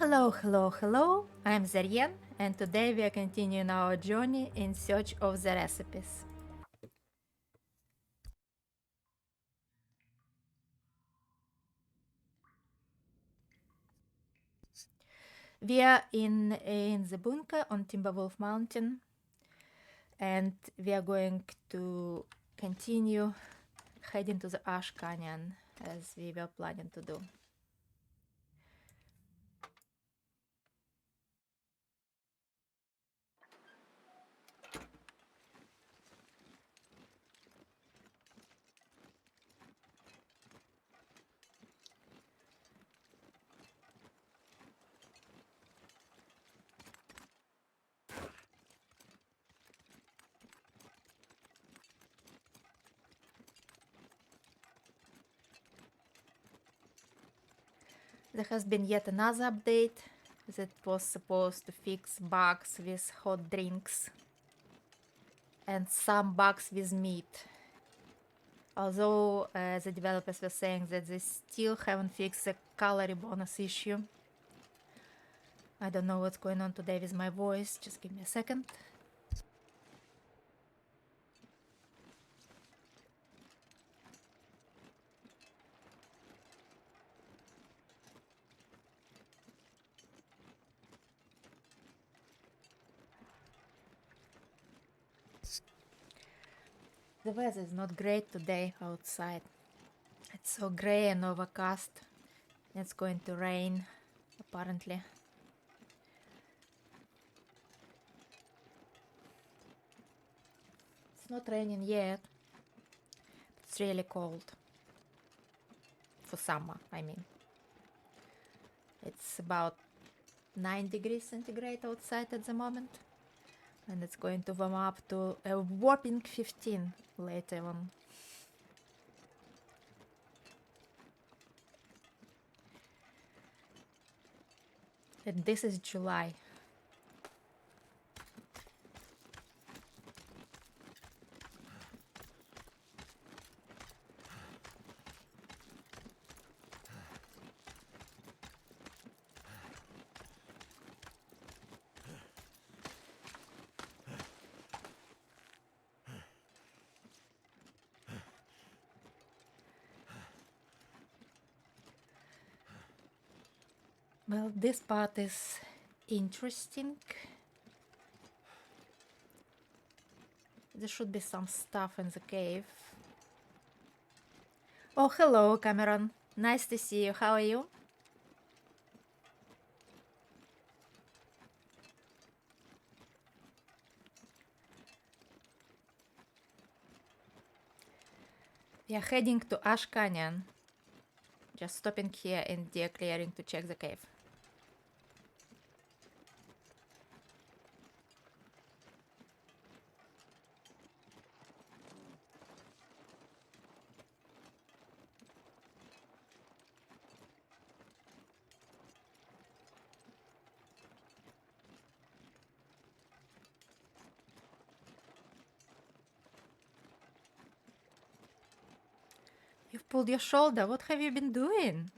Hello, hello, hello. I'm Zaryen, and today we are continuing our journey in search of the recipes. We are in the bunker on Timberwolf Mountain, and we are going to continue heading to the Ash Canyon as we were planning to do. There has been yet another update that was supposed to fix bugs with hot drinks and some bugs with meat. Although the developers were saying that they still haven't fixed the calorie bonus issue. I don't know what's going on today with my voice. Just give me a second. The weather is not great today outside. It's so gray and overcast. It's going to rain, apparently. It's not raining yet. It's really cold. For summer, I mean. It's about 9 degrees centigrade outside at the moment. And it's going to warm up to a whopping 15 later on. And this is July. Well, this part is interesting. There should be some stuff in the cave. Oh, hello, Cameron. Nice to see you. How are you? We are heading to Ash Canyon. Just stopping here in deer clearing to check the cave. You've pulled your shoulder. What have you been doing?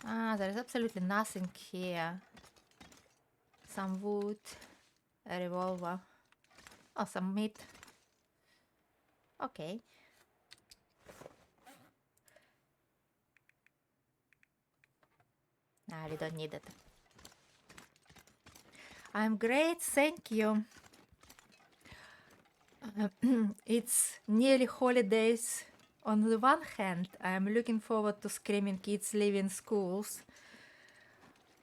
Ah, there is absolutely nothing here. Some wood, a revolver. Oh, some meat. Okay. Nah, we don't need it. I'm great, thank you. It's nearly holidays. On the one hand, I'm looking forward to screaming kids leaving schools.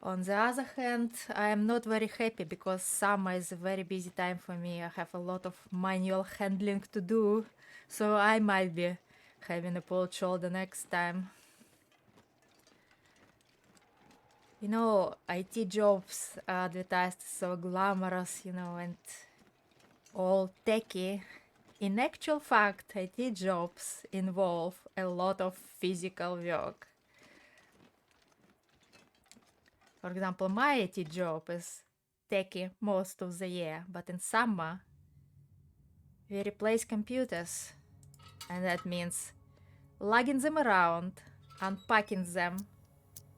On the other hand, I am not very happy because summer is a very busy time for me. I have a lot of manual handling to do, so I might be having a pulled shoulder next time. You know, IT jobs are advertised so glamorous, and all techy. In actual fact, IT jobs involve a lot of physical work. For example, my IT job is techy most of the year, but in summer we replace computers, and that means lugging them around, unpacking them,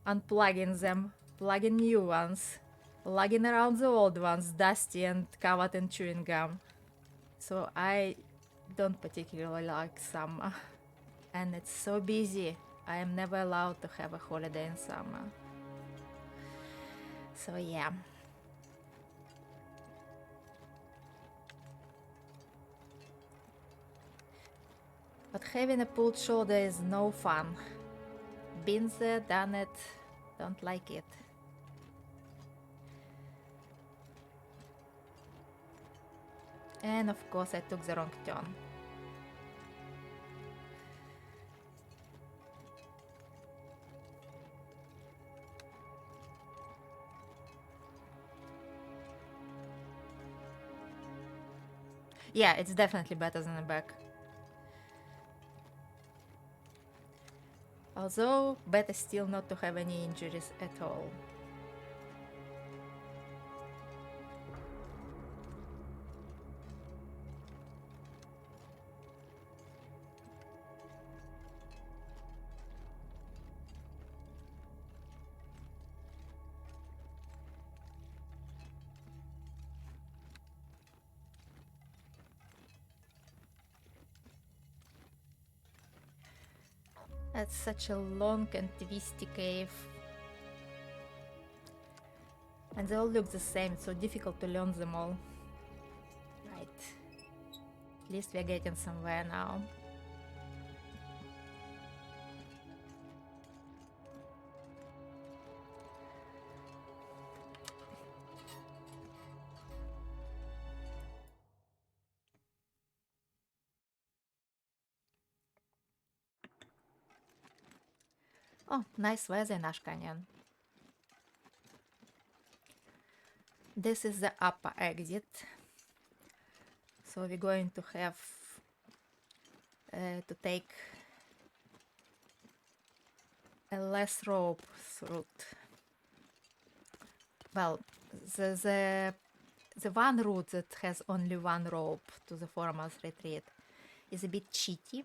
unplugging them, plugging new ones, lugging around the old ones, dusty and covered in chewing gum. So I don't particularly like summer. And it's so busy. I am never allowed to have a holiday in summer. So yeah. But having a pulled shoulder is no fun. Been there, done it, don't like it. And of course I took the wrong turn. Yeah, it's definitely better than the back. Although, better still not to have any injuries at all. That's such a long and twisty cave. And they all look the same, it's so difficult to learn them all. Right. At least we're getting somewhere now. Oh, nice weather in Ash Canyon. This is the upper exit. So we're going to have to take a less rope route. Well, the one route that has only one rope to the Foreman's Retreat is a bit cheaty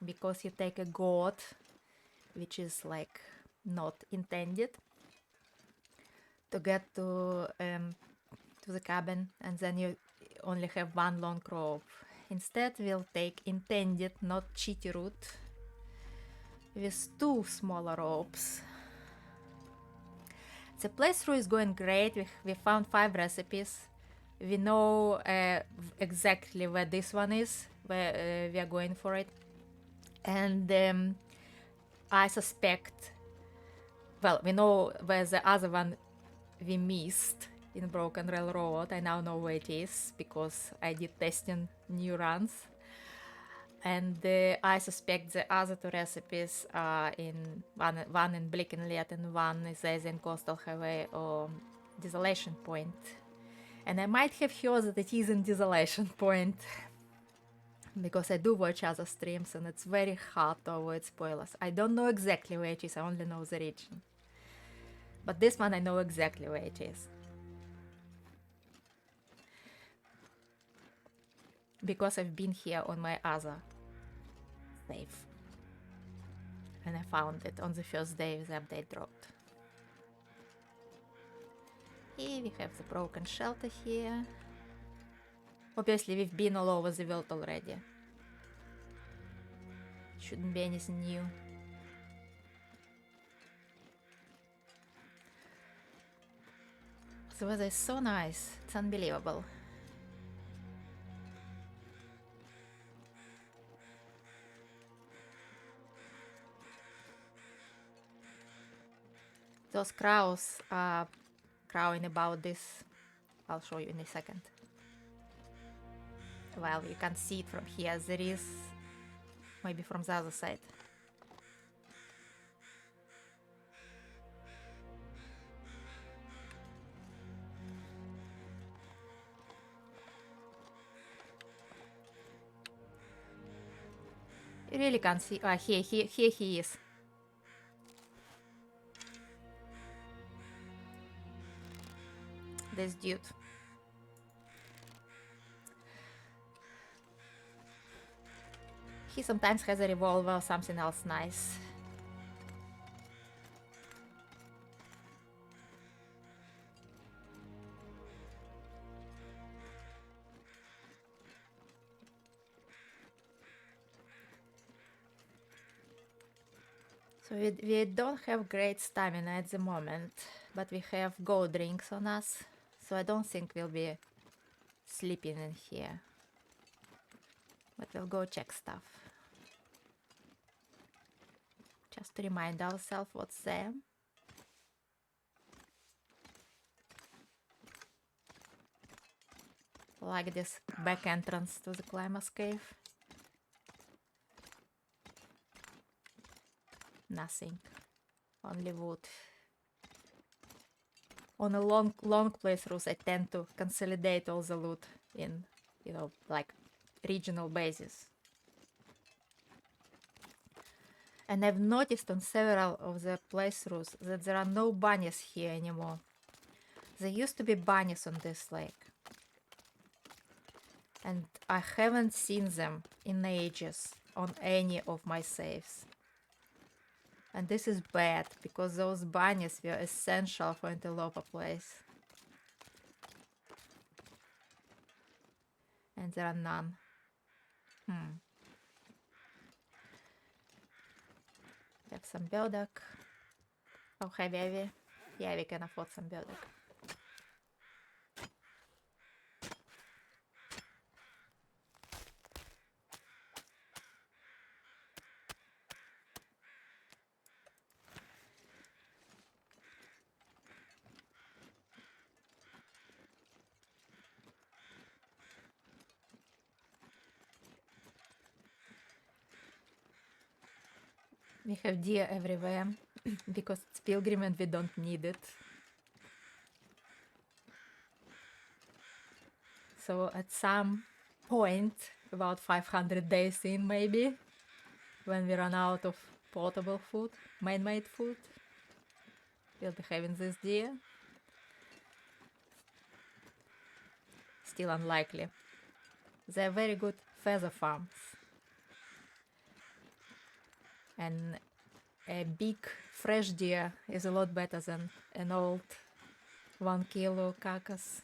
because you take a goat, which is like not intended, to get to the cabin, and then you only have one long rope. Instead, we'll take intended, not cheaty route with two smaller ropes. The playthrough is going great. We found 5 recipes. We know exactly where this one is, where we are going for it. And I suspect, well, we know where the other one we missed in Broken Railroad. I now know where it is because I did testing new runs. And I suspect the other 2 recipes are in one in Blickenliet and one is either in Coastal Highway or Desolation Point. And I might have heard that it is in Desolation Point because I do watch other streams and it's very hard to avoid spoilers. I don't know exactly where it is, I only know the region. But this one I know exactly where it is. Because I've been here on my other save. And I found it on the first day the update dropped. Here we have the broken shelter here. Obviously we've been all over the world already. Shouldn't be anything new. The weather is so nice, it's unbelievable. Those crows are crowing about this. I'll show you in a second. Well, you can't see it from here, there is maybe from the other side. You really can't see. Ah, here he is. This dude. He sometimes has a revolver or something else nice. So we don't have great stamina at the moment, but we have gold drinks on us, so I don't think we'll be sleeping in here. But we'll go check stuff. Just to remind ourselves what's there. Like this back entrance to the climber's cave. Nothing. Only wood. On a long playthroughs, I tend to consolidate all the loot in, you know, like regional basis. And I've noticed on several of the playthroughs that there are no bunnies here anymore. There used to be bunnies on this lake. And I haven't seen them in ages on any of my saves. And this is bad, because those bunnies were essential for Interloper plays. And there are none. Have some burdock. How heavy are we? Yeah, we can afford some burdock. We have deer everywhere, because it's pilgrim and we don't need it. So at some point, about 500 days in maybe, when we run out of portable food, man-made food, we'll be having this deer. Still unlikely. They're very good feather farms. And a big fresh deer is a lot better than an old 1 kilo carcass.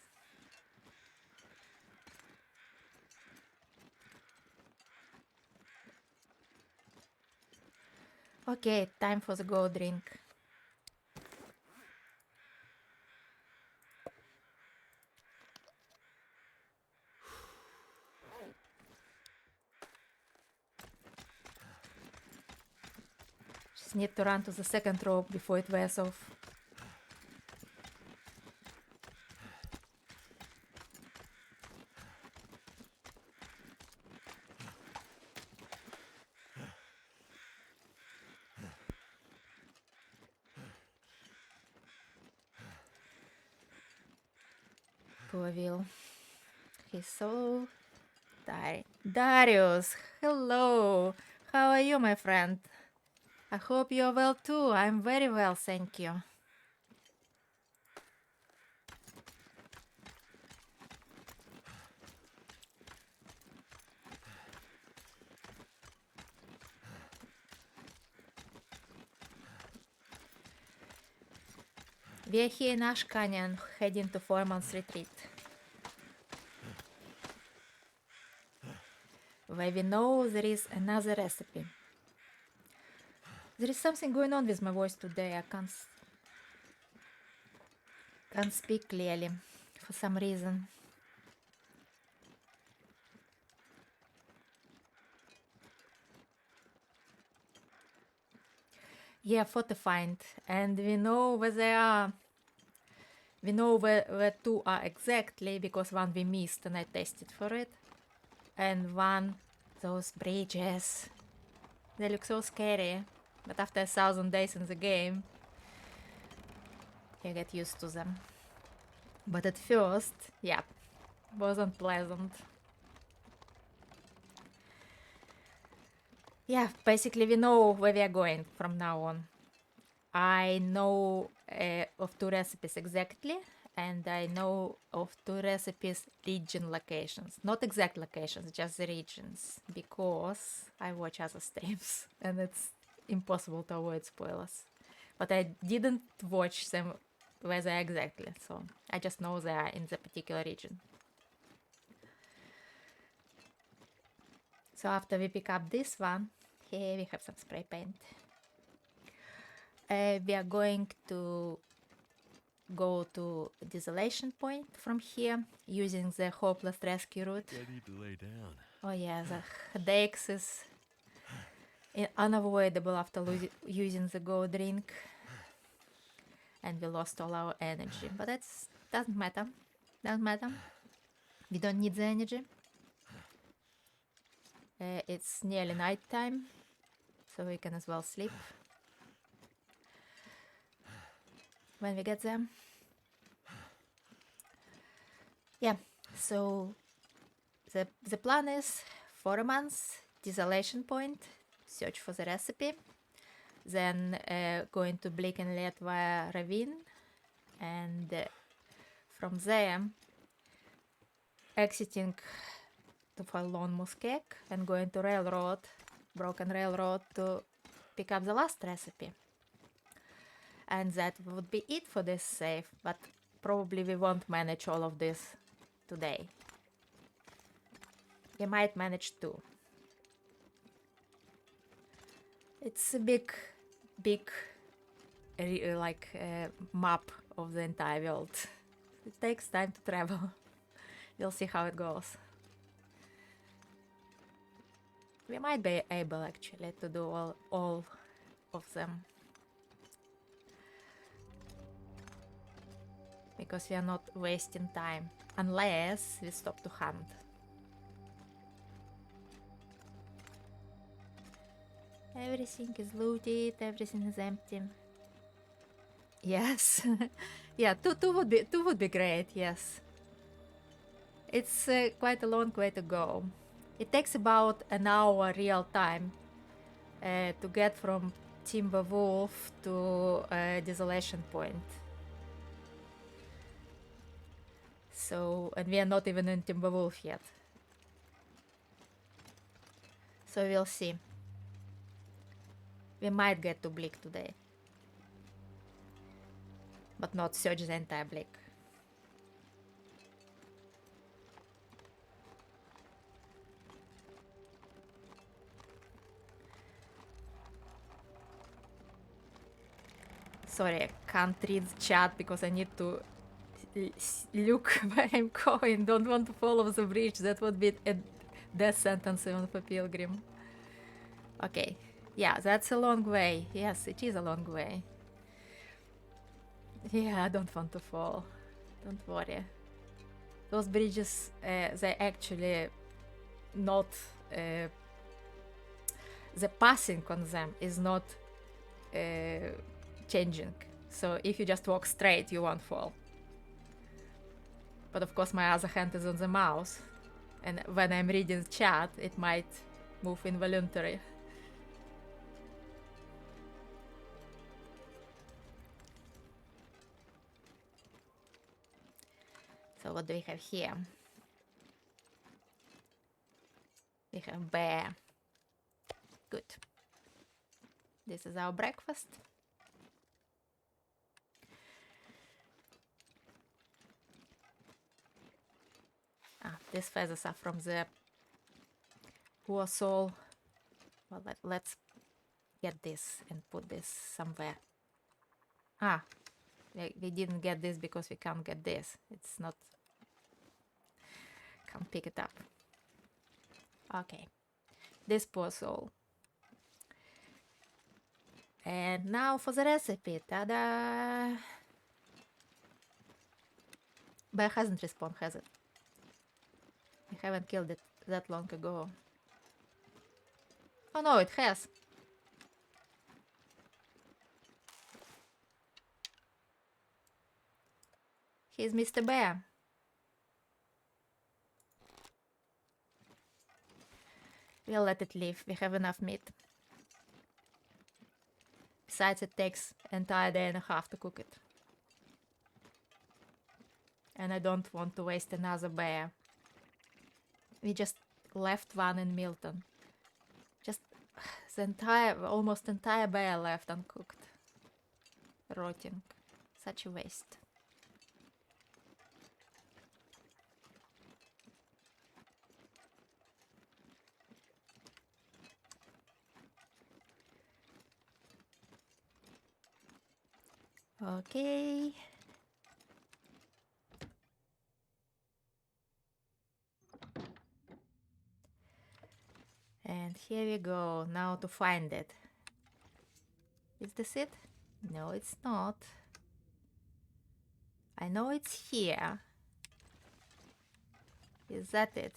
Okay, time for the gold drink. Just need to run to the second rope before it wears off. Poor Will. He's so tired. Darius, hello. How are you, my friend? I hope you're well too. I'm very well, thank you. We're here in Ash Canyon, heading to Foreman's Retreat, where we know there is another recipe. There is something going on with my voice today. I can't speak clearly for some reason. Yeah, fortified, and we know where they are. We know where two are exactly, because one we missed and I tested for it. And one, those bridges. They look so scary, but after 1,000 days in the game, you get used to them. But at first, yeah, wasn't pleasant. Yeah, basically we know where we are going from now on. I know of two recipes exactly, and I know of 2 recipes region locations. Not exact locations, just the regions, because I watch other streams and it's impossible to avoid spoilers. But I didn't watch them where they are exactly, so I just know they are in the particular region. So after we pick up this one, here we have some spray paint. We are going to go to Desolation Point from here using the hopeless rescue route. I need to lay down. Oh yeah, the headaches is unavoidable after using the go drink, and we lost all our energy. But that doesn't matter. Doesn't matter. We don't need the energy. It's nearly night time, so we can as well sleep when we get there. Yeah, so the plan is 4 months, Desolation Point, search for the recipe, then going to Bleak and Let via ravine, and from there exiting to Forlorn Muskeg and going to Railroad, Broken Railroad, to pick up the last recipe. And that would be it for this save, but probably we won't manage all of this today. We might manage to. It's a big map of the entire world. It takes time to travel. We'll see how it goes. We might be able actually to do all of them, because we are not wasting time unless we stop to hunt. Everything is looted, everything is empty. Yes. Yeah, two would be great, yes. It's quite a long way to go. It takes about an hour real time to get from Timberwolf to Desolation Point. So, and we are not even in Timberwolf yet. So we'll see. We might get to Bleak today, but not search the entire Bleak. Sorry, I can't read the chat because I need to look where I'm going. Don't want to fall off the bridge. That would be a death sentence even for Pilgrim. Okay, yeah, that's a long way. Yes, it is a long way. Yeah, I don't want to fall. Don't worry. Those bridges, they actually not... the passing on them is not changing. So if you just walk straight, you won't fall. But of course my other hand is on the mouse, and when I'm reading the chat, it might move involuntarily. So what do we have here? We have bear. Good. This is our breakfast. These feathers are from the poor soul. Well, let's get this and put this somewhere. We didn't get this because we can't get this. It's not... Can't pick it up. Okay. This poor soul. And now for the recipe. Ta-da! Bear hasn't respawned, has it? I haven't killed it that long ago. Oh no, it has. He's Mr. Bear. We'll let it live. We have enough meat. Besides, it takes an entire day and a half to cook it. and I don't want to waste another bear. We just left one in Milton. Just the almost entire bear left uncooked. Rotting. Such a waste. Okay. And here we go. Now to find it. Is this it? No, it's not. I know it's here. Is that it?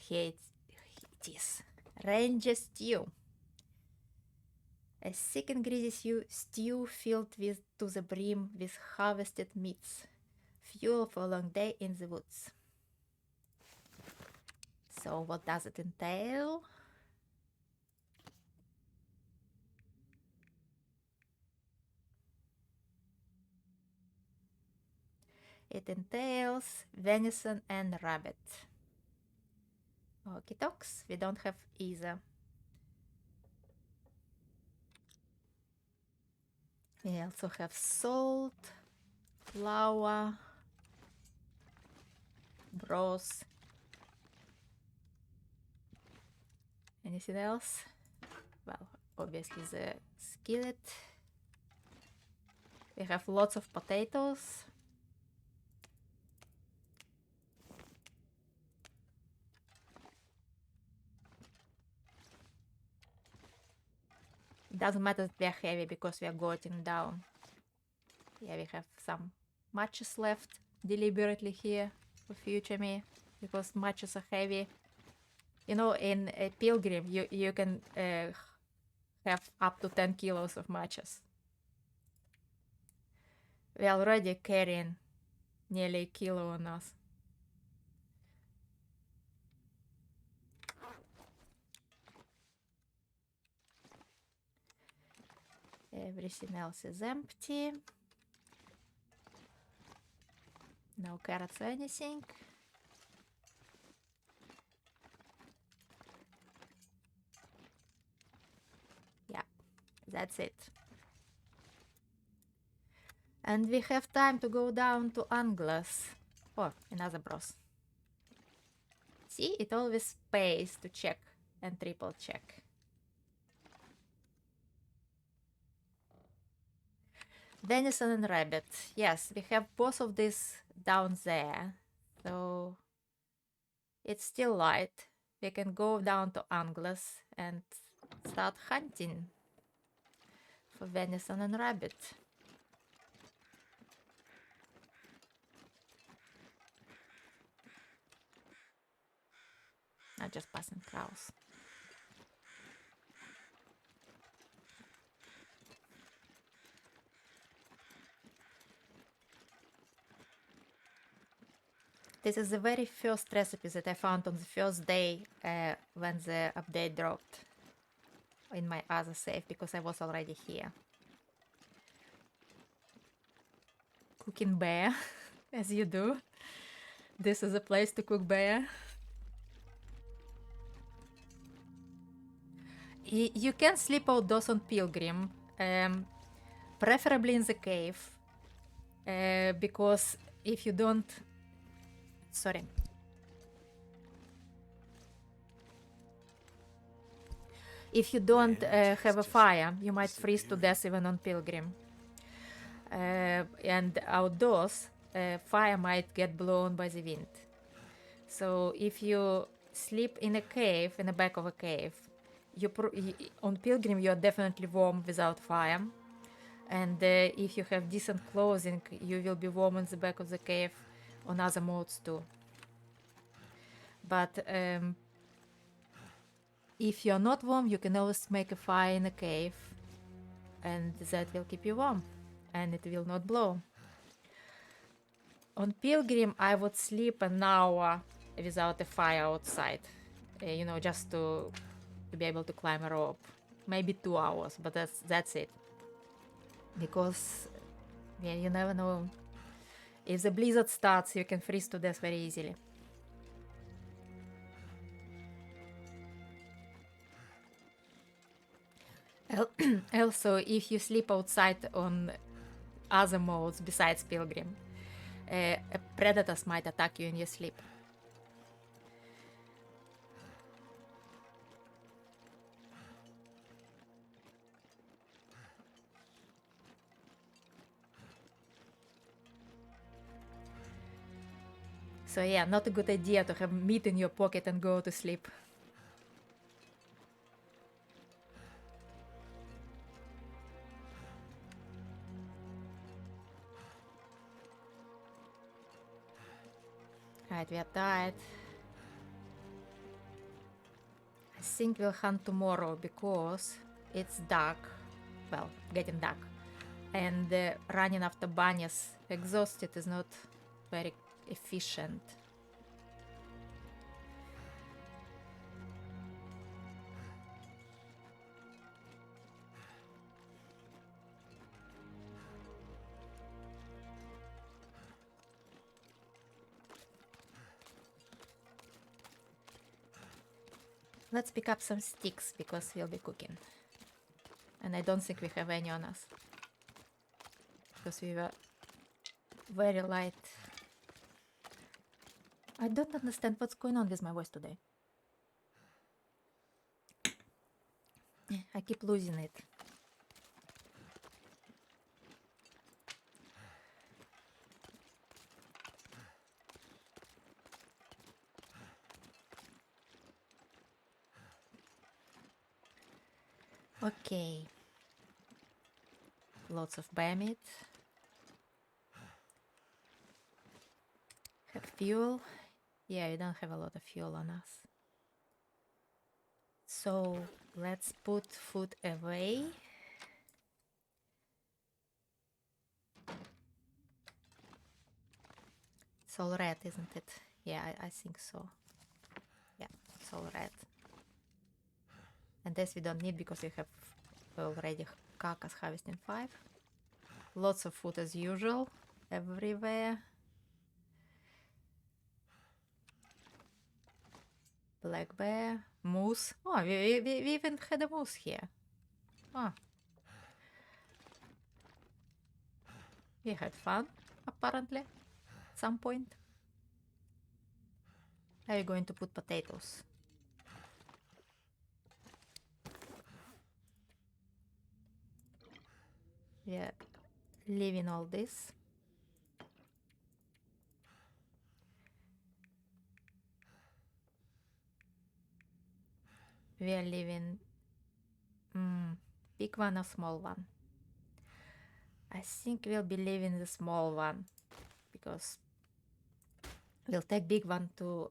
Here it is. Ranger stew. A thick and greasy stew filled to the brim with harvested meats. Fuel for a long day in the woods. So what does it entail? It entails venison and rabbit. Okie dokes, we don't have either. We also have salt, flour, broth. Anything else? Well, obviously the skillet. We have lots of potatoes. It doesn't matter that we are heavy because we are going down. Yeah, we have some matches left deliberately here for future me because matches are heavy. You know, in a pilgrim, you can have up to 10 kilos of matches. We're already carrying nearly a kilo on us. Everything else is empty. No carrots or anything. Yeah, that's it. And we have time to go down to Anglas. Oh, another broth. See, it always pays to check and triple check. Venison and rabbit. Yes, we have both of these down there. So it's still light. We can go down to Anglas and start hunting for venison and rabbit. Not just passing cows. This is the very first recipe that I found on the first day when the update dropped in my other save because I was already here. Cooking bear, as you do. This is a place to cook bear. You can sleep outdoors on Pilgrim, preferably in the cave, because if you don't... Sorry. If you don't have a fire, you might freeze to death even on Pilgrim. And outdoors, fire might get blown by the wind. So if you sleep in a cave, in the back of a cave, on Pilgrim you are definitely warm without fire. And if you have decent clothing, you will be warm in the back of the cave on other modes too. But if you're not warm, you can always make a fire in a cave, and that will keep you warm, and it will not blow. On Pilgrim, I would sleep an hour without a fire outside, you know, just to be able to climb a rope. Maybe 2 hours, but that's it. Because, yeah, you never know. If the blizzard starts, you can freeze to death very easily. Also, if you sleep outside on other modes besides Pilgrim, predators might attack you in your sleep. So yeah, not a good idea to have meat in your pocket and go to sleep. Right, we are tired. I think we'll hunt tomorrow because it's dark. Well, getting dark. And running after bunnies exhausted is not very efficient. Let's pick up some sticks because we'll be cooking. And I don't think we have any on us. Because we were very light. I don't understand what's going on with my voice today. I keep losing it. Okay. Lots of bear meat. Have fuel. Yeah, we don't have a lot of fuel on us. So let's put food away. It's all red, isn't it? Yeah, I think so. Yeah, it's all red. And this we don't need because we have already carcass harvesting 5. Lots of food as usual, everywhere. Black bear, moose. Oh, we even had a moose here. Oh. We had fun, apparently, at some point. Are you going to put potatoes? We are leaving all this. We are leaving big one or small one. I think we'll be leaving the small one because we'll take big one to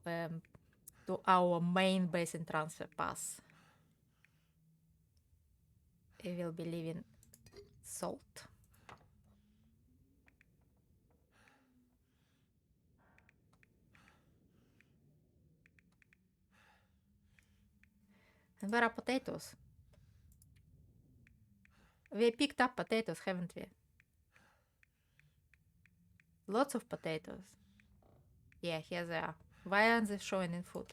our main basin transfer pass. We will be leaving salt. And where are potatoes? We picked up potatoes, haven't we? Lots of potatoes. Yeah, here they are. Why aren't they showing in food?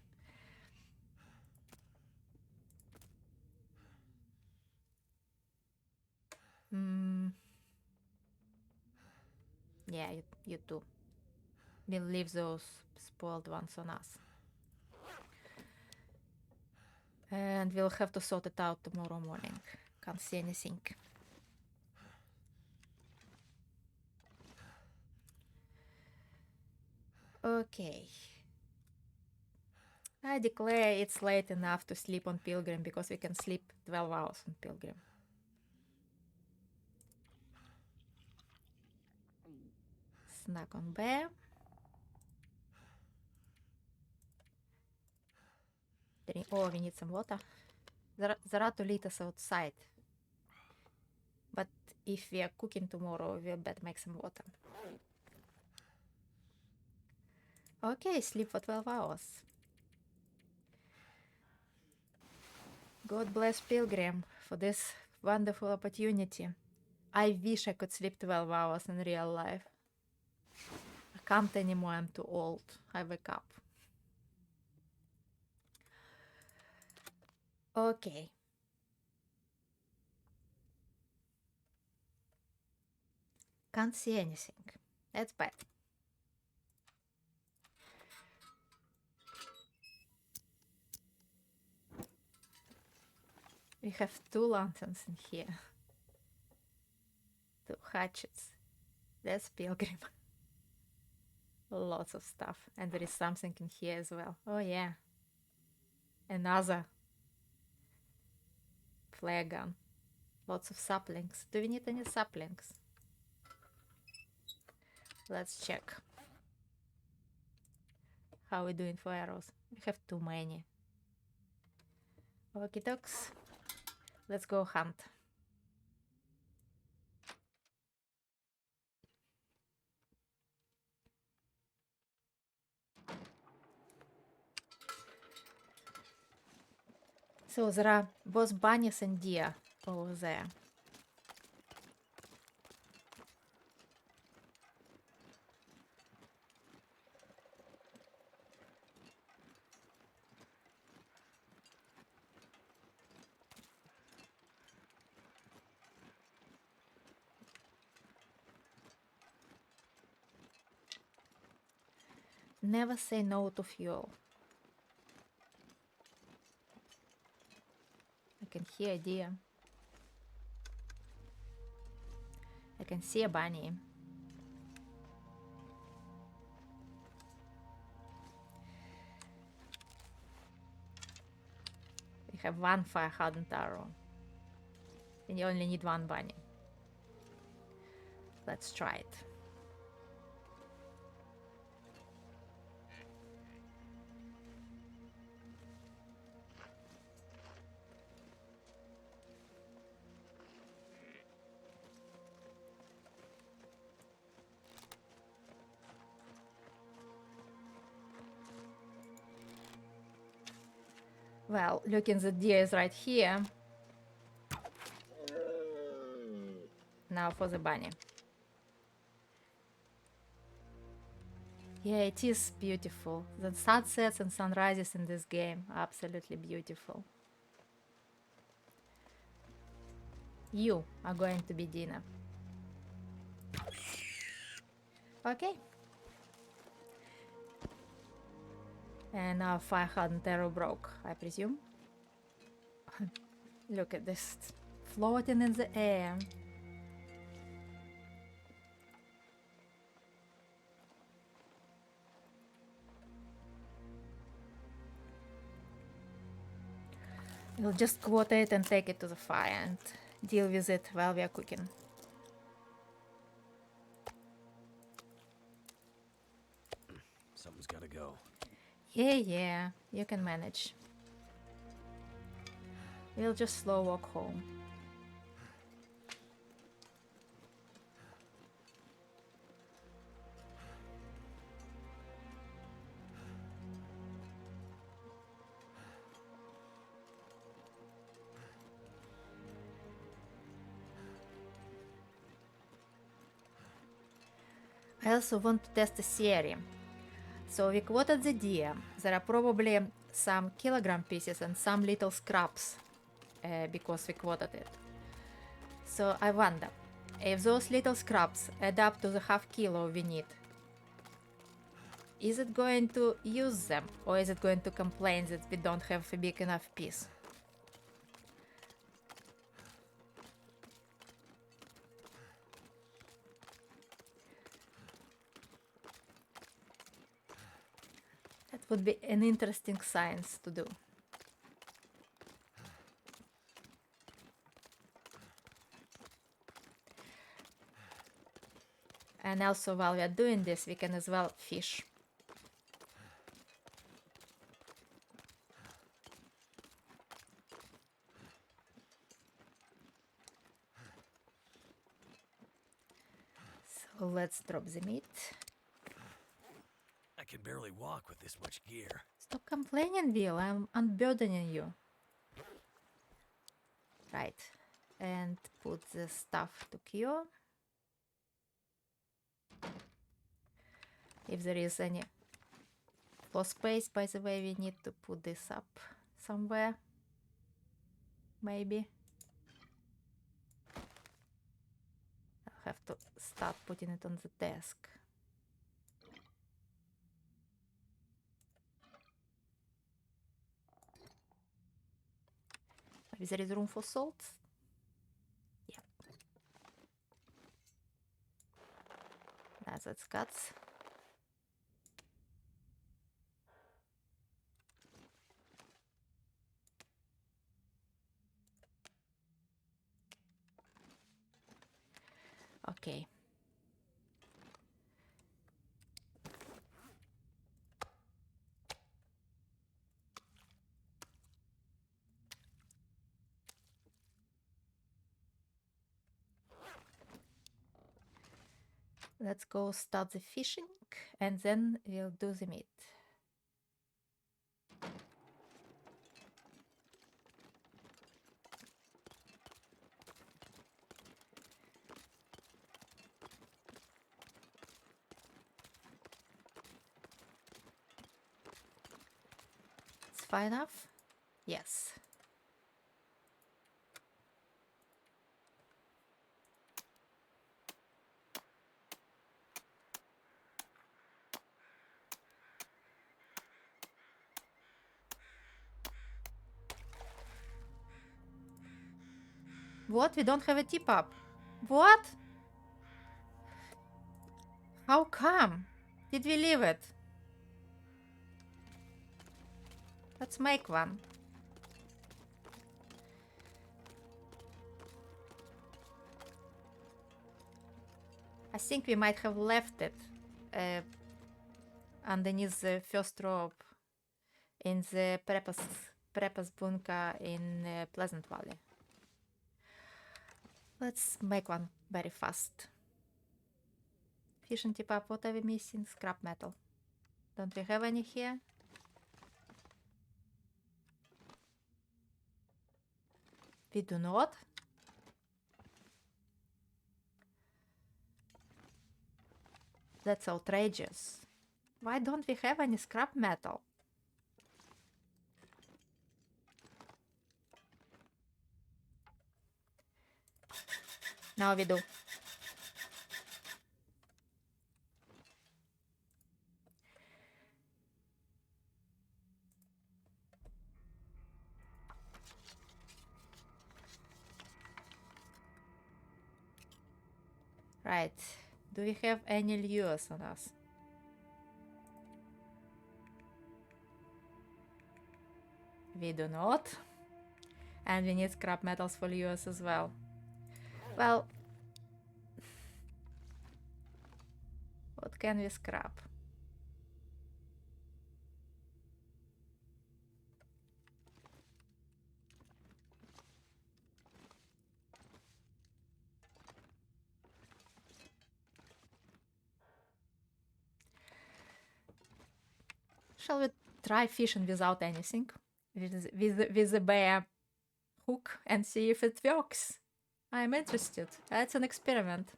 Yeah, you too. We'll leave those spoiled ones on us. And we'll have to sort it out tomorrow morning. Can't see anything. Okay. I declare it's late enough to sleep on Pilgrim because we can sleep 12 hours on Pilgrim. Snack on bear. Oh, we need some water. There are 2 liters outside. But if we are cooking tomorrow, we'll better make some water. Okay, sleep for 12 hours. God bless Pilgrim for this wonderful opportunity I wish I could sleep 12 hours in real life. I can't anymore, I'm too old. I wake up. Okay. Can't see anything. That's bad. We have 2 lanterns in here. 2 hatchets. That's pilgrim. Lots of stuff. And there is something in here as well. Oh yeah. Another flare gun. Lots of saplings. Do we need any saplings? Let's check. How are we doing for arrows? We have too many. Okie dokes. Let's go hunt. So there are both bunnies and deer over there. Never say no to fuel. I can hear a deer. I can see a bunny. We have 1 fire hardened arrow. And you only need 1 bunny. Let's try it. Well, looking, the deer is right here. Now for the bunny. Yeah, it is beautiful. The sunsets and sunrises in this game are absolutely beautiful. You are going to be dinner. Okay. And our fire hardened arrow broke, I presume. Look at this, floating in the air. We'll just quarter it and take it to the fire and deal with it while we are cooking. Something's gotta go. Yeah, you can manage. We'll just slow walk home. I also want to test the theory. So we quartered the deer. There are probably some kilogram pieces and some little scraps because we quartered it. So I wonder if those little scraps add up to the half kilo we need. Is it going to use them or is it going to complain that we don't have a big enough piece? That would be an interesting science to do. And also while we are doing this, we can as well fish. So let's drop the meat. I can barely walk with this much gear. Stop complaining, Bill. I'm unburdening you. Right. and put the stuff to cure. If there is any floor space, by the way, we need to put this up somewhere. Maybe. I'll have to start putting it on the desk. Maybe there is room for salt? Yeah. That's cuts. Okay. Let's go start the fishing and then we'll do the meat. It's fine enough? Yes. What? We don't have a tip up. What? How come? Did we leave it? Let's make one. I think we might have left it underneath the first rope in the preppers bunker in Pleasant Valley. Let's make one very fast. Fishing tip up, what are we missing? Scrap metal. Don't we have any here? We do not. That's outrageous. Why don't we have any scrap metal? Now we do. Right. Do we have any lures on us? We do not. And we need scrap metals for lures as well. Well, what can we scrap? Shall we try fishing without anything? With the bare hook and see if it works? I'm interested. That's an experiment.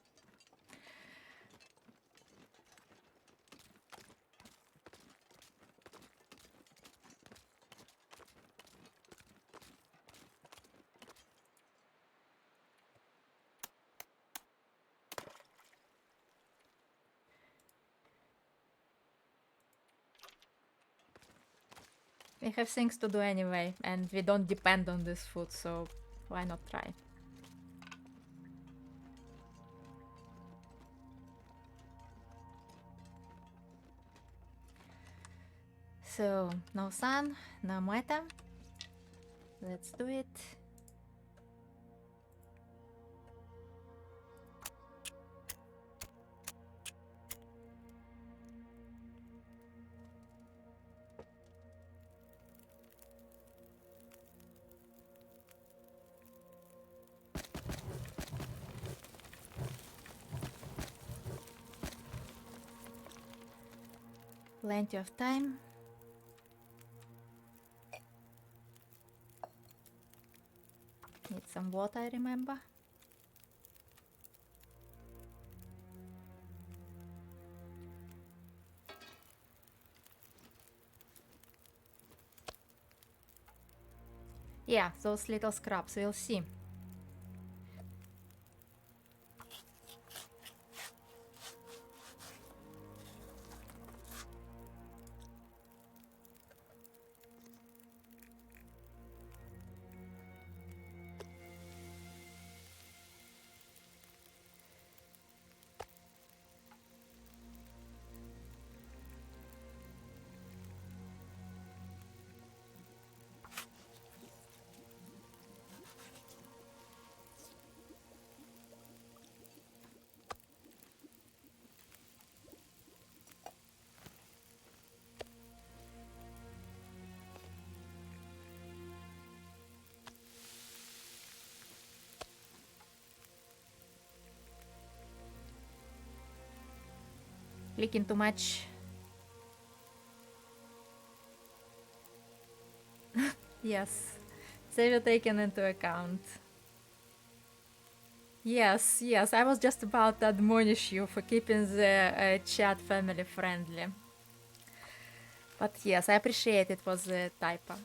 We have things to do anyway, and we don't depend on this food, so why not try? So, no sun, no meta. Let's do it. Plenty of time. Need some From what I remember. Yeah, those little scraps, we'll see. Clicking too much. Yes, they were taken into account. Yes, yes, I was just about to admonish you for keeping the chat family friendly. But yes, I appreciate it was a typo.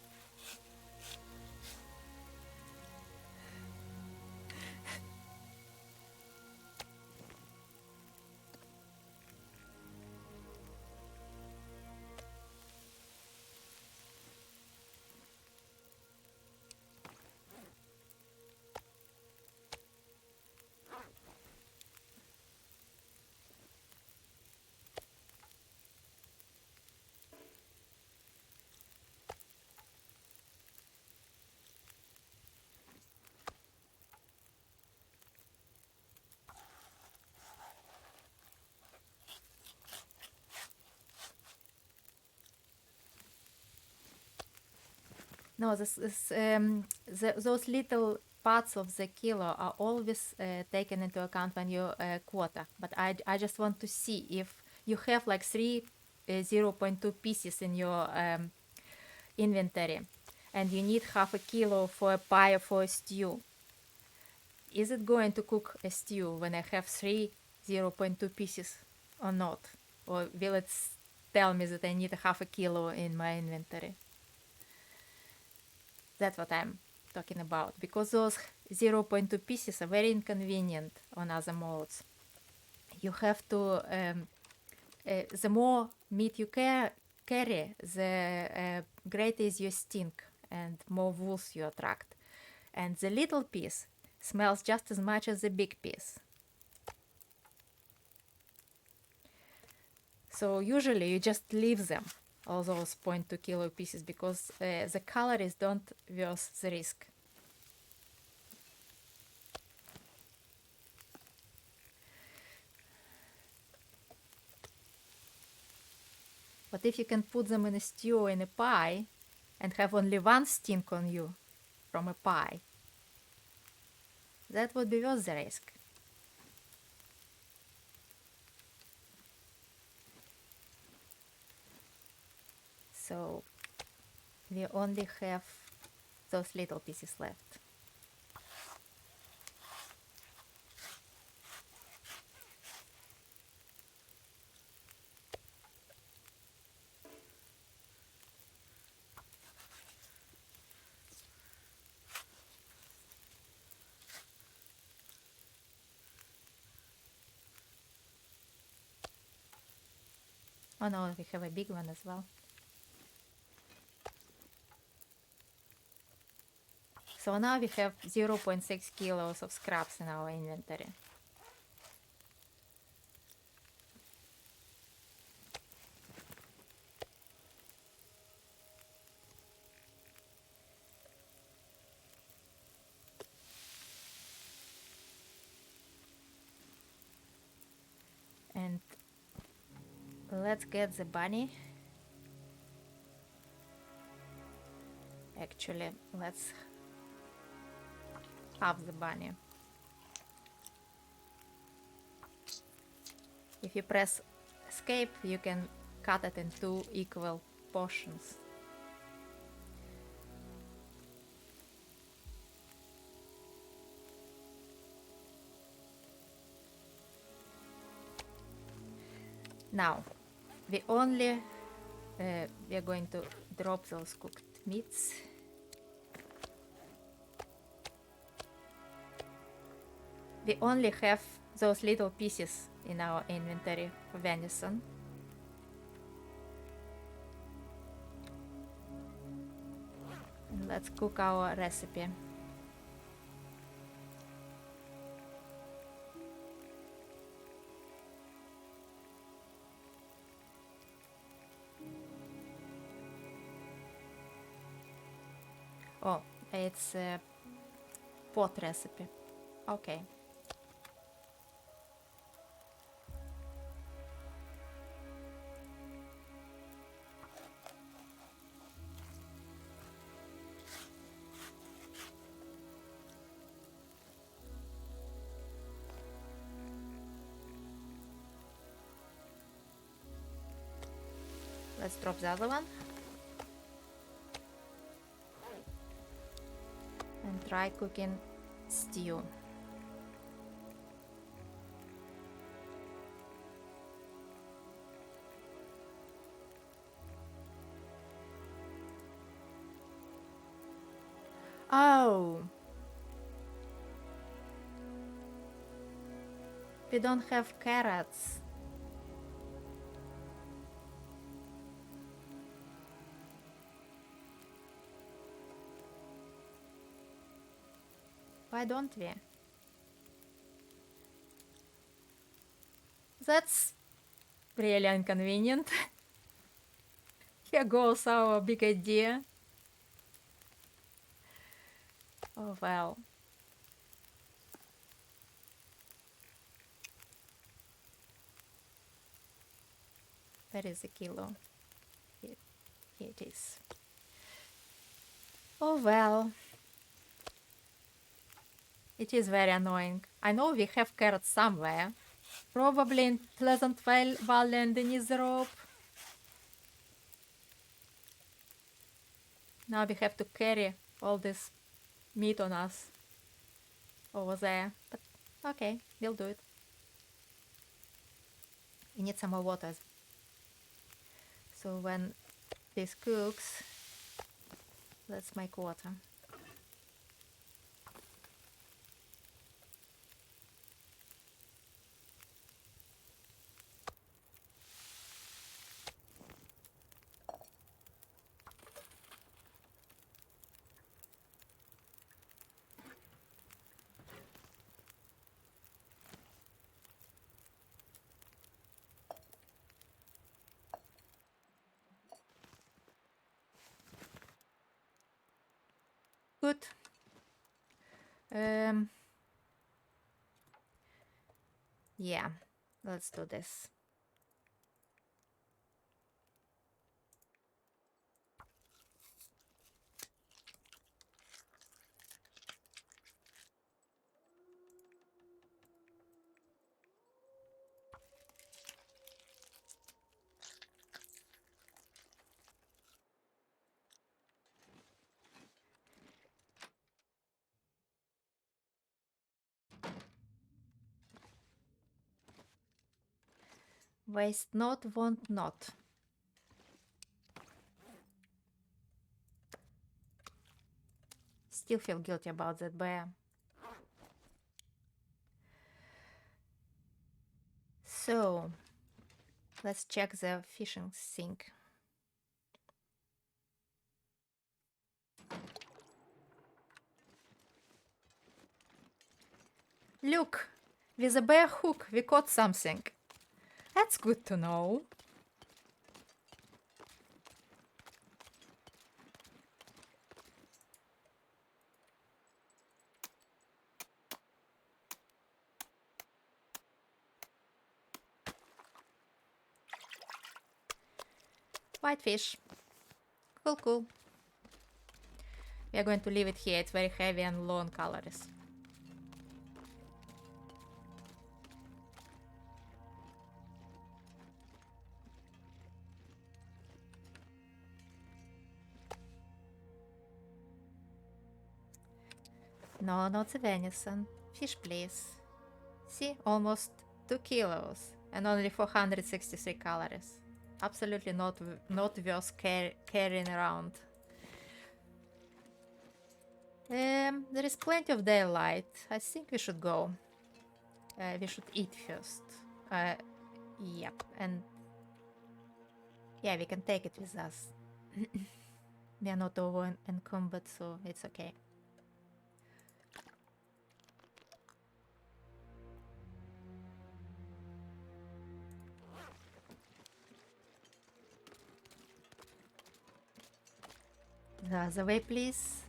No, those little parts of the kilo are always taken into account when you quota. But I just want to see if you have like three 0.2 pieces in your inventory and you need half a kilo for a pie or for a stew. Is it going to cook a stew when I have three 0.2 pieces or not? Or will it tell me that I need a half a kilo in my inventory? That's what I'm talking about, because those 0.2 pieces are very inconvenient on other modes. You have to, the more meat you carry, the greater is your stink and more wolves you attract. And the little piece smells just as much as the big piece. So usually you just leave them, all those 0.2 kilo pieces, because the calories don't worth the risk. But if you can put them in a stew or in a pie and have only one stink on you from a pie, that would be worth the risk. So we only have those little pieces left. Oh no, we have a big one as well. So now we have 0.6 kilos of scraps in our inventory. And let's get the bunny. Actually, let's have the bunny. If you press escape, you can cut it in two equal portions. Now, we only we are going to drop those cooked meats. We only have those little pieces in our inventory for venison. And let's cook our recipe. Oh, it's a pot recipe. Okay. Let's drop the other one. And try cooking stew. Oh, we don't have carrots. Why don't we? That's really inconvenient. Here goes our big idea. Oh well. Where is the kilo? Here, here it is. Oh well. It is very annoying. I know we have carrots somewhere. Probably in Pleasant Valley underneath the rope. Now we have to carry all this meat on us over there. But okay, we'll do it. We need some more water. So when this cooks, let's make water. Good. Yeah, let's do this. Waste not, want not. Still feel guilty about that bear. So, let's check the fishing sink. Look, with a bear hook we caught something. That's good to know. Whitefish. Cool, cool. We are going to leave it here. It's very heavy and low in calories. No, not the venison. Fish, please. See, almost 2 kilos. And only 463 calories. Absolutely not worth carrying around. There is plenty of daylight. I think we should go. We should eat first. Yep, and yeah, we can take it with us. We are not over in combat, so it's okay. The other way, please.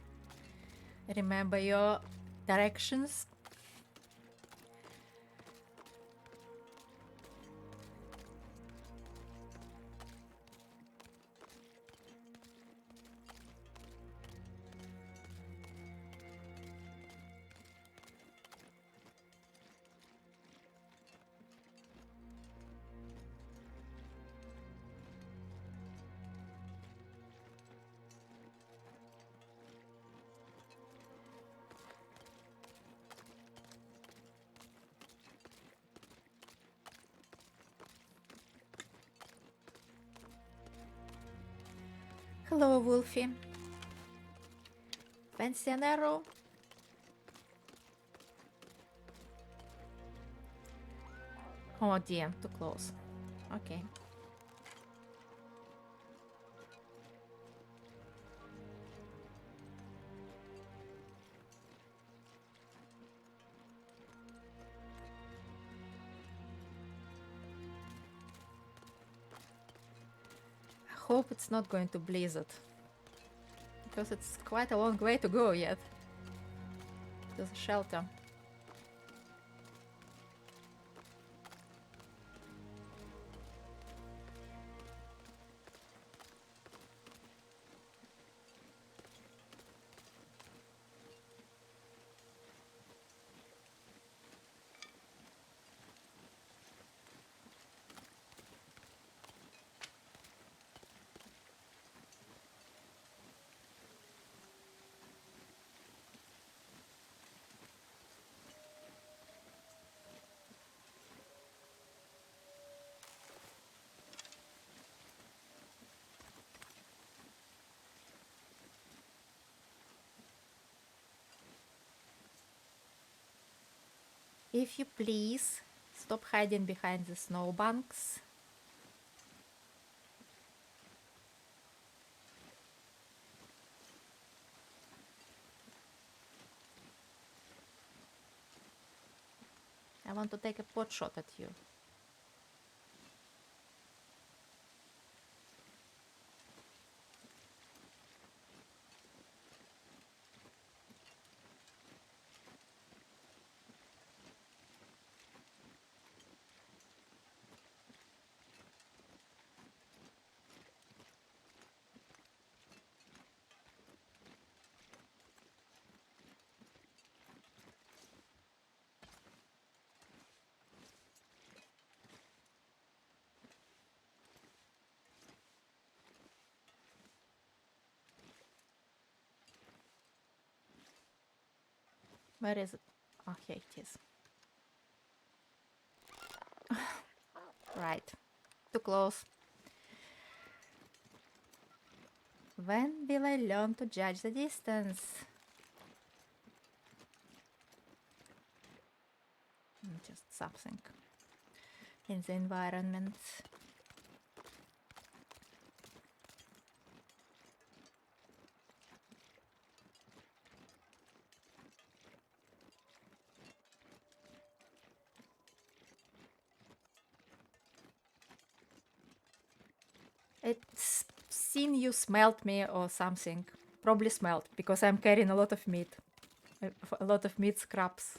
Remember your directions. Hello, Wolfie. Fancy an arrow? Oh dear, too close. Okay. I hope it's not going to blizzard. Because it's quite a long way to go yet. To the shelter. If you please, stop hiding behind the snowbanks. I want to take a pot shot at you. Where is it? Oh, here it is. Right. Too close. When will I learn to judge the distance? Just something in the environment. It's seen you smelled me or something. Probably smelled because I'm carrying a lot of meat. A lot of meat scraps.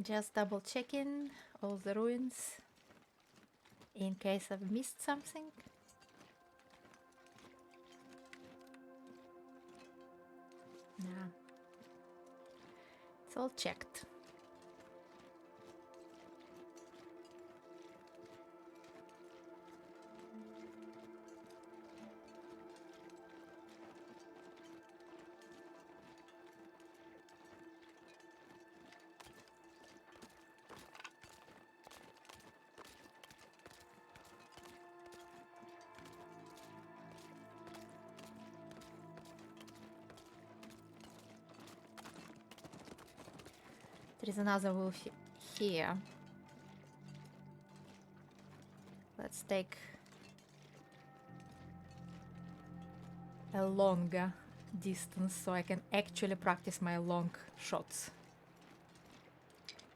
Just double checking all the ruins. in case I've missed something. Nah. It's all checked. There is another wolf here. Let's take a longer distance so I can actually practice my long shots.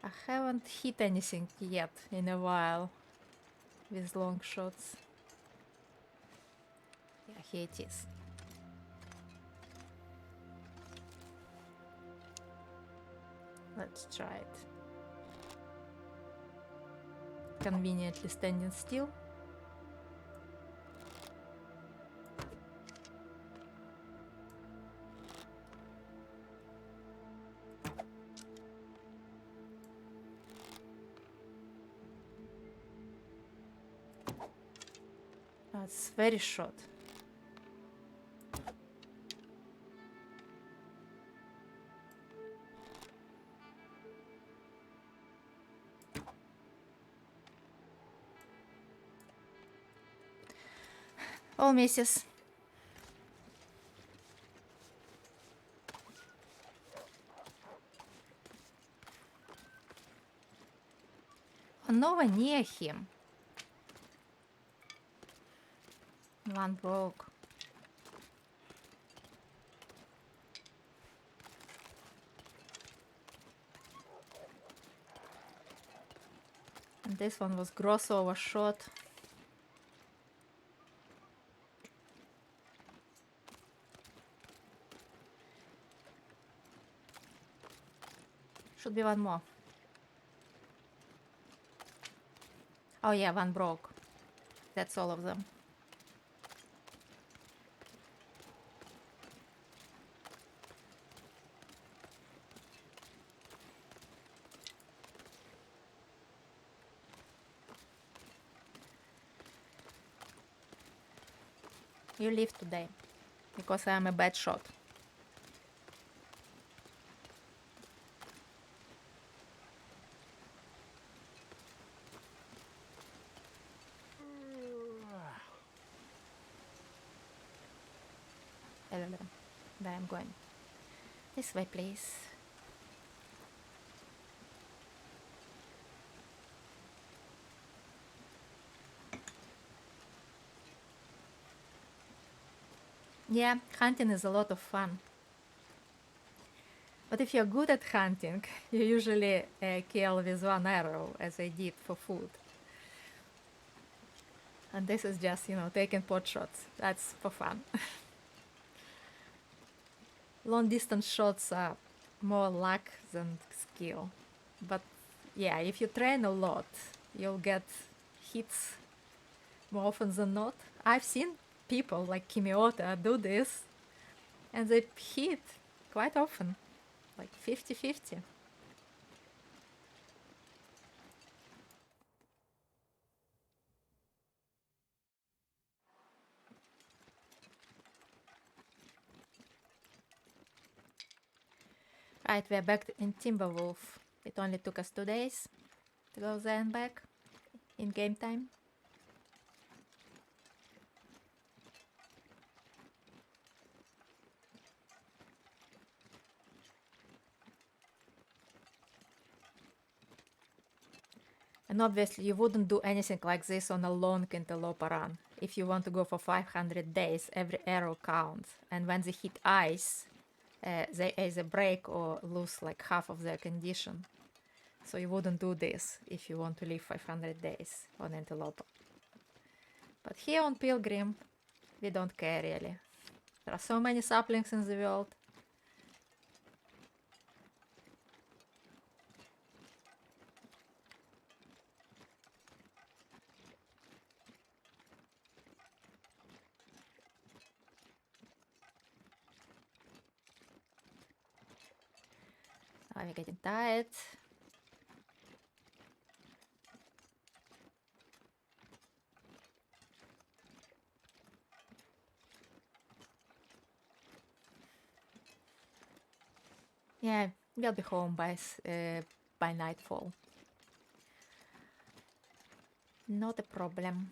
I haven't hit anything yet in a while with long shots. Yeah, here it is. Let's try it. Conveniently standing still. That's very short. All misses. Nowhere near him. One broke. And this one was gross overshot. Should be one more. Oh yeah, one broke. That's all of them. You live today, because I am a bad shot. There I'm going. This way, please. Yeah, hunting is a lot of fun. But if you're good at hunting, you usually kill with one arrow, as I did for food. And this is just, taking pot shots. That's for fun. Long distance shots are more luck than skill. But yeah, if you train a lot, you'll get hits more often than not. I've seen people like Kimiota do this, and they hit quite often, like 50-50. Right, we're back in Timberwolf. It only took us 2 days to go there and back in game time. And obviously you wouldn't do anything like this on a long antelope run. If you want to go for 500 days, every arrow counts. And when they hit ice, they either break or lose like half of their condition. So you wouldn't do this if you want to live 500 days on antelope. But here on Pilgrim, we don't care really. There are so many saplings in the world. I'm getting tired. Yeah, we'll be home by nightfall. Not a problem.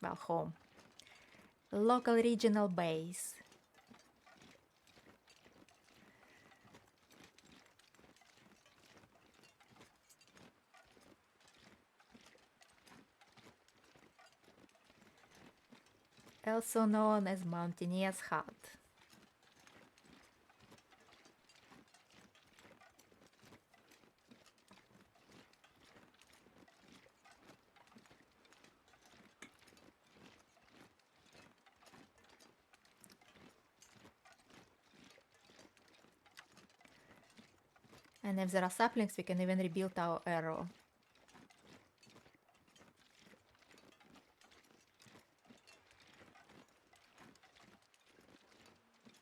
Well, home. Local regional base. Also known as Mountaineer's Hut. And if there are saplings, we can even rebuild our arrow.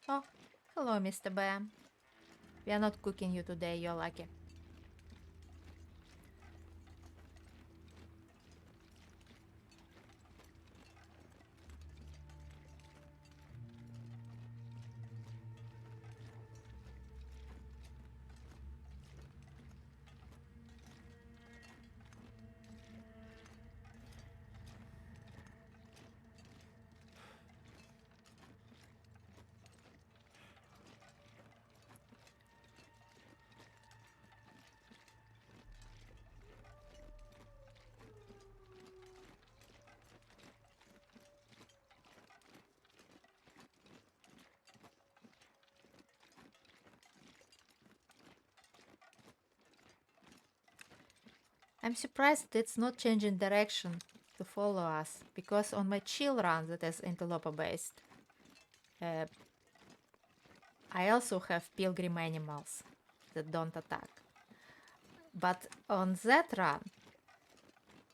Oh, hello, Mr. Bear. We are not cooking you today, you're lucky. I'm surprised that it's not changing direction to follow us, because on my chill run that is interloper based, I also have pilgrim animals that don't attack. But on that run,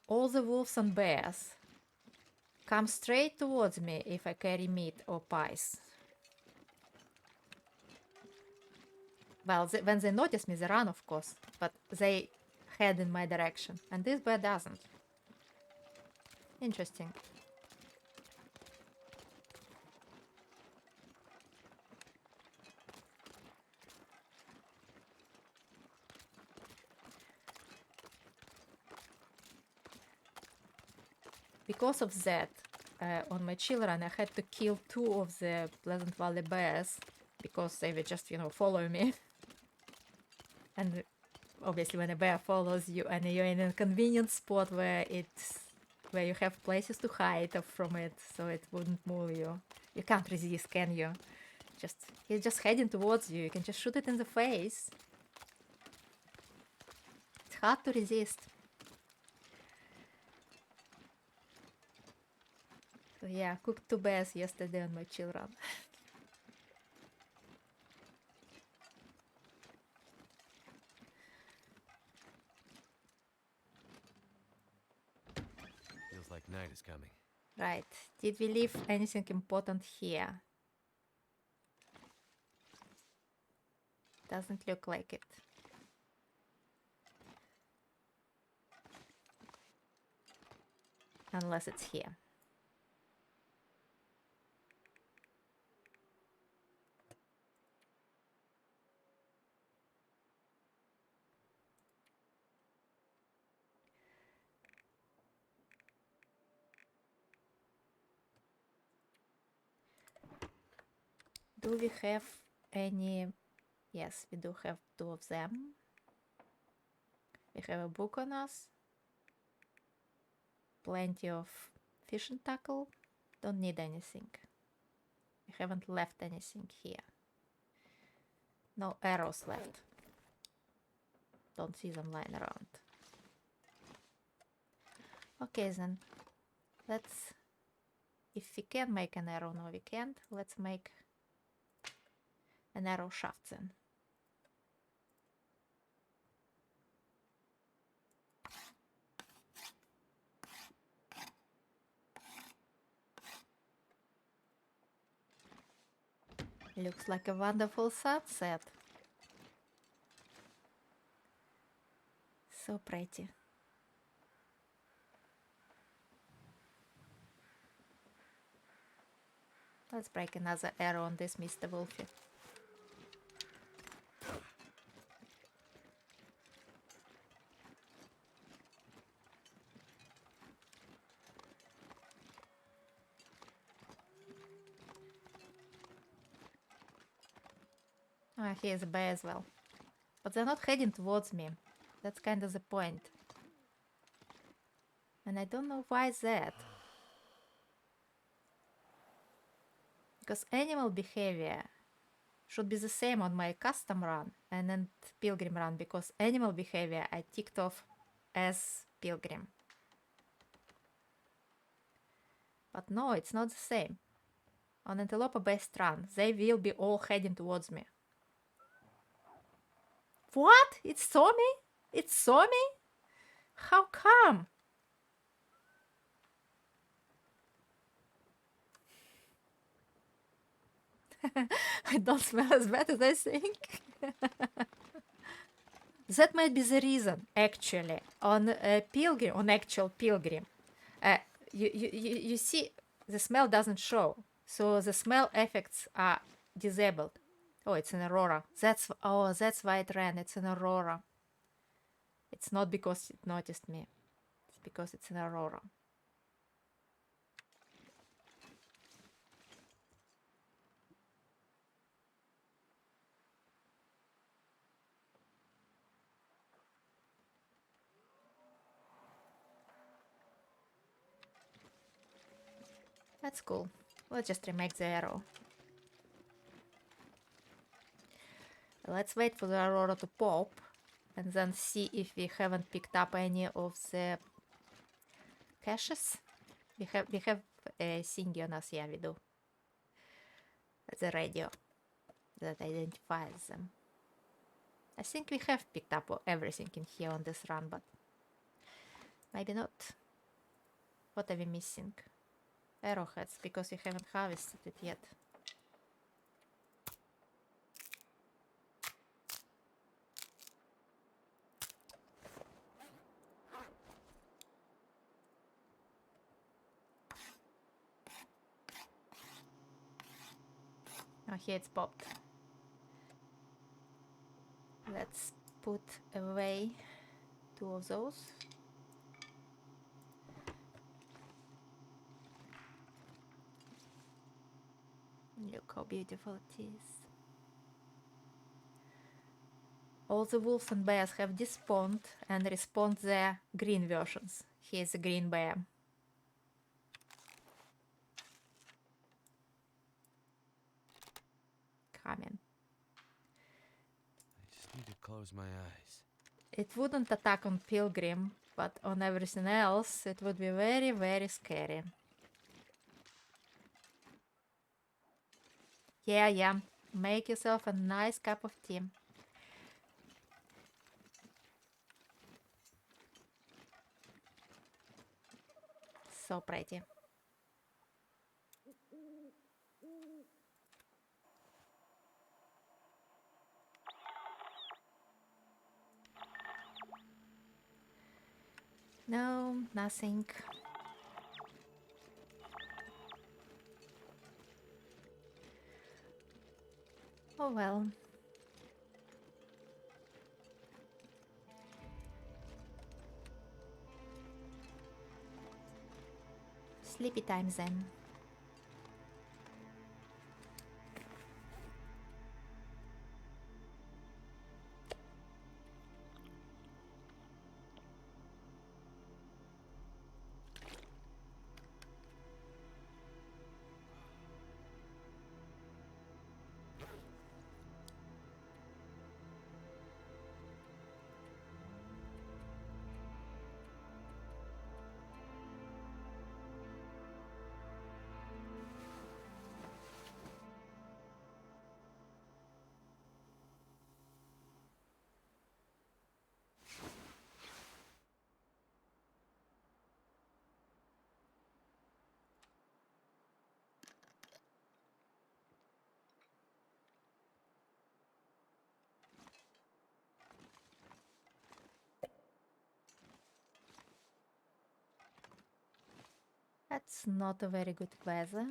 all the wolves and bears come straight towards me if I carry meat or pies. Well, when they notice me, they run, of course, but they head in my direction, and this bear doesn't. Interesting. Because of that, on my chill run, I had to kill 2 of the Pleasant Valley bears because they were just, following me. And obviously, when a bear follows you and you're in a convenient spot where you have places to hide from it, so it wouldn't move you, you can't resist, can you? He's just heading towards you. You can just shoot it in the face. It's hard to resist. So yeah, cooked 2 bears yesterday on my chill run. Feels like night is coming. Right. Did we leave anything important here? Doesn't look like it. Unless it's here. Do we have any? Yes, we do have 2 of them. We have a book on us. Plenty of fishing tackle. Don't need anything. We haven't left anything here. No arrows left. Don't see them lying around. Okay then. Let's... If we can make an arrow, no we can't. Let's make an arrow shaft then. Looks like a wonderful sunset. So pretty. Let's break another arrow on this Mr. Wolfie. Ah, here's a bear as well. But they're not heading towards me. That's kind of the point. And I don't know why that. Because animal behavior should be the same on my custom run and then pilgrim run, because animal behavior I ticked off as pilgrim. But no, it's not the same. On antelope based run, they will be all heading towards me. What? It saw me? It saw me? How come? I don't smell as bad as I think. That might be the reason, actually. On pilgrim, on actual pilgrim, you see, the smell doesn't show, so the smell effects are disabled. Oh, it's an aurora. That's why it ran. It's an aurora. It's not because it noticed me. It's because it's an aurora. That's cool. Let's just remake the arrow. Let's wait for the aurora to pop and then see if we haven't picked up any of the caches. We have a thingy on us. Yeah, we do. The radio that identifies them. I think we have picked up everything in here on this run, but maybe not. What are we missing? Arrowheads, because we haven't harvested it yet. Oh, here it's popped. Let's put away 2 of those. Look how beautiful it is. All the wolves and bears have despawned and respawned their green versions. Here's a green bear. Coming. I just need to close my eyes. It wouldn't attack on Pilgrim, but on everything else it would be very, very scary. Yeah. Make yourself a nice cup of tea. So pretty. No, nothing. Oh well. Sleepy time then. That's not a very good weather.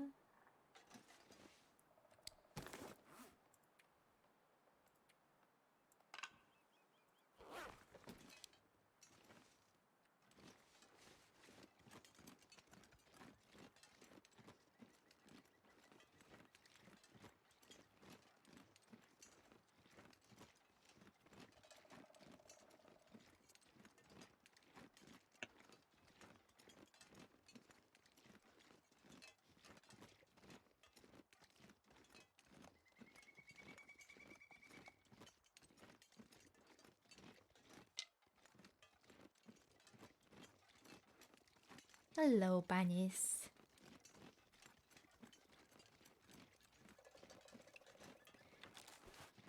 Hello, bunnies.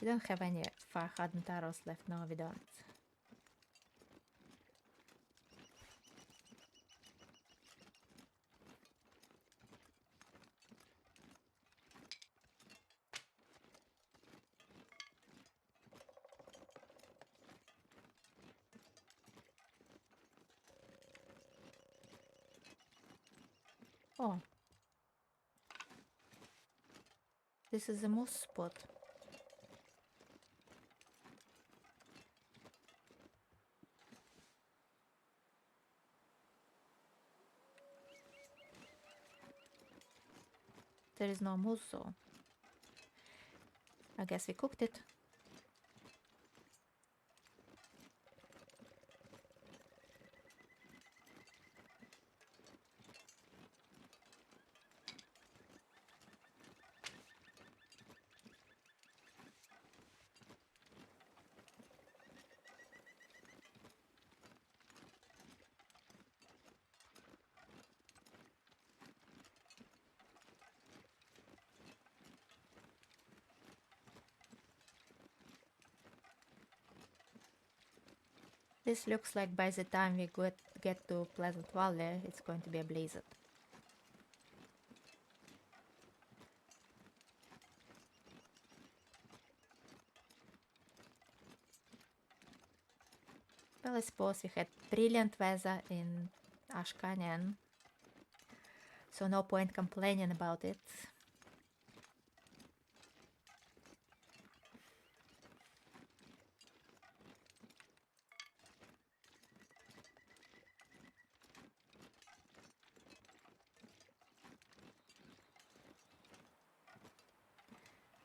We don't have any Farhad arrows left. No, we don't. Oh. This is a moose spot. There is no moose, so I guess we cooked it. This looks like by the time we get to Pleasant Valley, it's going to be a blizzard. Well, I suppose we had brilliant weather in Ash Canyon, so no point complaining about it.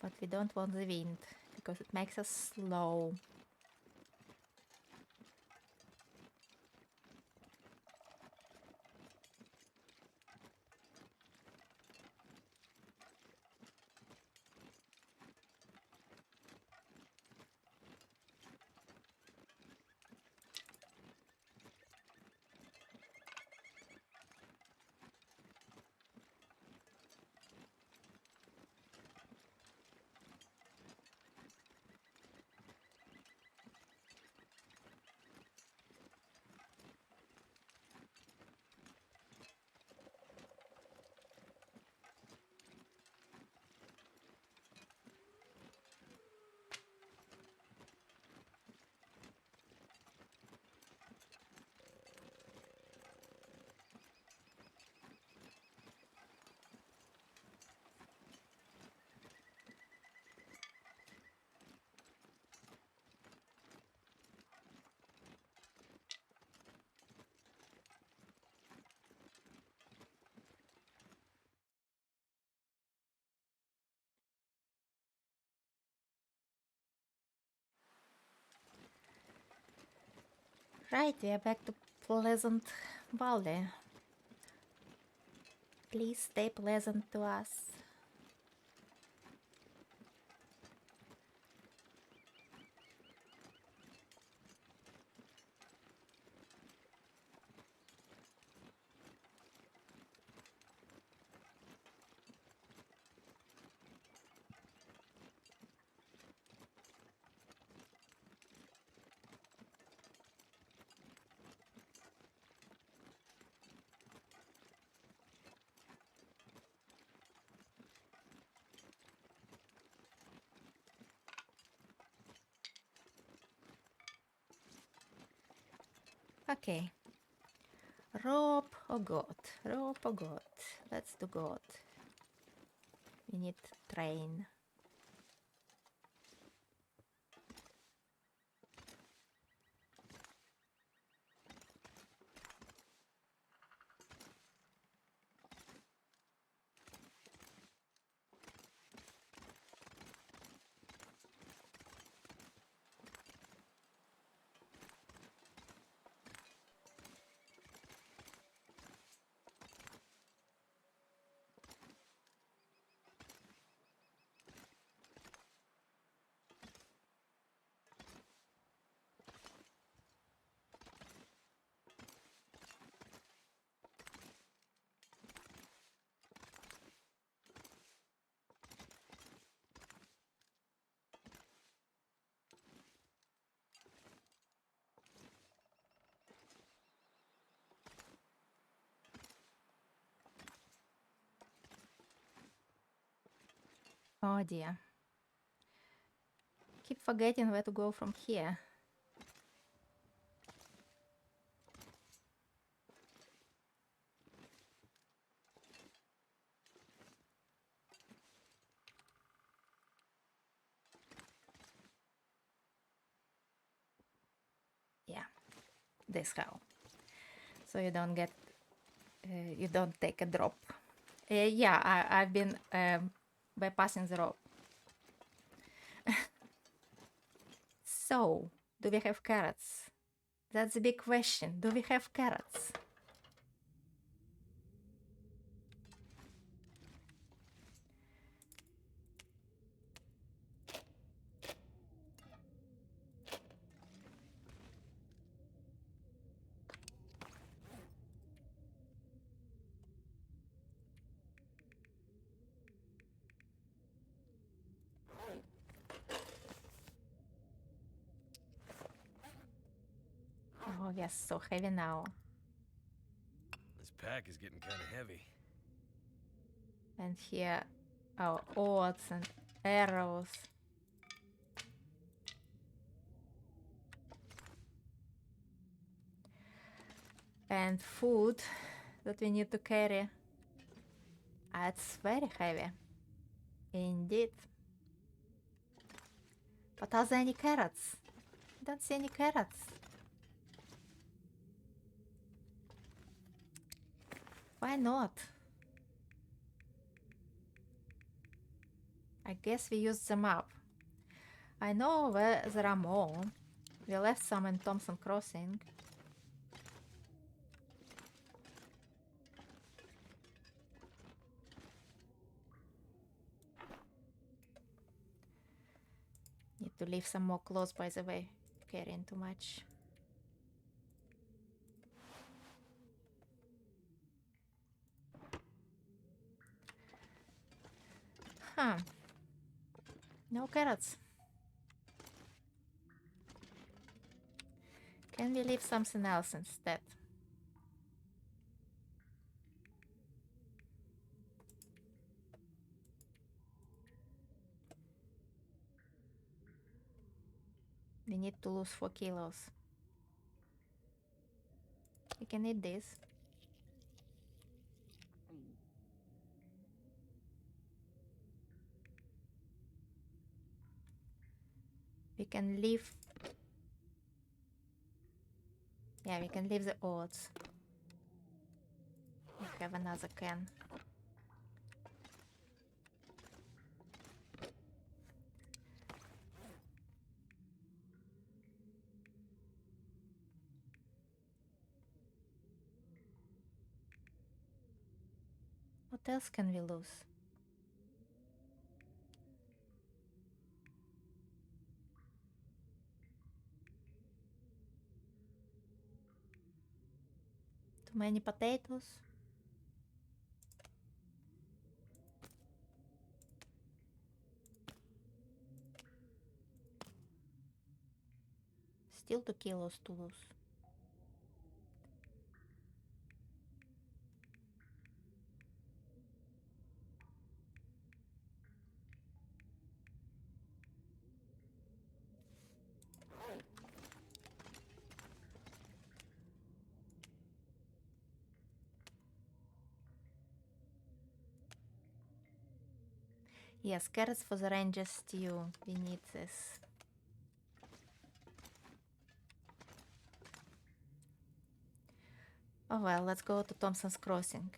But we don't want the wind, because it makes us slow. Right, we are back to Pleasant Valley. Please stay pleasant to us. Okay. Rope or goat? Rope or goat? Let's do goat. We need train. Oh dear. Keep forgetting where to go from here. Yeah, this how. So you don't get, you don't take a drop. Yeah, I've been bypassing the rope. So, do we have carrots? That's a big question. Do we have carrots? Oh yes, so heavy now. This pack is getting kind of heavy. And here our oats and arrows. And food that we need to carry. It's very heavy. Indeed. But are there any carrots? I don't see any carrots. Why not? I guess we used them up. I know where there are more. We left some in Thompson Crossing. Need to leave some more clothes, by the way. Carrying too much. Huh. No carrots. Can we leave something else instead? We need to lose 4 kilos. We can eat this. We can leave. Yeah, we can leave the oats. We have another can. What else can we lose? Too many potatoes? Still 2 kilos to lose. Yes, carrots for the ranger stew. We need this. Oh well, let's go to Thompson's Crossing.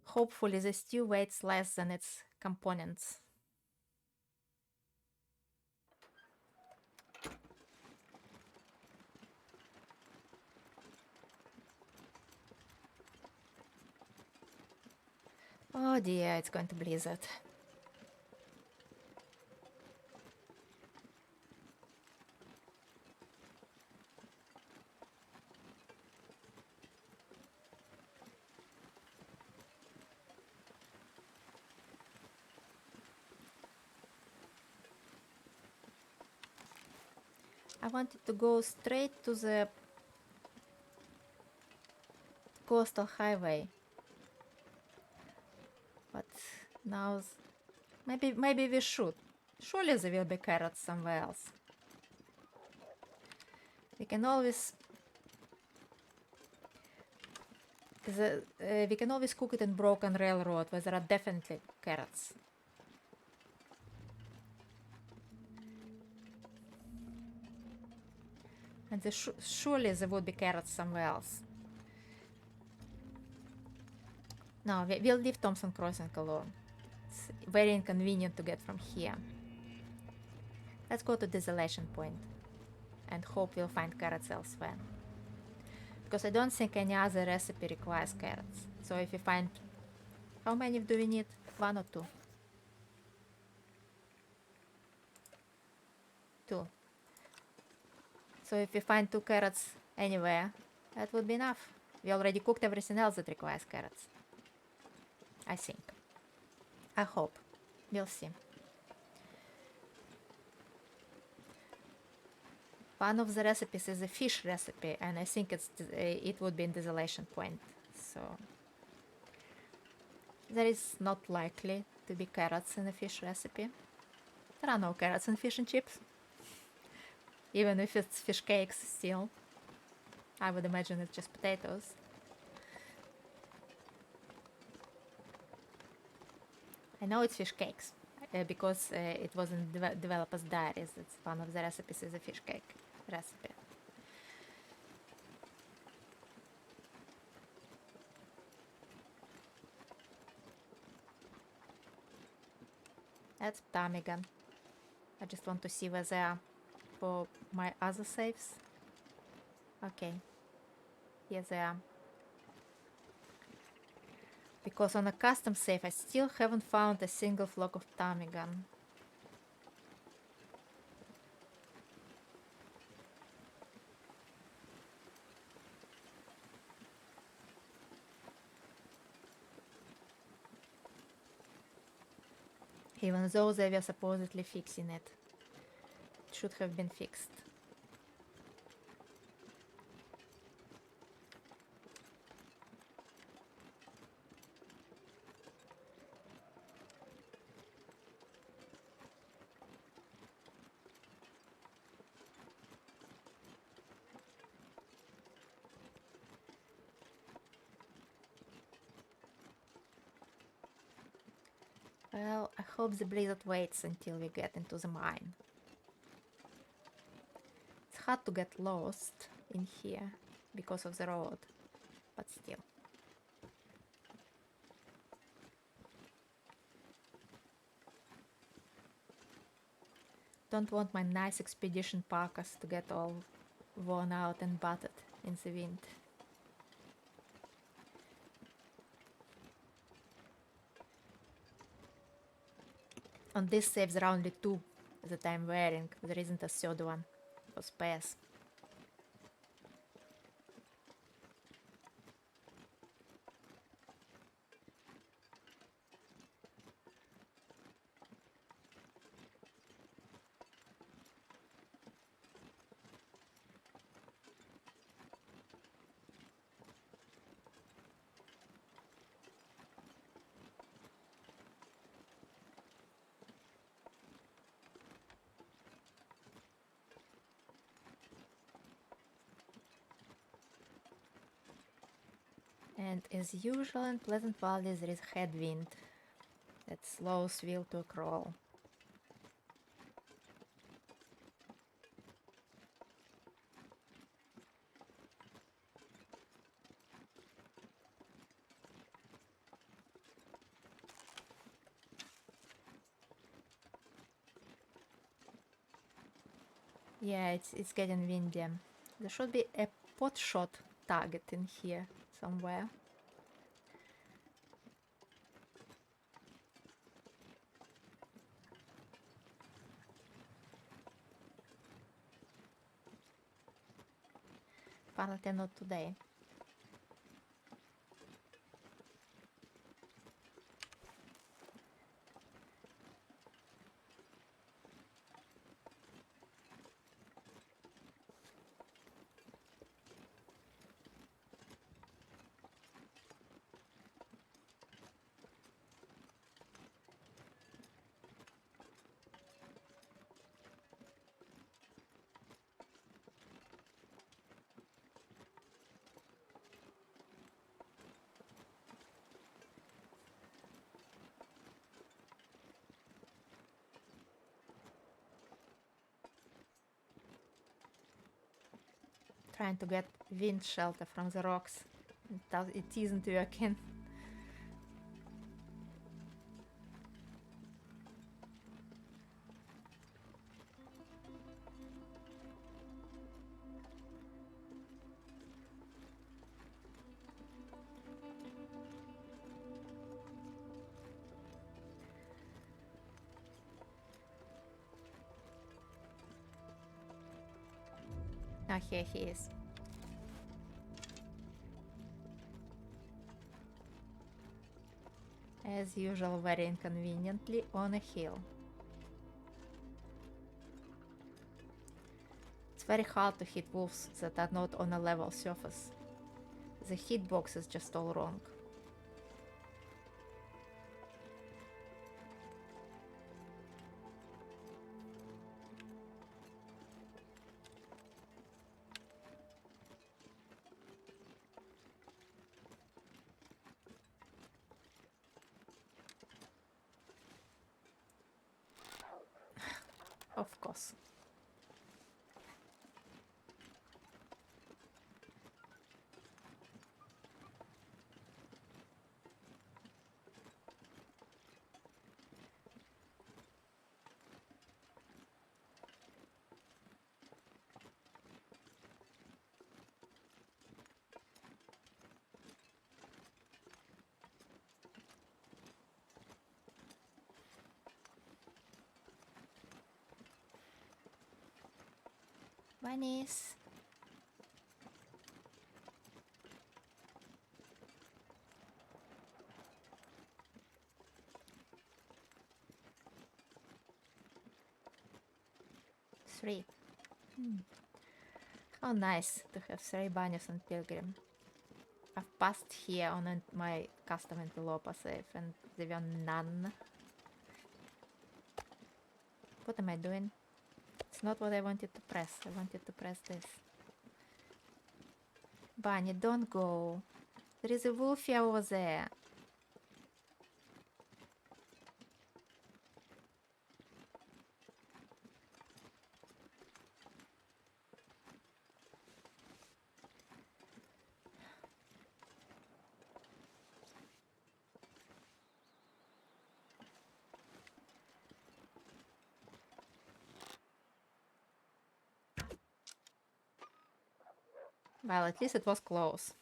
Hopefully the stew weighs less than its components. Oh dear, it's going to blizzard. I wanted to go straight to the coastal highway. But now maybe we should. Surely there will be carrots somewhere else. We can always we can always cook it in Broken Railroad, where there are definitely carrots. And surely there would be carrots somewhere else. No, we'll leave Thompson Crossing alone. It's very inconvenient to get from here. Let's go to Desolation Point and hope we'll find carrots elsewhere. Because I don't think any other recipe requires carrots. So if we find... How many do we need? 1 or 2? 2. So if we find 2 carrots anywhere, that would be enough. We already cooked everything else that requires carrots. I think. I hope. We'll see. One of the recipes is a fish recipe, and I think it would be in Desolation Point. So there is not likely to be carrots in a fish recipe. There are no carrots in fish and chips. Even if it's fish cakes still. I would imagine it's just potatoes. I know it's fish cakes because it was in developers' diaries. It's one of the recipes is a fish cake recipe. That's ptarmigan. I just want to see where they are for my other saves. Okay. Here they are. Because on a custom save I still haven't found a single flock of ptarmigan. Even though they were supposedly fixing it. It should have been fixed. Well, I hope the blizzard waits until we get into the mine. It's hard to get lost in here because of the road, but still. Don't want my nice expedition parkas to get all worn out and battered in the wind. On this saves there are only 2 that I'm wearing. There isn't a third one for spares. And as usual in Pleasant Valley there is headwind. That slows wheel to a crawl. Yeah, it's getting windy. There should be a pot shot target in here somewhere. Apparently not today. Trying to get wind shelter from the rocks. It isn't working. Ah, here he is. As usual, very inconveniently on a hill. It's very hard to hit wolves that are not on a level surface. The hitbox is just all wrong. Of course. Bunnies. Three. How nice to have 3 bunnies on Pilgrim. I've passed here on my custom antelope save and there were none. What am I doing? It's not what I wanted to press. I wanted to press this. Bunny, don't go. There is a wolfie over there. Well, at least it was close.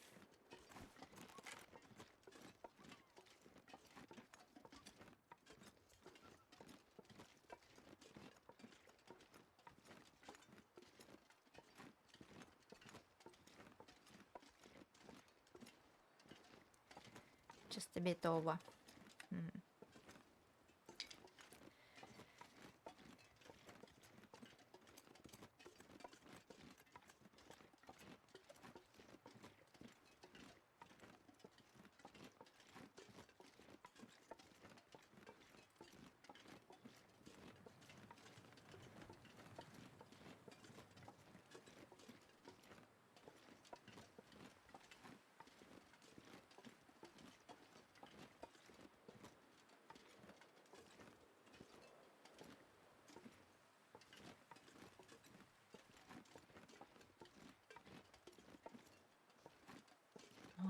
Just a bit over.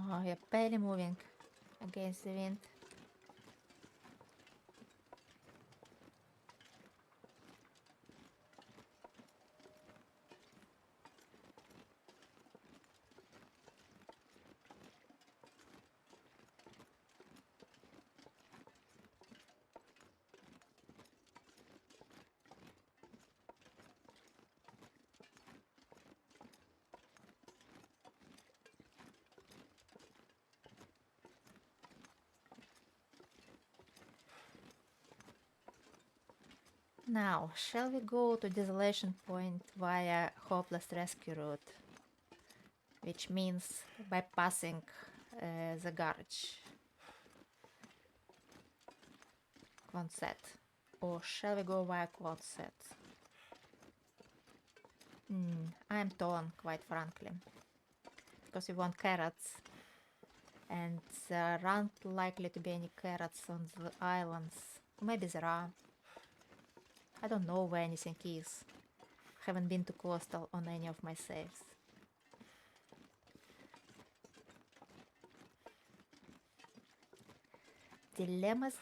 Oh, yeah, barely moving against the wind. Now, shall we go to Desolation Point via Hopeless Rescue Route? Which means bypassing the garage. Quonset. Or shall we go via Quonset? I'm torn, quite frankly. Because we want carrots. And there aren't likely to be any carrots on the islands. Maybe there are. I don't know where anything is. Haven't been to coastal on any of my saves. Dilemmas.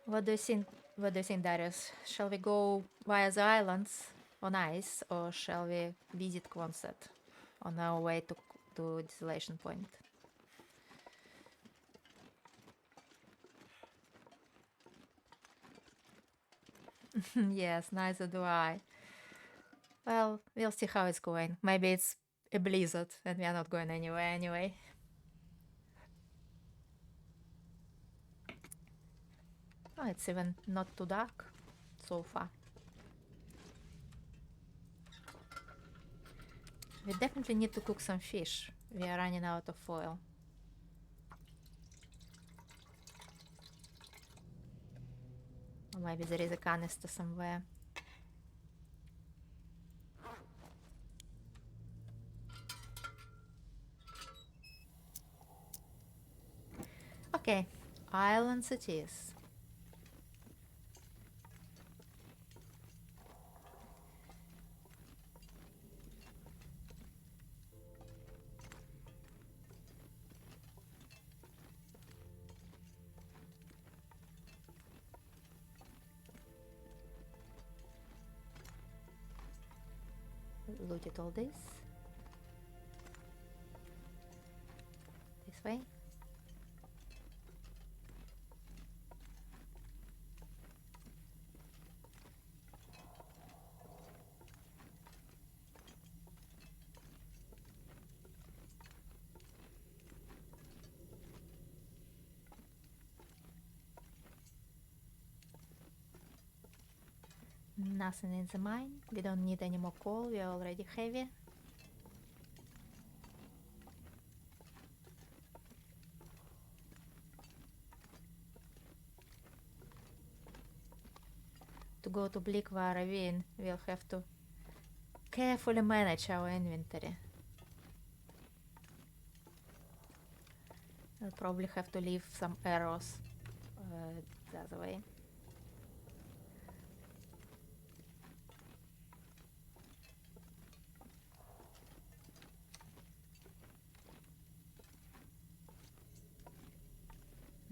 What do you think? What do you think, Darius? Shall we go via the islands on ice, or shall we visit Quonset on our way to Desolation Point? Yes, neither do I. Well, we'll see how it's going. Maybe it's a blizzard and we are not going anywhere anyway. Oh, it's even not too dark so far. We definitely need to cook some fish. We are running out of oil. Or maybe there is a canister somewhere. Okay, islands it is. Looted all this. This way. Nothing in the mine. We don't need any more coal. We are already heavy. To go to Bleakwa Ravine, we'll have to carefully manage our inventory. We'll probably have to leave some arrows the other way.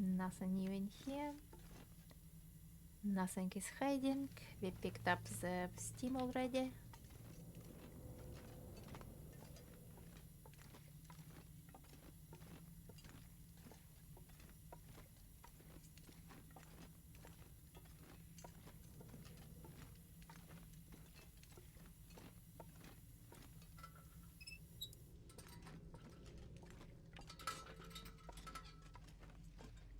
Nothing new in here. Nothing is hiding. We picked up the steam already.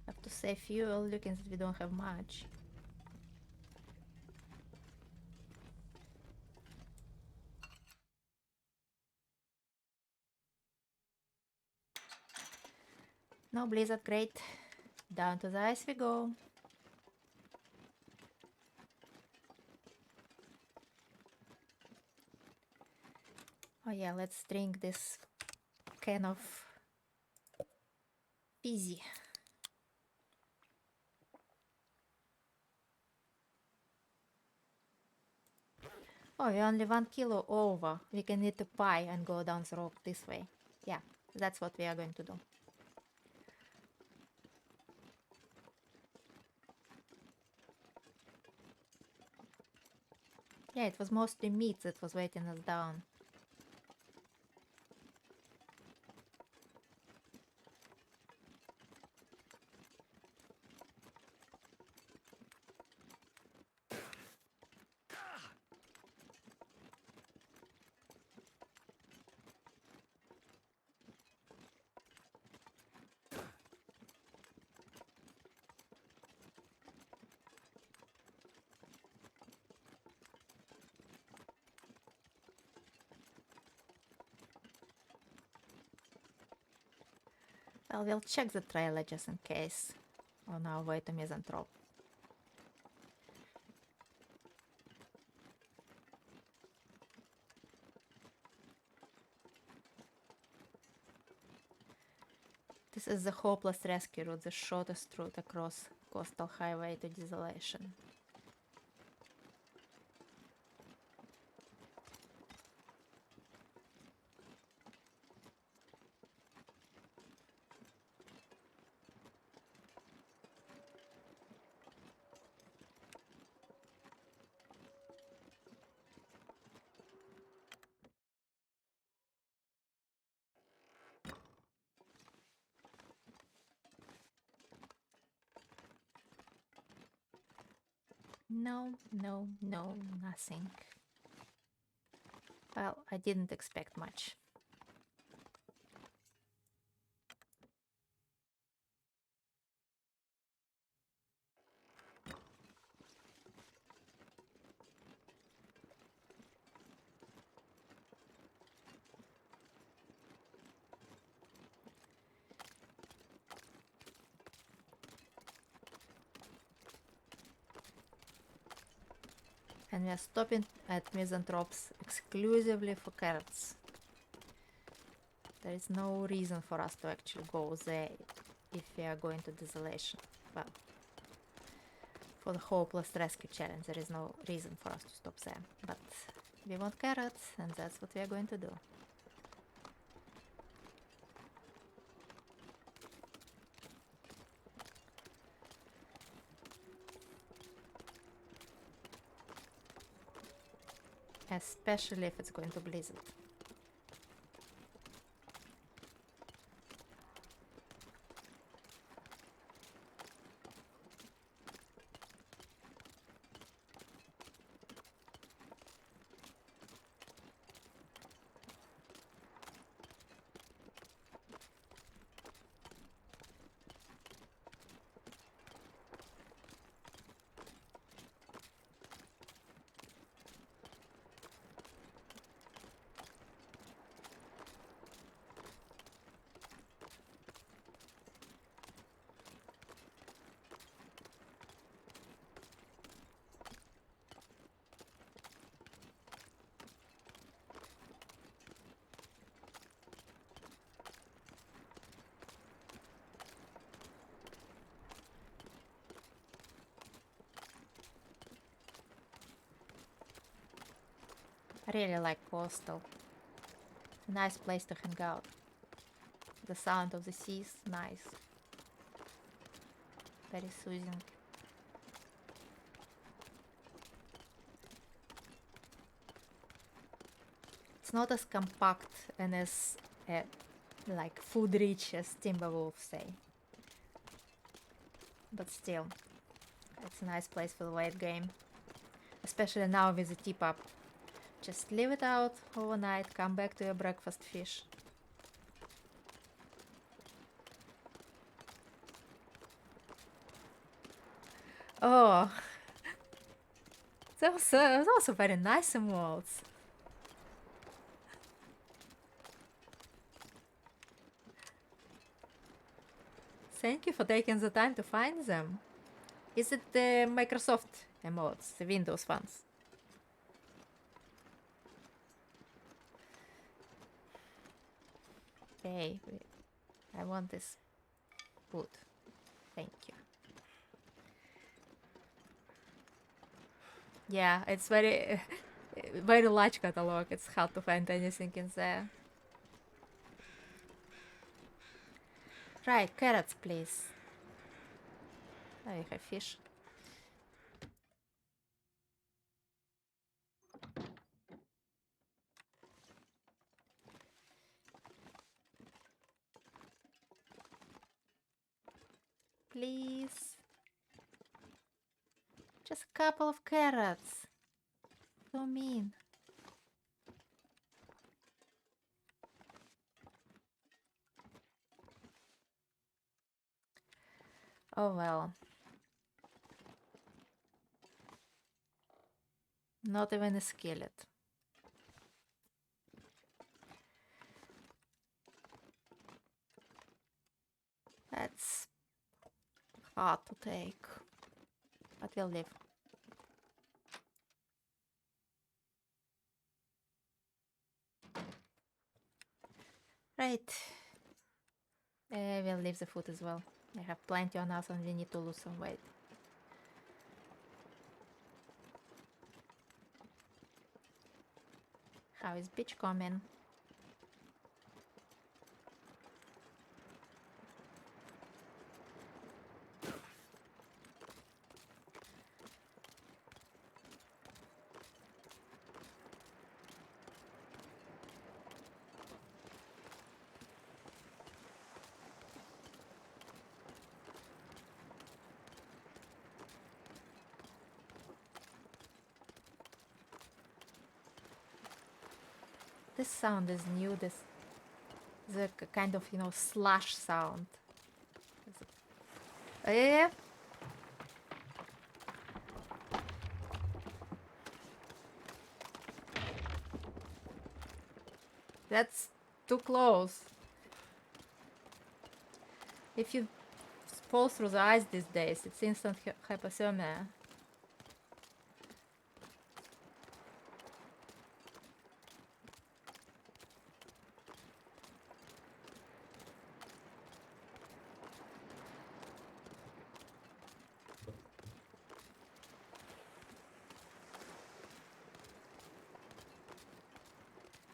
Have to save fuel, looking that we don't have much. No blizzard, great. Down to the ice we go. Oh yeah, let's drink this can of fizzy. Oh, we're only 1 kilo over. We can eat the pie and go down the rope this way. Yeah, that's what we are going to do. Yeah, it was mostly meat that was weighting us down. Well, we'll check the trailer just in case on our way to Misanthrope. This is the Hopeless Rescue Route, the shortest route across Coastal Highway to Desolation. No, no, no, nothing. Well, I didn't expect much. And we are stopping at Misanthropes exclusively for carrots. There is no reason for us to actually go there if we are going to Desolation. Well, for the Hopeless Rescue Challenge, there is no reason for us to stop there. But we want carrots, and that's what we are going to do. Especially if it's going to blizzard. I really like Coastal. It's a nice place to hang out. The sound of the seas, nice. Very soothing. It's not as compact and as like food rich as Timberwolf, say. But still, it's a nice place for the late game. Especially now with the tip-up. Just leave it out overnight, come back to your breakfast fish. Oh, those are also very nice emotes. Thank you for taking the time to find them. Is it the Microsoft emotes, the Windows ones? Okay, I want this wood. Thank you. Yeah, it's very very large catalog. It's hard to find anything in there. Right, carrots, please. Oh, you have fish. Please. Just a couple of carrots. So mean. Oh well. Not even a skillet. That's hard to take. But we'll live. Right. We'll leave the food as well. I have plenty on us and we need to lose some weight. How is beach coming? This sound is new. This the kind of slash sound. Yeah. That's too close. If you fall through the ice these days, it's instant hypothermia.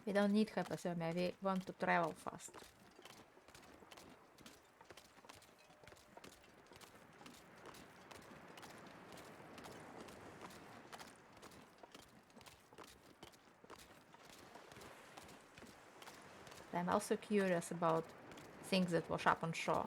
We don't need hypothermia, we want to travel fast. I'm also curious about things that wash up on shore.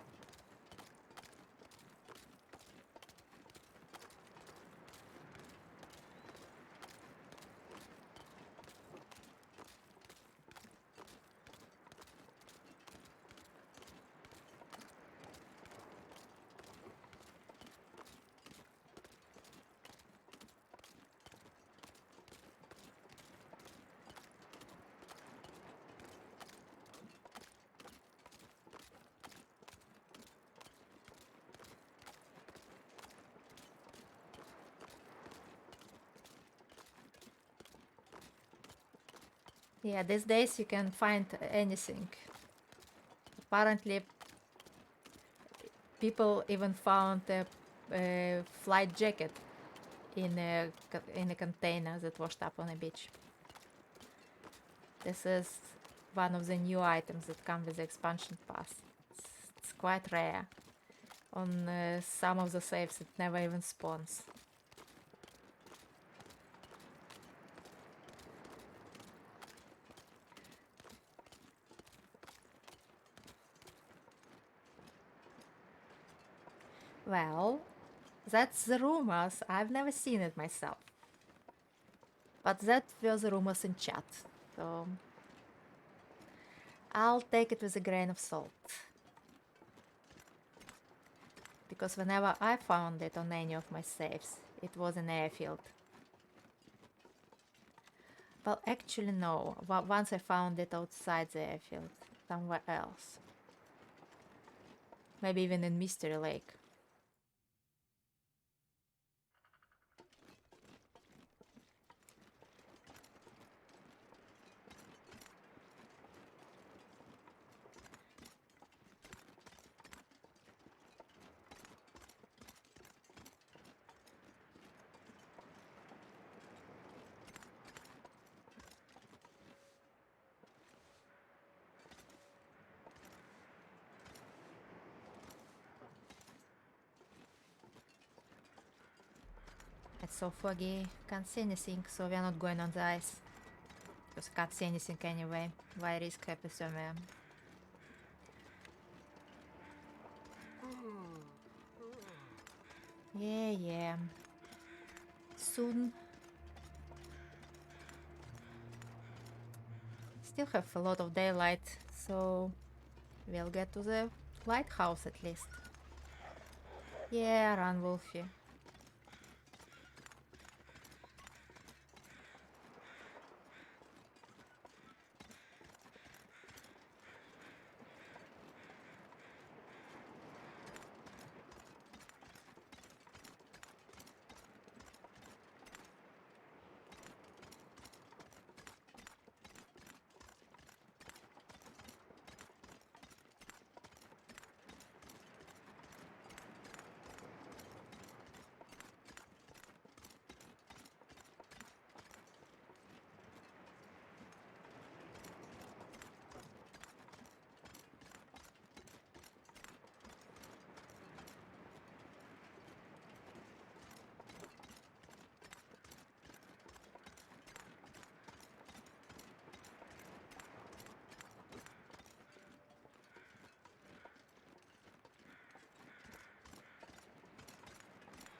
Yeah, these days you can find anything. Apparently, people even found a flight jacket in a container that washed up on a beach. This is one of the new items that come with the expansion pass. It's quite rare. On some of the saves, it never even spawns. Well, that's the rumors. I've never seen it myself. But that were the rumors in chat. So I'll take it with a grain of salt. Because whenever I found it on any of my saves, it was an airfield. Well, actually no. Once I found it outside the airfield, somewhere else. Maybe even in Mystery Lake. so foggy. Can't see anything, so we are not going on the ice. Because I can't see anything anyway. Why risk hypothermia? Yeah. Soon. Still have a lot of daylight, so we'll get to the lighthouse at least. Yeah, run, Wolfie.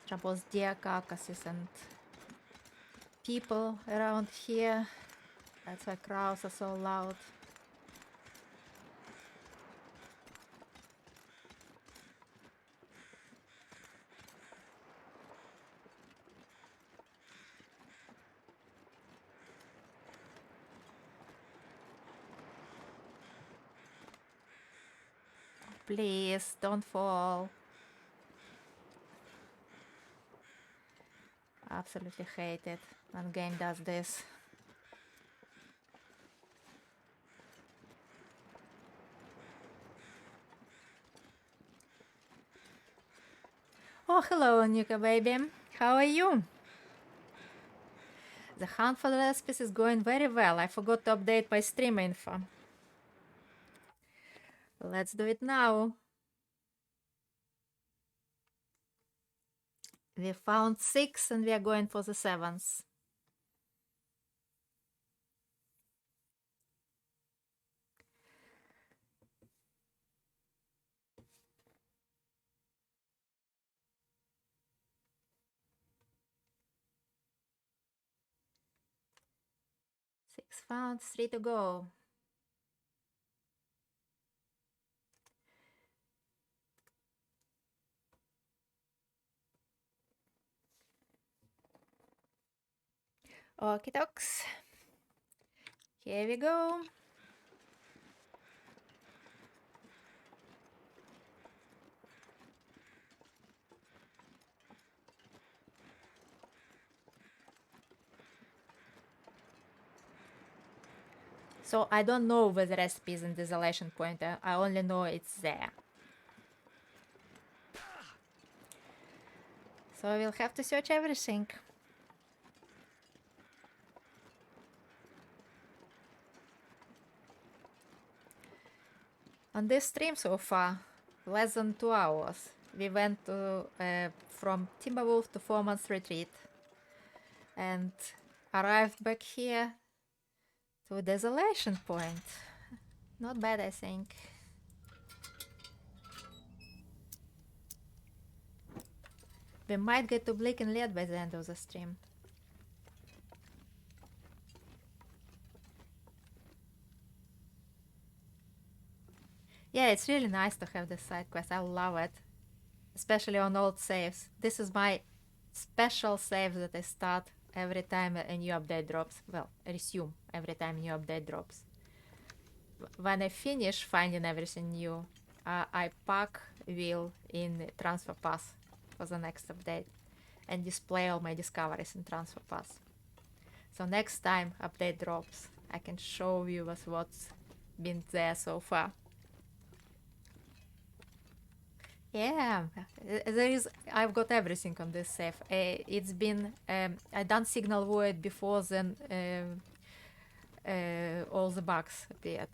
Troubles deer carcasses and people around here. That's why crows are so loud. Please, don't fall. Absolutely hate it when game does this. Oh, hello, Nuka baby. How are you? The hunt for the last piece is going very well. I forgot to update my stream info. Let's do it now. We found 6 and we are going for the 7th. Six found, 3 to go. Okie dokes. Here we go. So I don't know where the recipe is in Desolation Point. I only know it's there. So we'll have to search everything. On this stream so far, less than 2 hours, we went to, from Timberwolf to Foreman's Retreat and arrived back here to Desolation Point. Not bad, I think. We might get to Bleak and Lead by the end of the stream. Yeah, it's really nice to have this side quest. I love it. Especially on old saves. This is my special save that I start every time a new update drops. Well, resume every time a new update drops. When I finish finding everything new, I pack wheel in transfer pass for the next update and display all my discoveries in transfer pass. So next time update drops, I can show you what's been there so far. Yeah, I've got everything on this save. It's been, I done Signal Void before then all the bugs appeared.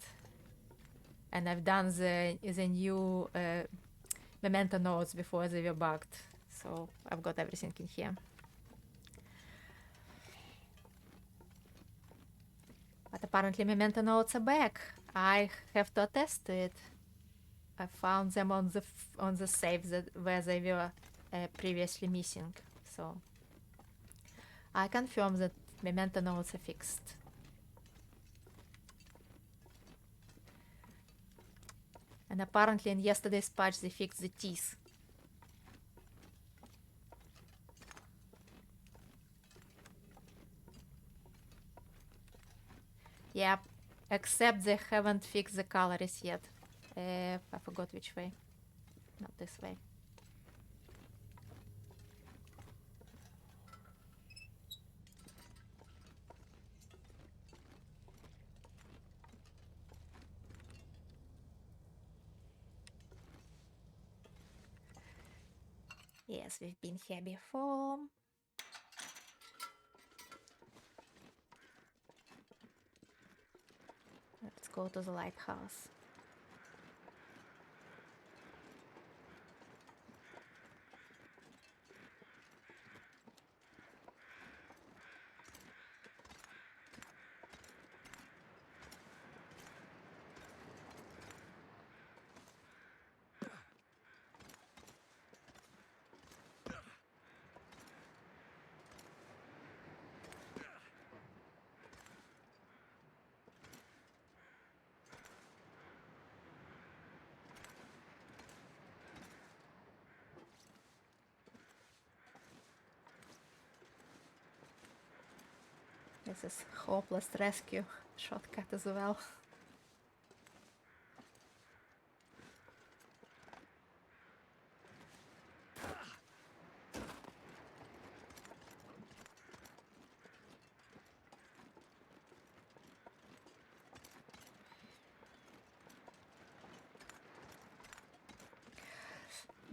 And I've done the new Memento nodes before they were bugged. So I've got everything in here. But apparently memento notes are back. I have to attest to it. I found them on the safe where they were previously missing. So I confirm that memento notes are fixed. And apparently in yesterday's patch they fixed the teeth. Yep, except they haven't fixed the colors yet. I forgot which way. Not this way. Yes, we've been here before. Let's go to the lighthouse. This is hopeless rescue shortcut as well.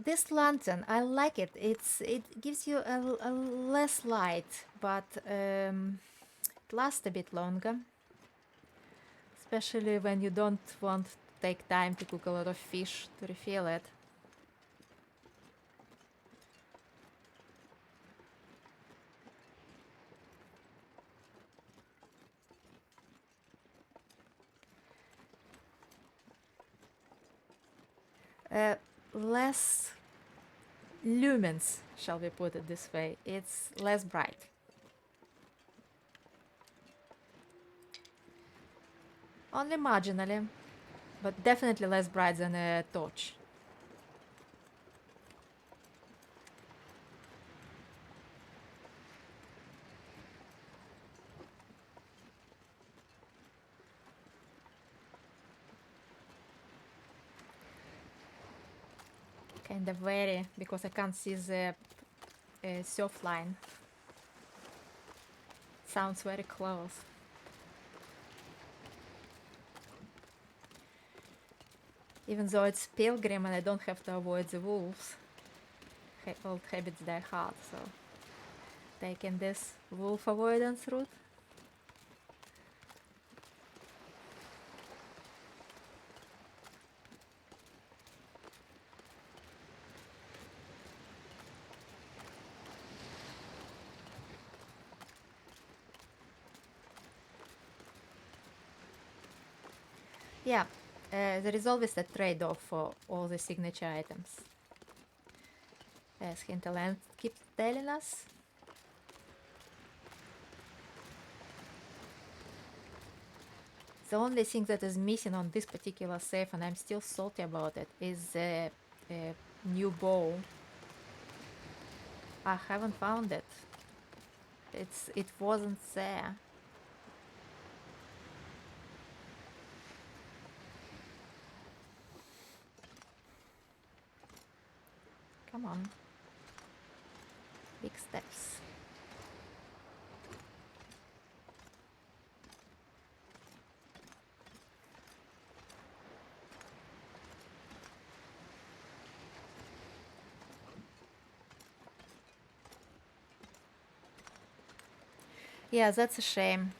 This lantern, I like it. It gives you a less light, but it lasts a bit longer. Especially when you don't want to take time to cook a lot of fish to refill it. Less lumens, shall we put it this way. It's less bright. Only marginally, but definitely less bright than a torch. Kind of wary because I can't see the surf line. Sounds very close. Even though it's pilgrim and I don't have to avoid the wolves. Old habits die hard, so taking this wolf avoidance route. Yeah, there is always a trade-off for all the signature items. As Hinterland keeps telling us. The only thing that is missing on this particular safe, and I'm still salty about it, is a new bow. I haven't found it. It wasn't there. Come on. Big steps. Yeah, that's a shame.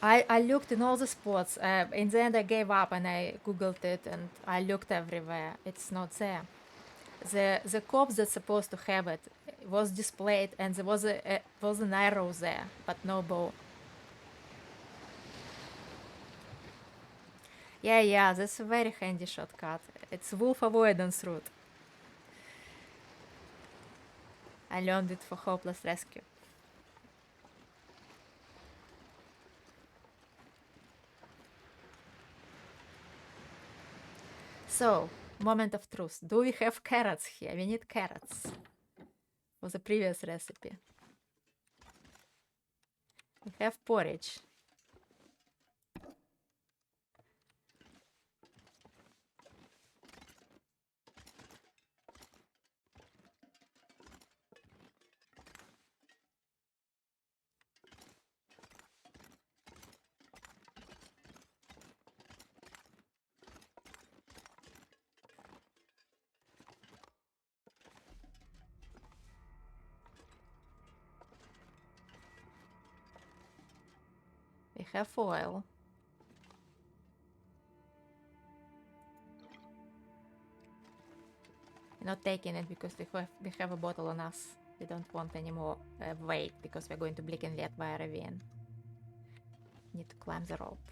I looked in all the spots. In the end, I gave up and I googled it and I looked everywhere. It's not there. The corpse that's supposed to have it was displayed and there was an arrow there, but no bow. Yeah, that's a very handy shortcut. It's wolf avoidance route. I learned it for hopeless rescue. So, moment of truth. Do we have carrots here? We need carrots for the previous recipe. We have porridge. We have oil. We're not taking it because we have a bottle on us. We don't want any more weight because we're going to Blickenliet via ravine. Need to climb the rope.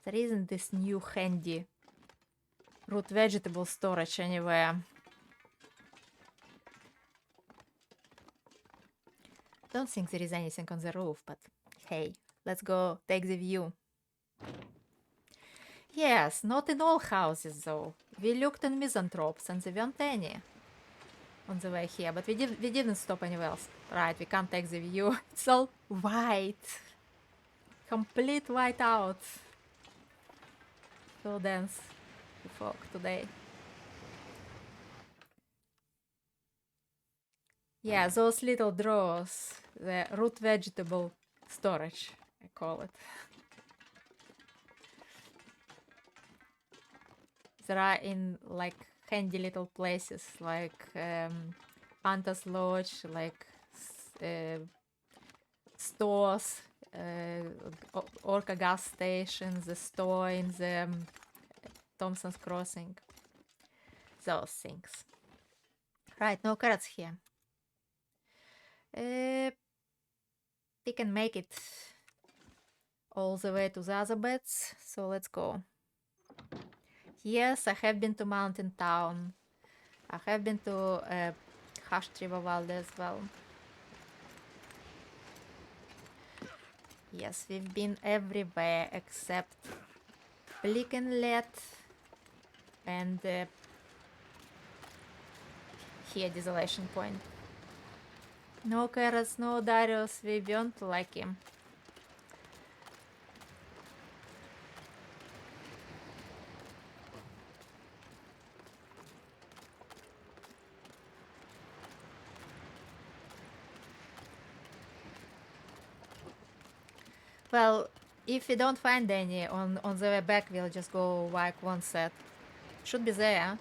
There isn't this new handy root vegetable storage anywhere. Don't think there is anything on the roof, but hey, let's go take the view. Yes, not in all houses though. We looked in misanthropes and there weren't any on the way here, but we didn't stop anywhere else. Right, we can't take the view. It's all white. Complete white out. So dense the fog today. Yeah, those little drawers, the root vegetable storage, I call it. There are in like handy little places like Panta's Lodge, like stores, Orca gas stations, the store in the Thompson's Crossing. Those things. Right, no carrots here. We can make it all the way to the other beds, so let's go. Yes, I have been to Mountain Town. I have been to Hushed River Valley as well. Yes, we've been everywhere except Blickenliet and here, Desolation Point. No carrots, no Darius, we weren't like him. Well, if we don't find any on the way back, we'll just go like one set. Should be there.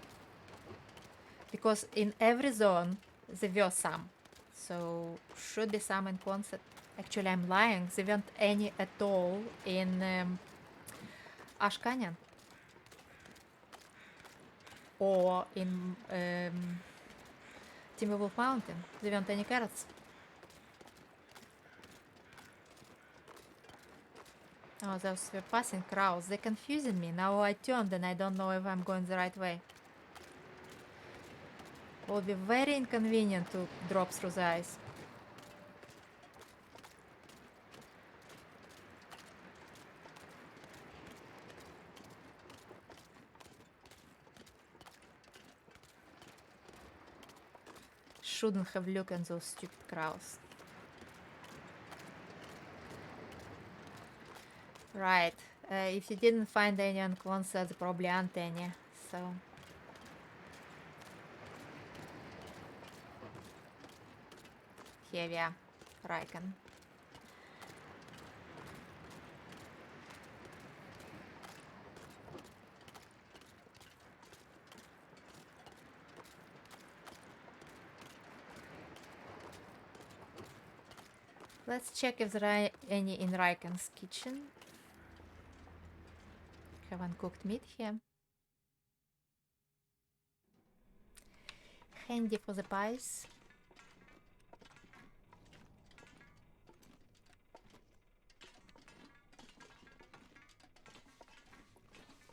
Because in every zone, there were some. So, should be some in Quonset. Actually, I'm lying. There weren't any at all in Ash Canyon. Or in Timberwolf Mountain. There weren't any carrots. Oh, those were passing crows. They're confusing me. Now I turned and I don't know if I'm going the right way. It will be very inconvenient to drop through the ice. Shouldn't have looked at those stupid crows. Right. If you didn't find any on Quonset, there probably aren't any. So... here we are. Riken. Let's check if there are any in Riken's kitchen. Have uncooked meat here. handy for the pies.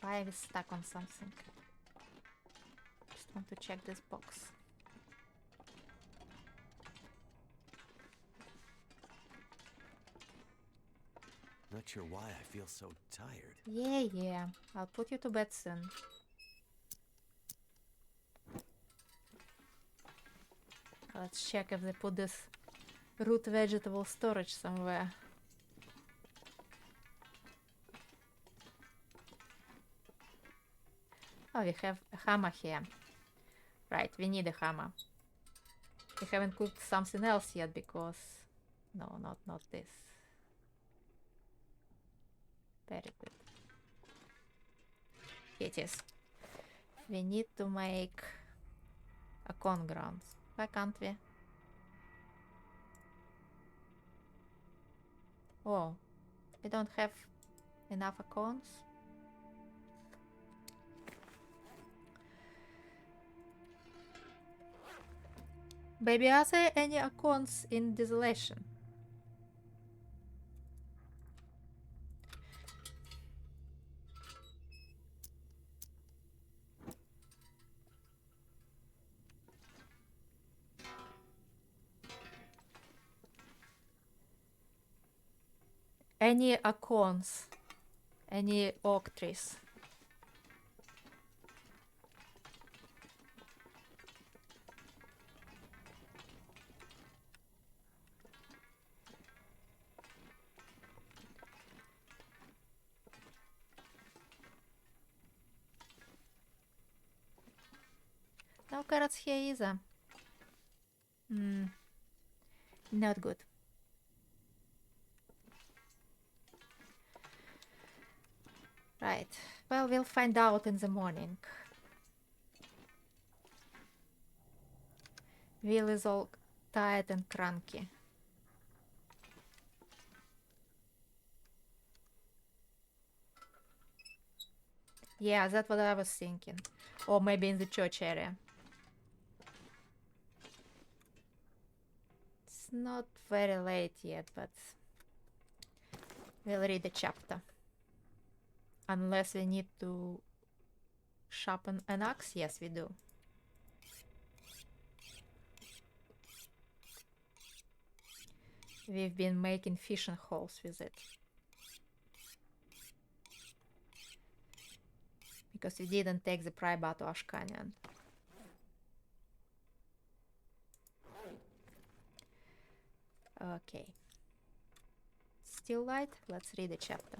Pie is stuck on something. Just want to check this box. Not sure why I feel so tired. Yeah. I'll put you to bed soon. Let's check if they put this root vegetable storage somewhere. Oh, we have a hammer here. Right, we need a hammer. We haven't cooked something else yet because... No, not this. Very good. Here it is. We need to make a corn grounds. Why can't we? Oh, we don't have enough acorns. Baby, are there any acorns in Desolation? Any acorns? Any oak trees? No carrots here either. Not good. Right. Well, we'll find out in the morning. Will is all tired and cranky. Yeah, that's what I was thinking. Or maybe in the church area. It's not very late yet, but we'll read the chapter. Unless we need to sharpen an axe? Yes, we do. We've been making fishing holes with it. Because we didn't take the pry bar to Ash Canyon. Okay. Still light? Let's read the chapter.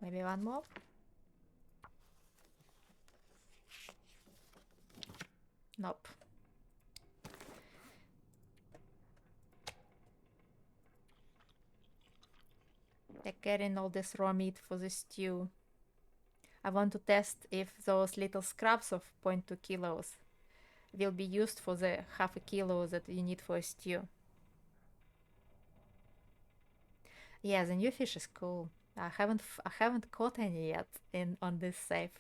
Maybe one more? Nope. They're carrying all this raw meat for the stew. I want to test if those little scraps of 0.2 kilos will be used for the half a kilo that you need for a stew. Yeah, the new fish is cool. I haven't caught any yet on this safe.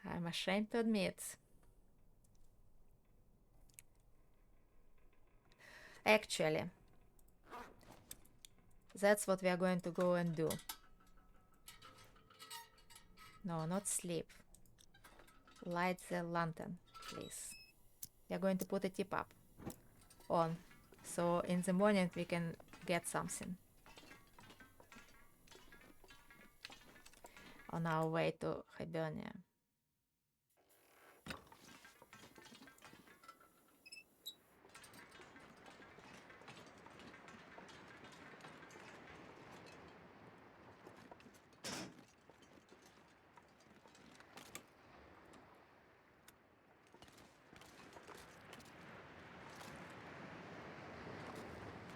I'm ashamed to admit. Actually, that's what we are going to go and do. No, not sleep. Light the lantern, please. We are going to put a tip up on, so in the morning we can get something on our way to Hibernia.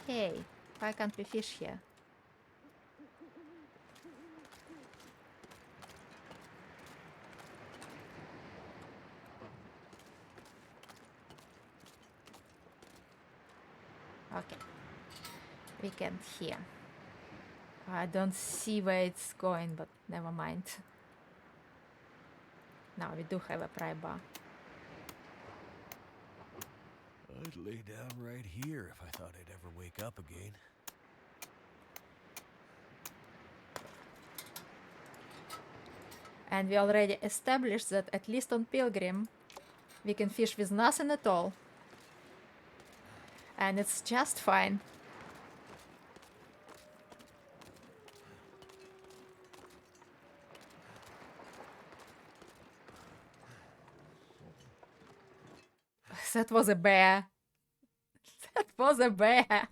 Hey, why can't we fish here? Okay. We can't hear. I don't see where it's going, but never mind. Now we do have a pry bar. I'd lay down right here if I thought I'd ever wake up again. And we already established that at least on Pilgrim, we can fish with nothing at all. And it's just fine. That was a bear. That was a bear.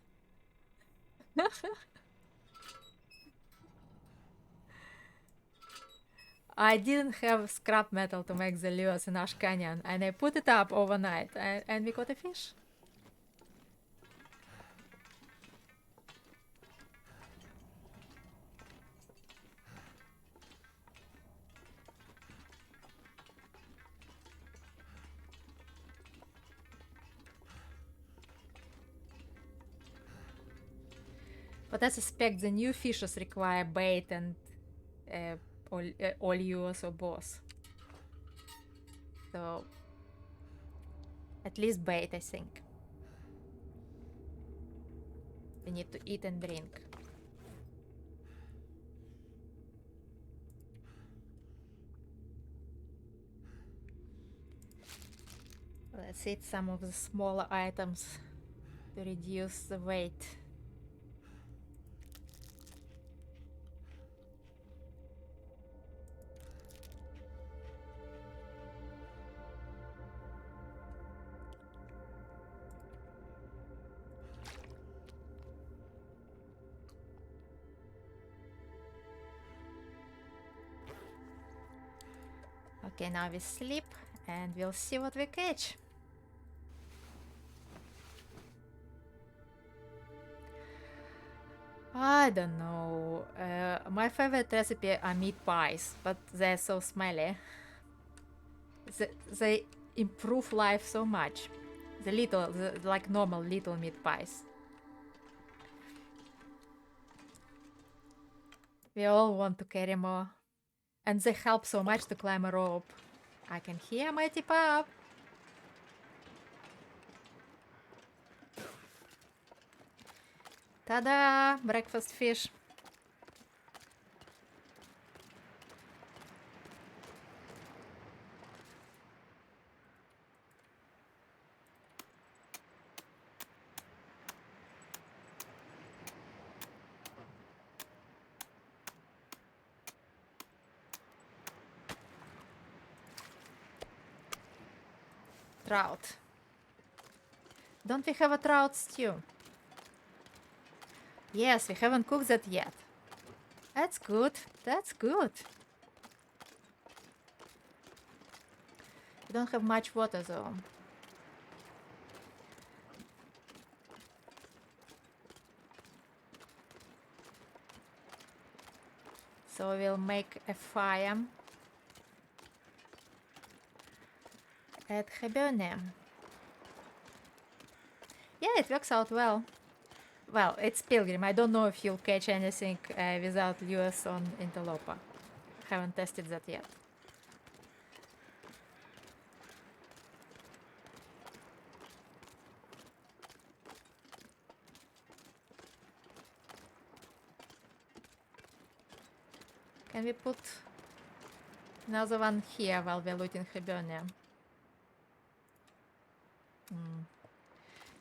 I didn't have scrap metal to make the lures in Ash Canyon, and I put it up overnight, and we caught a fish. But I suspect the new fishes require bait and all lures or both. So, at least bait, I think. We need to eat and drink. Let's eat some of the smaller items to reduce the weight. Okay, now we sleep and we'll see what we catch. I don't know. My favorite recipe are meat pies, but they're so smelly. They improve life so much. Like normal little meat pies. We all want to carry more. And they help so much to climb a rope. I can hear my tip up. Ta-da! Breakfast fish. Trout. Don't we have a trout stew? Yes, we haven't cooked that yet. That's good. That's good. We don't have much water though. So we'll make a fire at Hibernium. Yeah, it works out well. Well, it's Pilgrim. I don't know if you'll catch anything without lures on Interloper. Haven't tested that yet. Can we put another one here while we're looting Hibernium?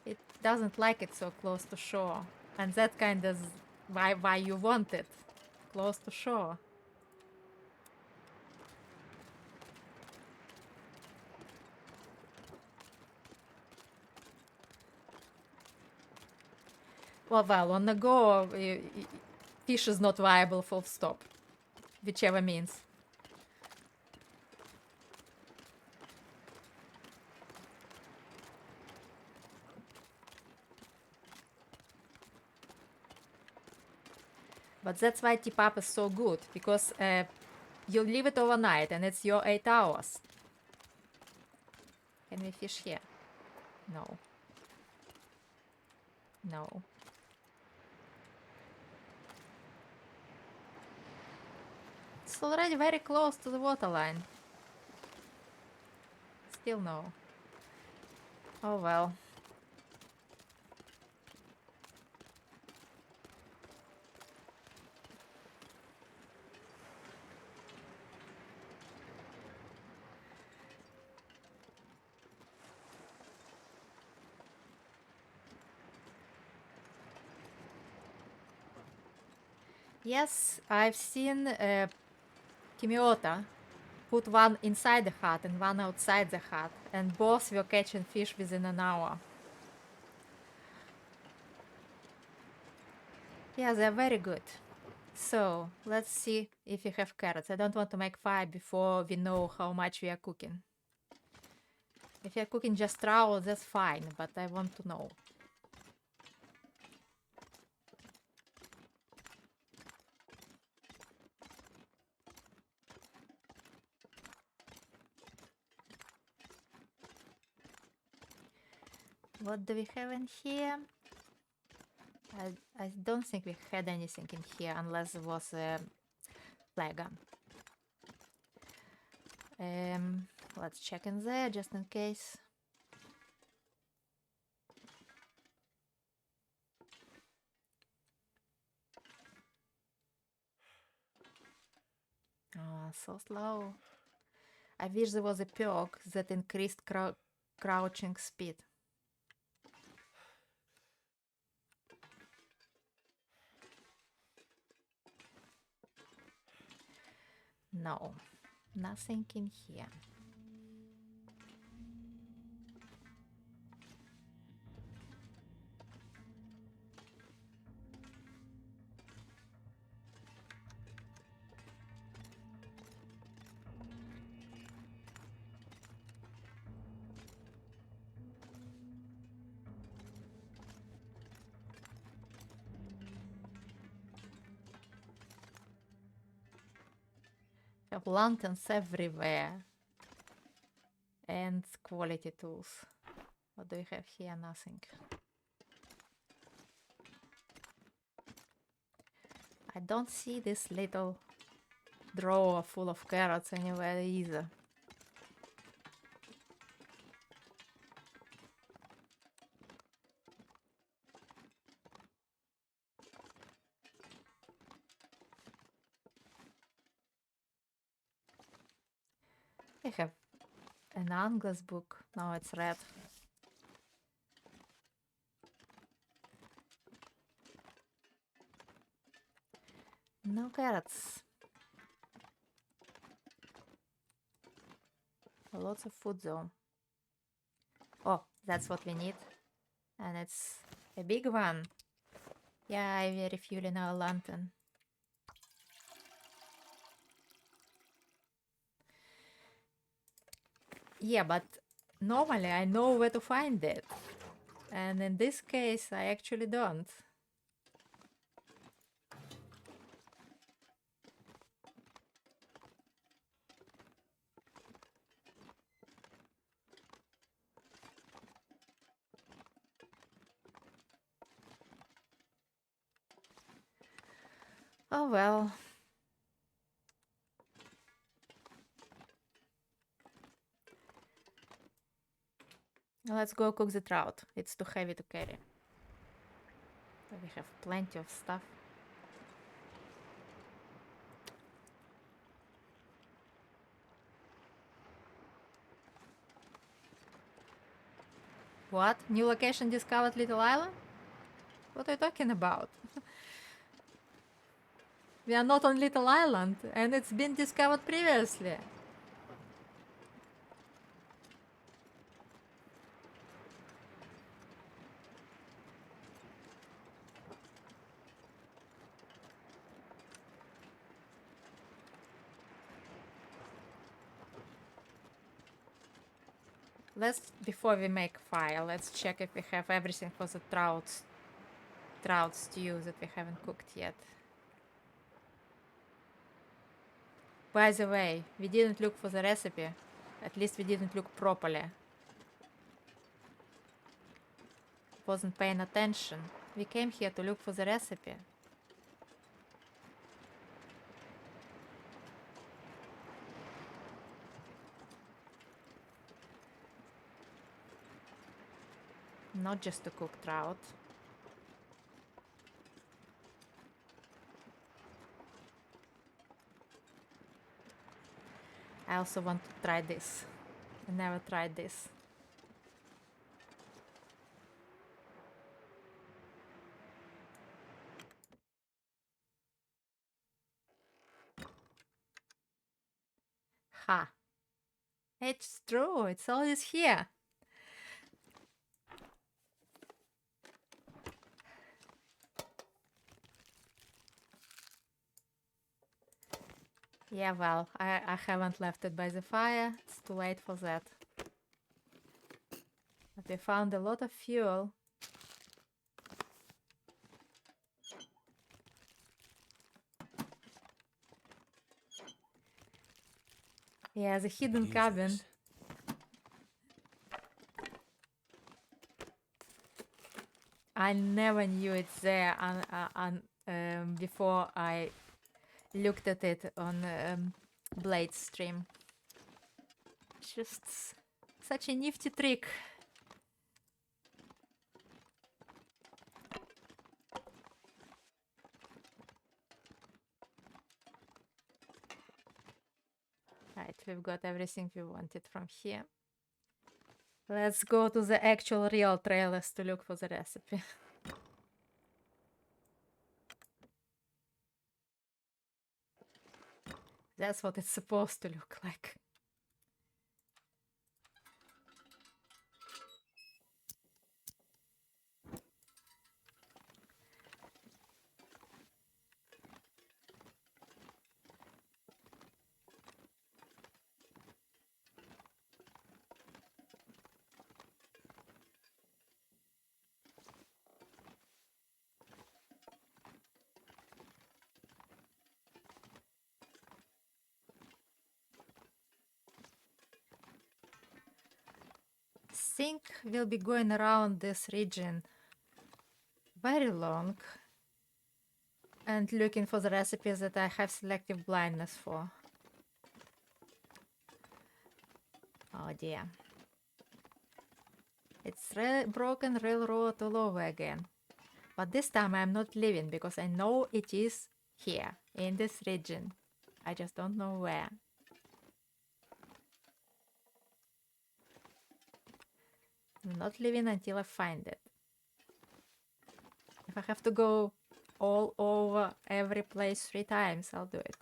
It doesn't like it so close to shore. And that kind of why you want it. Close to shore. Well, on the go, fish is not viable, full stop. Whichever means. But that's why tip up is so good, because you leave it overnight and it's your 8 hours. Can we fish here? No. No. It's already very close to the waterline. Still no. Oh well. Yes, I've seen Kimiota put one inside the hut and one outside the hut, and both were catching fish within an hour. Yeah, they're very good. So, let's see if we have carrots. I don't want to make fire before we know how much we are cooking. If you're cooking just trout, that's fine, but I want to know. What do we have in here? I don't think we had anything in here unless it was a flagger. Let's check in there just in case. Oh, so slow. I wish there was a perk that increased crouching speed. No, nothing in here. Have lanterns everywhere. And quality tools. What do we have here? Nothing. I don't see this little drawer full of carrots anywhere either. I have an Angler's book. Now it's red. No carrots. Lots of food though. Oh, that's what we need. And it's a big one. Yeah, we're refueling our lantern. Yeah, but normally I know where to find it. And in this case, I actually don't. Oh well. Let's go cook the trout. It's too heavy to carry. But we have plenty of stuff. What? New location discovered Little Island? What are you talking about? We are not on Little Island, and it's been discovered previously. Before we make fire, let's check if we have everything for the trout stew that we haven't cooked yet. By the way, we didn't look for the recipe. At least we didn't look properly. Wasn't paying attention. We came here to look for the recipe. not just to cook trout. I also want to try this. I never tried this. Ha! It's true, it's always here. Yeah, well, I haven't left it by the fire. It's too late for that. But we found a lot of fuel. Yeah, the hidden Use cabin. this. I never knew it's there before I looked at it on Blade stream. Just such a nifty trick. Right, we've got everything we wanted from here. Let's go to the actual real trailers to look for the recipe. That's what it's supposed to look like. Think we'll be going around this region very long and looking for the recipes that I have selective blindness for. Oh dear. It's broken railroad all over again. But this time I'm not leaving because I know it is here, in this region. I just don't know where. I'm not leaving until I find it. If I have to go all over every place 3 times, I'll do it.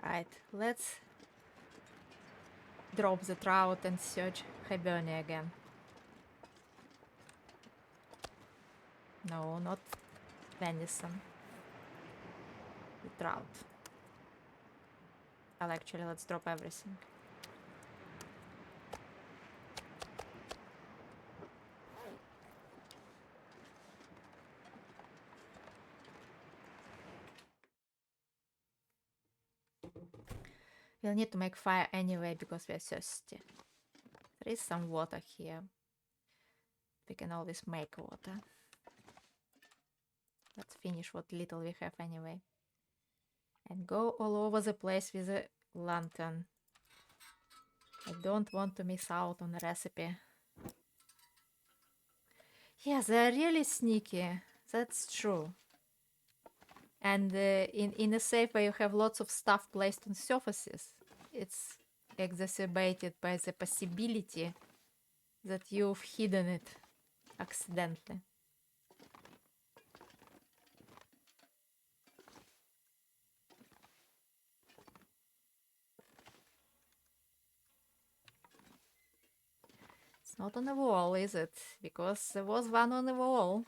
Right, let's drop the trout and search Hibernia again. No, not venison. The trout. Well, actually, let's drop everything. We'll need to make fire anyway because we're thirsty. There is some water here. We can always make water. Let's finish what little we have anyway. And go all over the place with a lantern. I don't want to miss out on a recipe. Yeah, they're really sneaky. That's true. And in a safe where you have lots of stuff placed on surfaces, it's exacerbated by the possibility that you've hidden it accidentally. It's not on the wall, is it? Because there was one on the wall.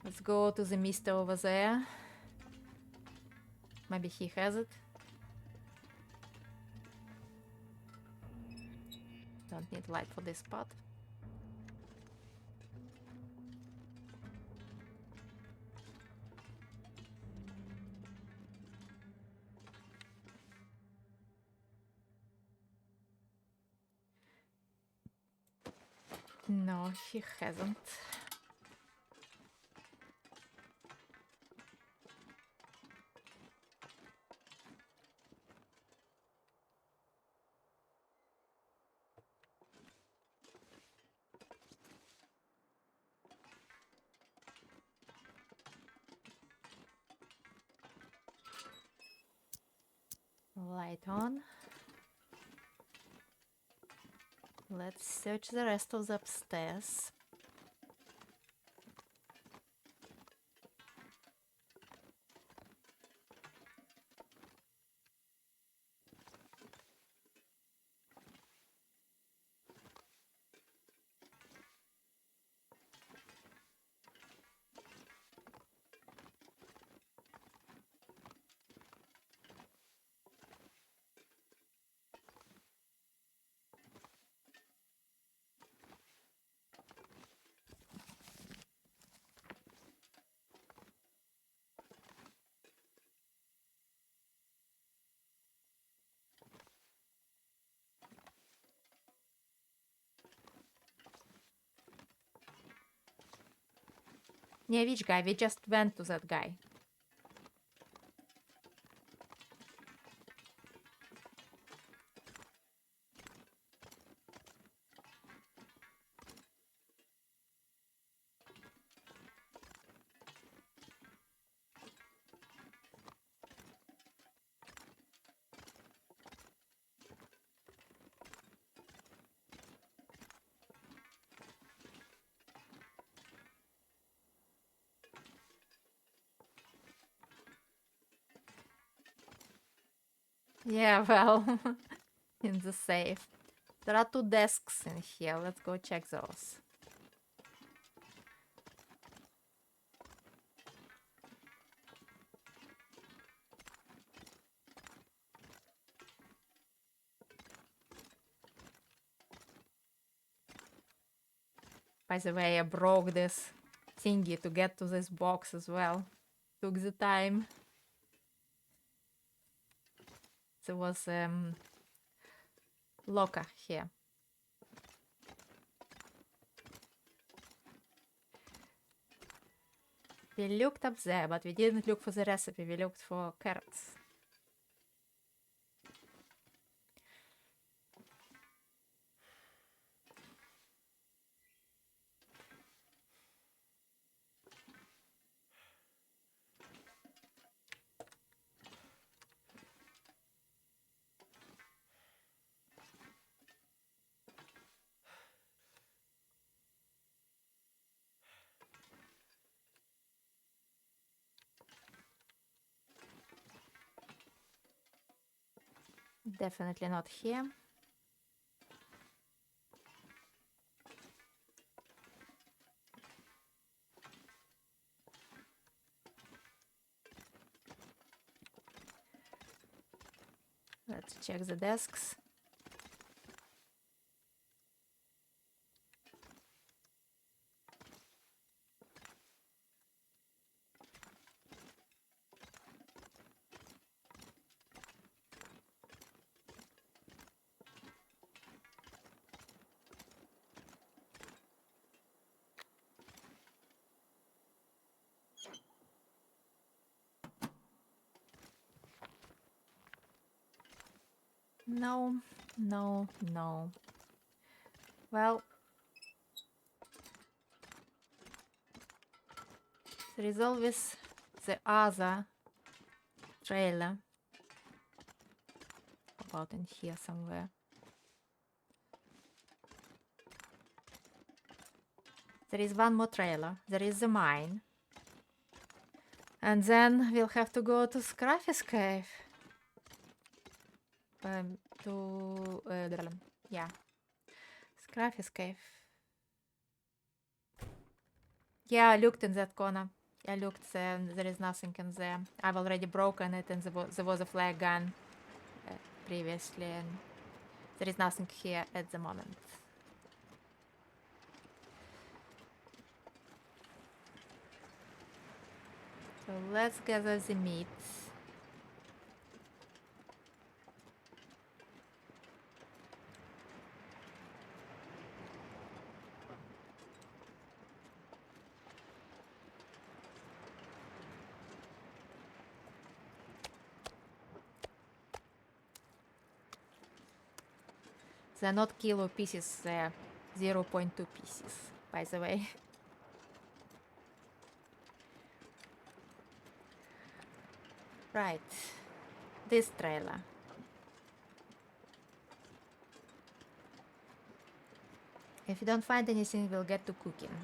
Let's go to the mister over there. Maybe he has it. don't need light for this spot. No, he hasn't. Light on. Let's search the rest of the upstairs. Yeah, which guy? We just went to that guy. Yeah, well, in the safe. There are 2 desks in here. Let's go check those. By the way, I broke this thingy to get to this box as well. Took the time. There was locker here. We looked up there, but we didn't look for the recipe. We looked for carrots. Definitely not here. Let's check the desks. No, no, no. Well, there is always the other trailer. About in here somewhere. There is one more trailer. There is the mine. And then we'll have to go to Scruffy's cave. Yeah. Scruffy's cave. Yeah, I looked in that corner. I looked there and there is nothing in there. I've already broken it and there was a flare gun previously. And There is nothing here at the moment. So let's gather the meat. They're not kilo pieces, they're 0.2 pieces, by the way. Right, this trailer. If you don't find anything, we'll get to cooking.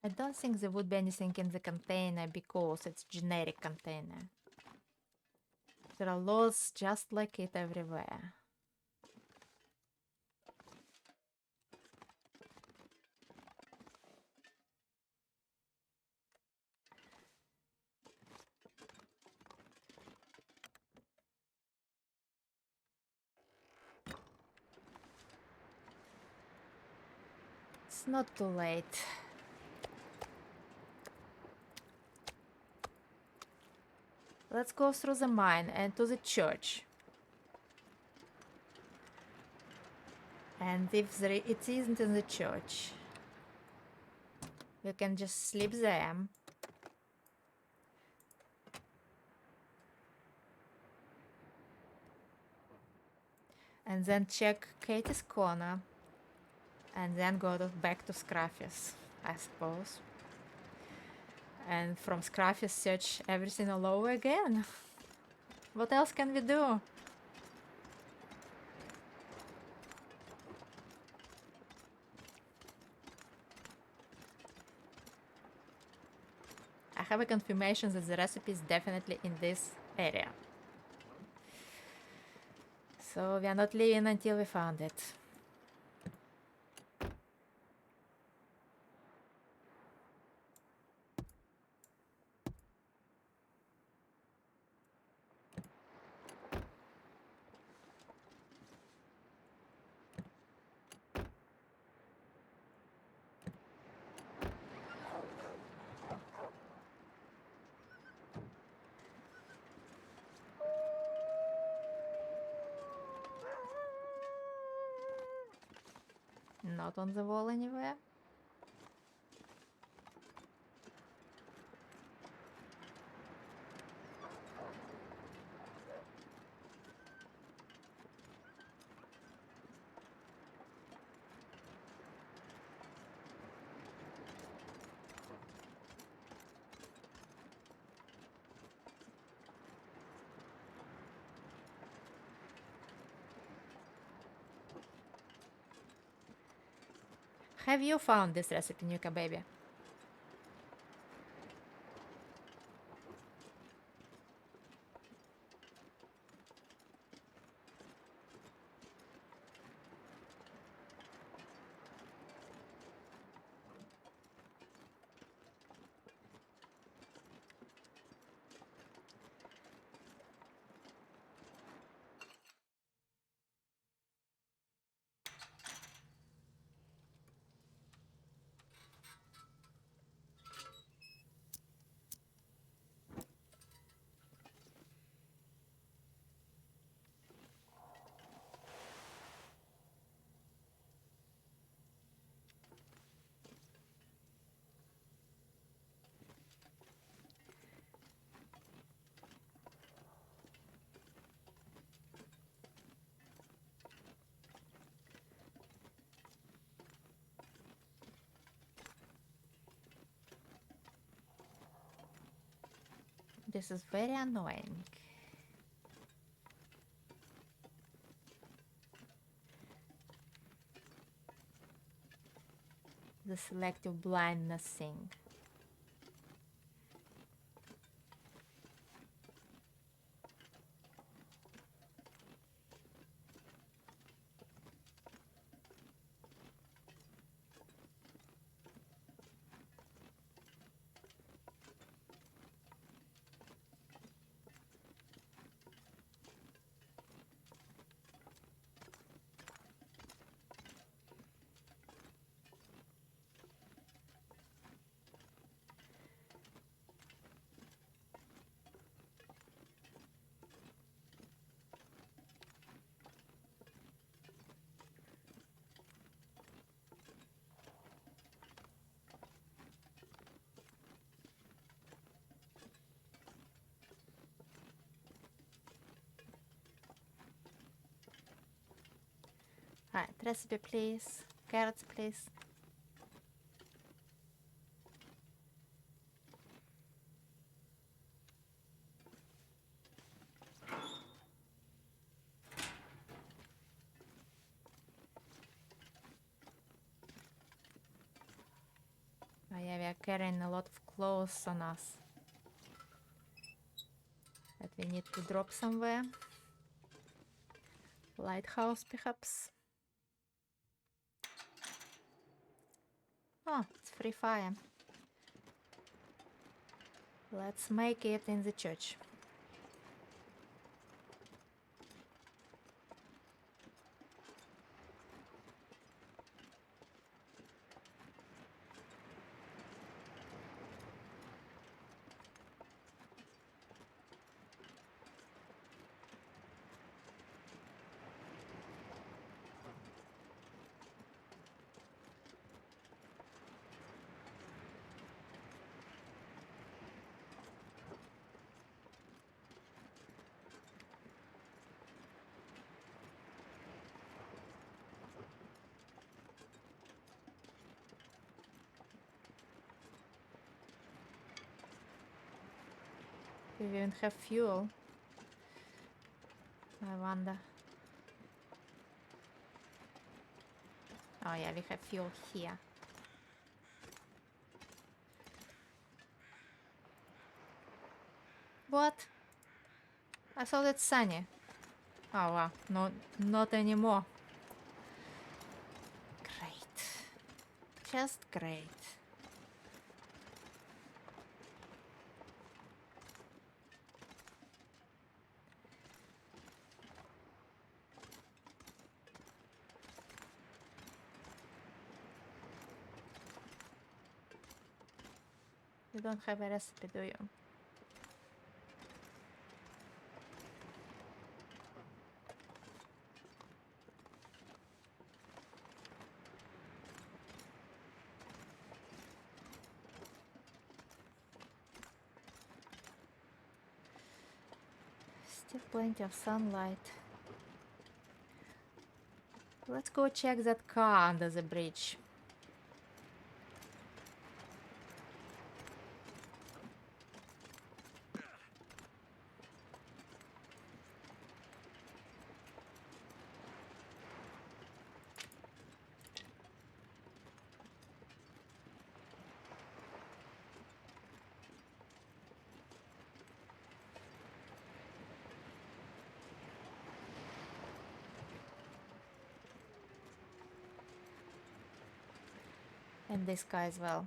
I don't think there would be anything in the container because it's generic container. There are laws just like it everywhere. It's not too late. Let's go through the mine and to the church. And if it isn't in the church, we can just sleep there. And then check Katie's corner. And then go back to Scruffy's, I suppose. And from Scruffy's search everything all over again. What else can we do? I have a confirmation that the recipe is definitely in this area. So we are not leaving until we found it. Not on the wall anywhere. Have you found this recipe, Nuka baby? This is very annoying. The selective blindness thing. Right, recipe please. Carrots please. Oh yeah, we are carrying a lot of clothes on us that we need to drop somewhere. Lighthouse perhaps. Oh, it's free fire. Let's make it in the church. We even have fuel. I wonder. Oh yeah, we have fuel here. What? I thought it's sunny. Oh wow, no, not anymore. Great. Just great. You don't have a recipe, do you? Still plenty of sunlight. Let's go check that car under the bridge. And this guy as well.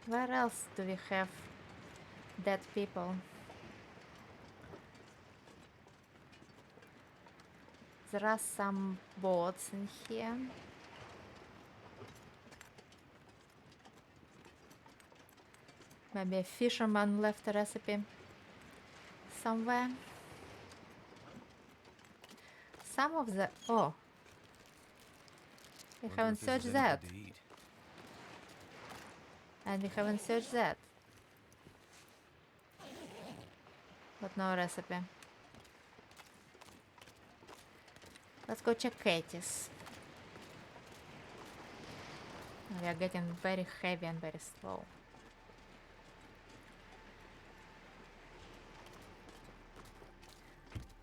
Where else do we have dead people? There are some boats in here. Maybe a fisherman left a recipe somewhere. Some of the... Oh. We Wonder haven't if this is searched any that. good to eat. And we haven't searched that. But no recipe. Let's go check Katie's. We are getting very heavy and very slow.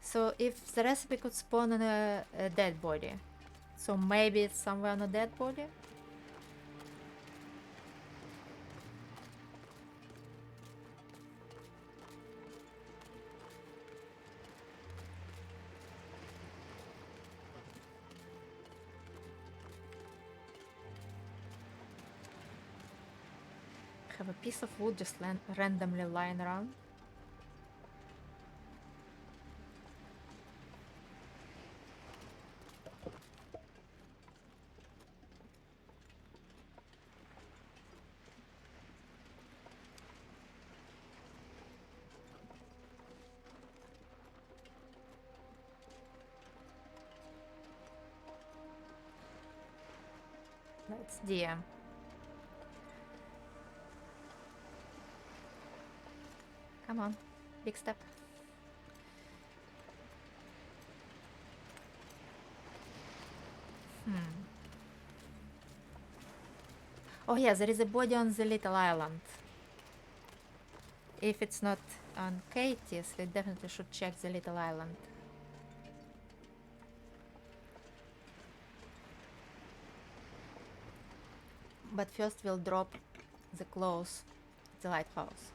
So if the recipe could spawn on a dead body, so maybe it's somewhere on a dead body? Have a piece of wood just randomly lying around. That's deer. Come on, big step. Oh yeah, there is a body on the little island. If it's not on Katie's, we definitely should check the little island. But first we'll drop the clothes at the lighthouse.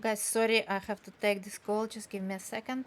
Guys, sorry, I have to take this call. Just give me a second.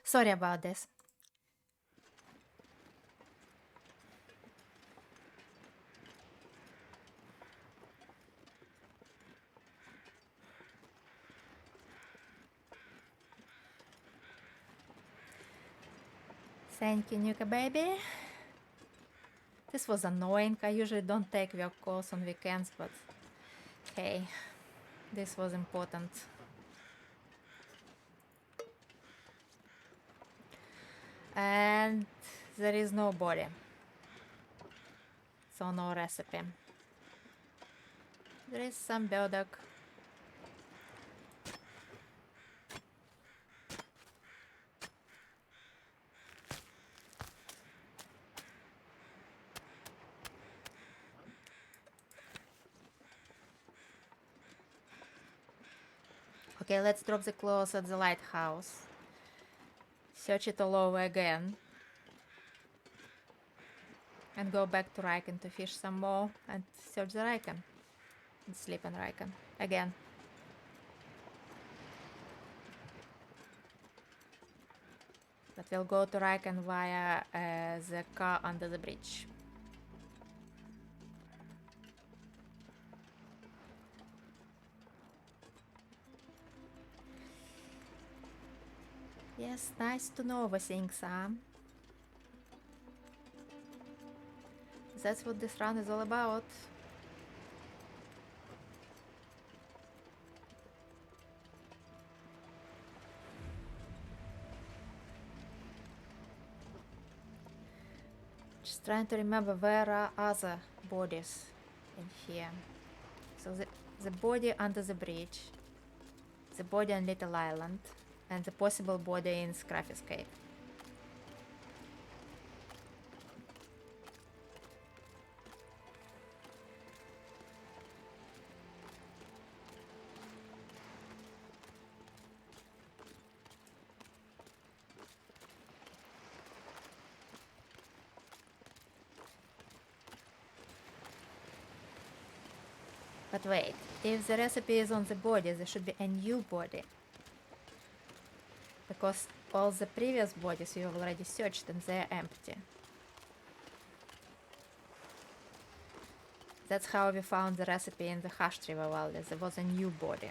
Sorry about this. Thank you, Nuka baby. This was annoying. I usually don't take your calls on weekends, but hey, this was important. And there is no body, so no recipe. There is some burdock. Okay, let's drop the clothes at the lighthouse. Search it all over again. And go back to Riken to fish some more and search the Riken. And sleep in Riken. Again. But we'll go to Riken via the car under the bridge. Yes, nice to know things, huh? That's what this run is all about. Just trying to remember where are other bodies in here. So the body under the bridge, the body on Little Island, and the possible body in Scruffy's Cave. But wait, if the recipe is on the body, there should be a new body. Because all the previous bodies you have already searched and they're empty. That's how we found the recipe in the Hashed River Valley. There was a new body.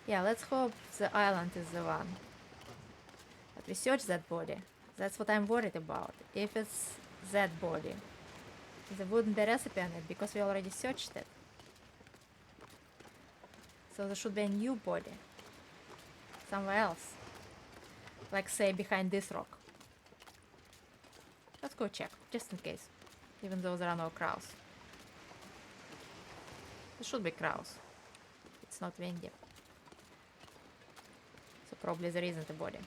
Yeah, let's hope the island is the one. But we searched that body. That's what I'm worried about. If it's that body, there wouldn't be a recipe on it because we already searched it. So there should be a new body. Somewhere else. Like say behind this rock. Let's go check, just in case. Even though there are no crows. There should be crows. It's not windy. So probably there isn't a body.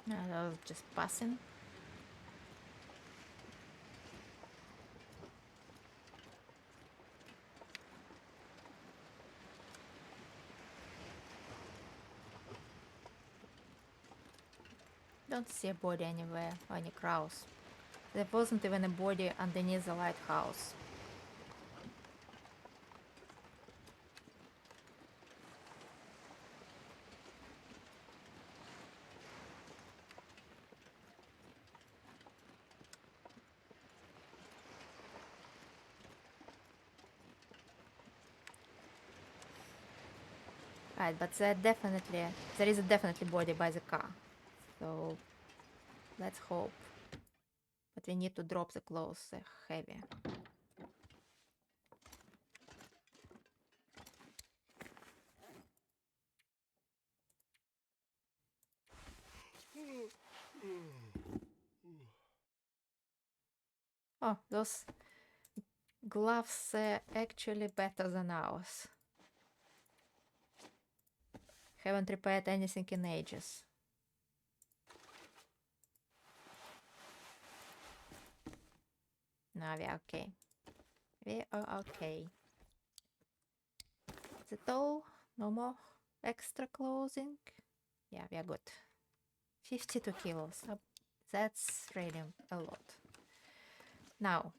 No, that was just passing. Don't see a body anywhere, or any crows. There wasn't even a body underneath the lighthouse. Right, but there is a definitely body by the car. So let's hope. But we need to drop the clothes, they're heavy. Oh, those gloves are actually better than ours. Haven't repaired anything in ages. No, we are okay. We are okay. Is it all? No more extra clothing? Yeah, we are good. 52 kilos. That's really a lot. Now,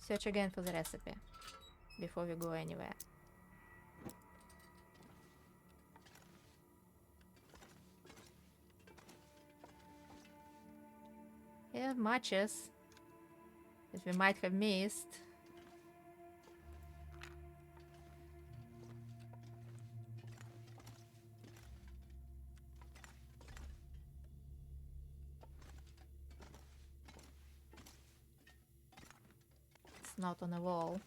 search again for the recipe before we go anywhere. Yeah, matches that we might have missed. It's not on the wall.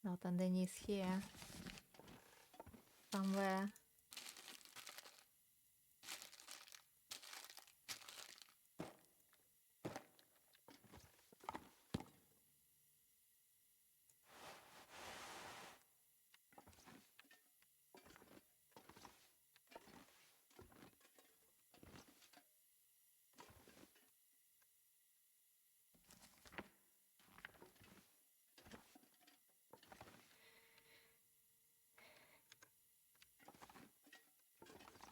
Not underneath here. Somewhere.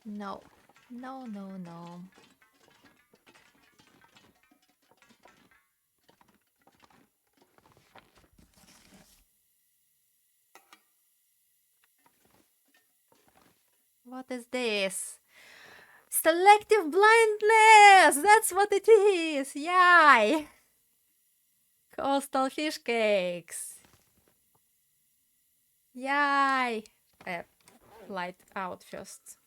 No. No, no, no. What is this? Selective blindness! That's what it is! Yay! Coastal fish cakes! Yay! Light out first.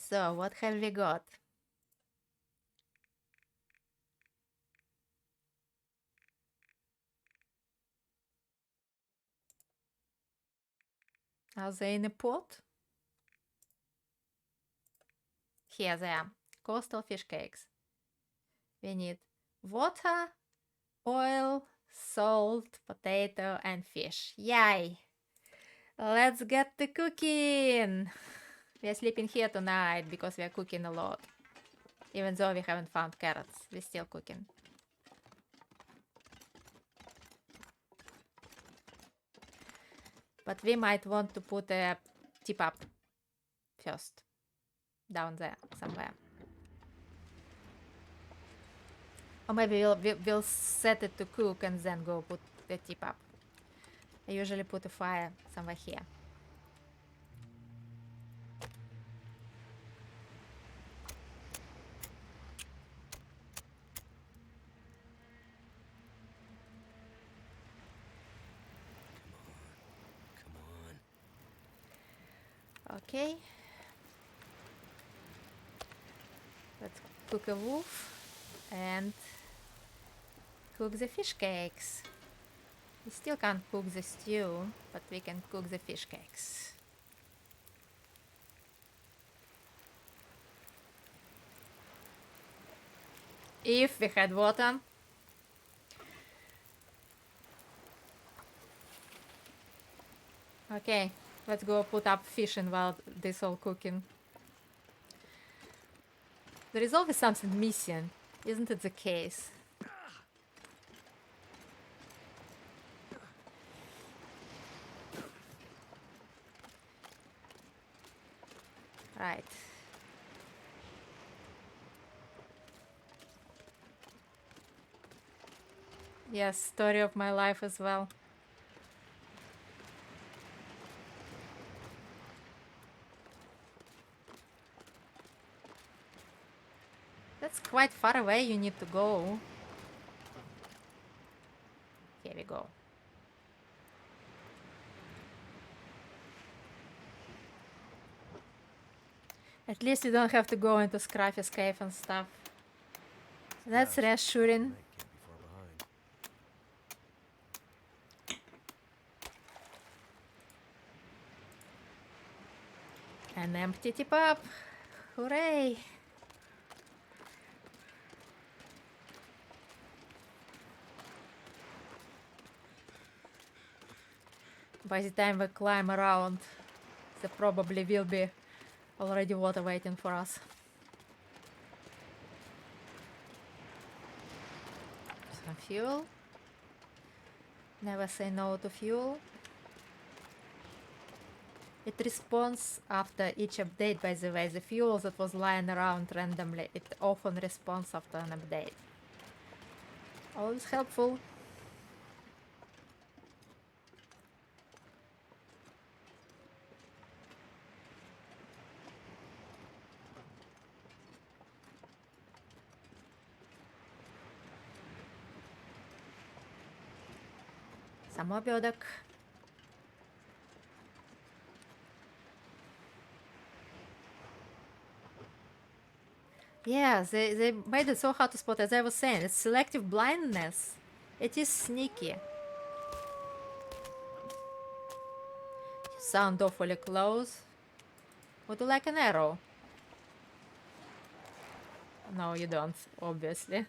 So, what have we got? Are they in a pot? Here they are. Coastal fish cakes. We need water, oil, salt, potato, and fish. Yay! Let's get to cooking! We are sleeping here tonight because we are cooking a lot. Even though we haven't found carrots, we're still cooking. But we might want to put a tip up first. Down there, somewhere. Or maybe we'll set it to cook and then go put the tip up. I usually put a fire somewhere here. Come on. Okay. Let's cook a wolf and cook the fish cakes. We still can't cook the stew, but we can cook the fish cakes. If we had water. Okay, let's go put up fishing while this all cooking. There is always something missing, isn't it the case? Right. Yes, story of my life as well. That's quite far away you need to go. Here we go. At least you don't have to go into Scruffy's cave and stuff. That's fast. reassuring. Night can't be far behind. An empty tip up. Hooray! By the time we climb around, there probably will be already water waiting for us. Some fuel. Never say no to fuel. It responds after each update, by the way. The fuel that was lying around randomly, it often responds after an update. Always helpful. Some more burdock. Yeah, they made it so hard to spot, as I was saying. It's selective blindness. It is sneaky. You sound awfully close. Would you like an arrow? No, you don't, obviously.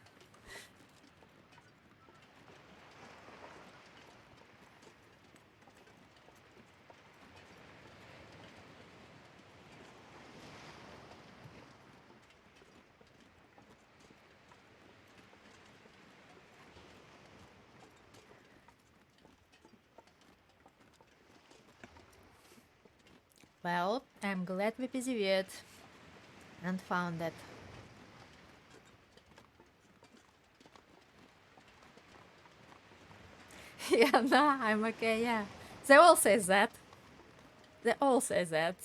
Well, I'm glad we persevered and found it. Yeah, nah, I'm okay, yeah. They all say that. They all say that.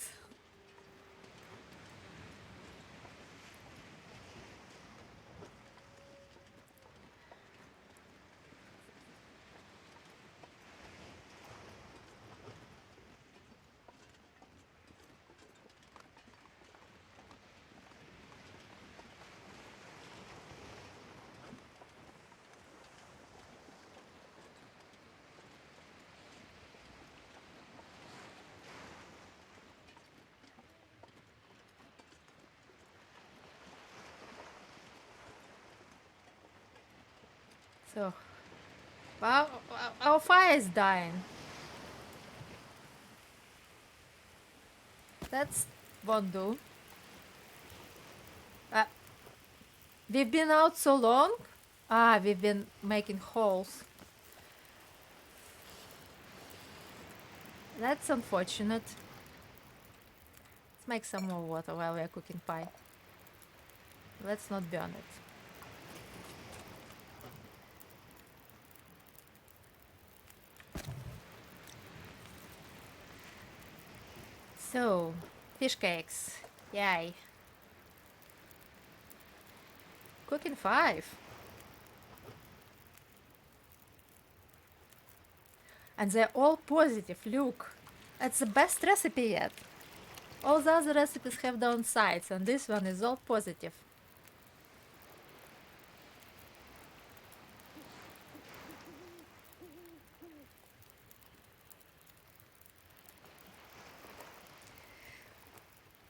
So, well, our fire is dying. That's won't do. Uh, we've been out so long. Ah, we've been making holes. That's unfortunate. Let's make some more water while we're cooking pie. Let's not burn it. So, fish cakes. Yay. Cooking 5. And they're all positive, look. It's the best recipe yet. All the other recipes have downsides, and this one is all positive.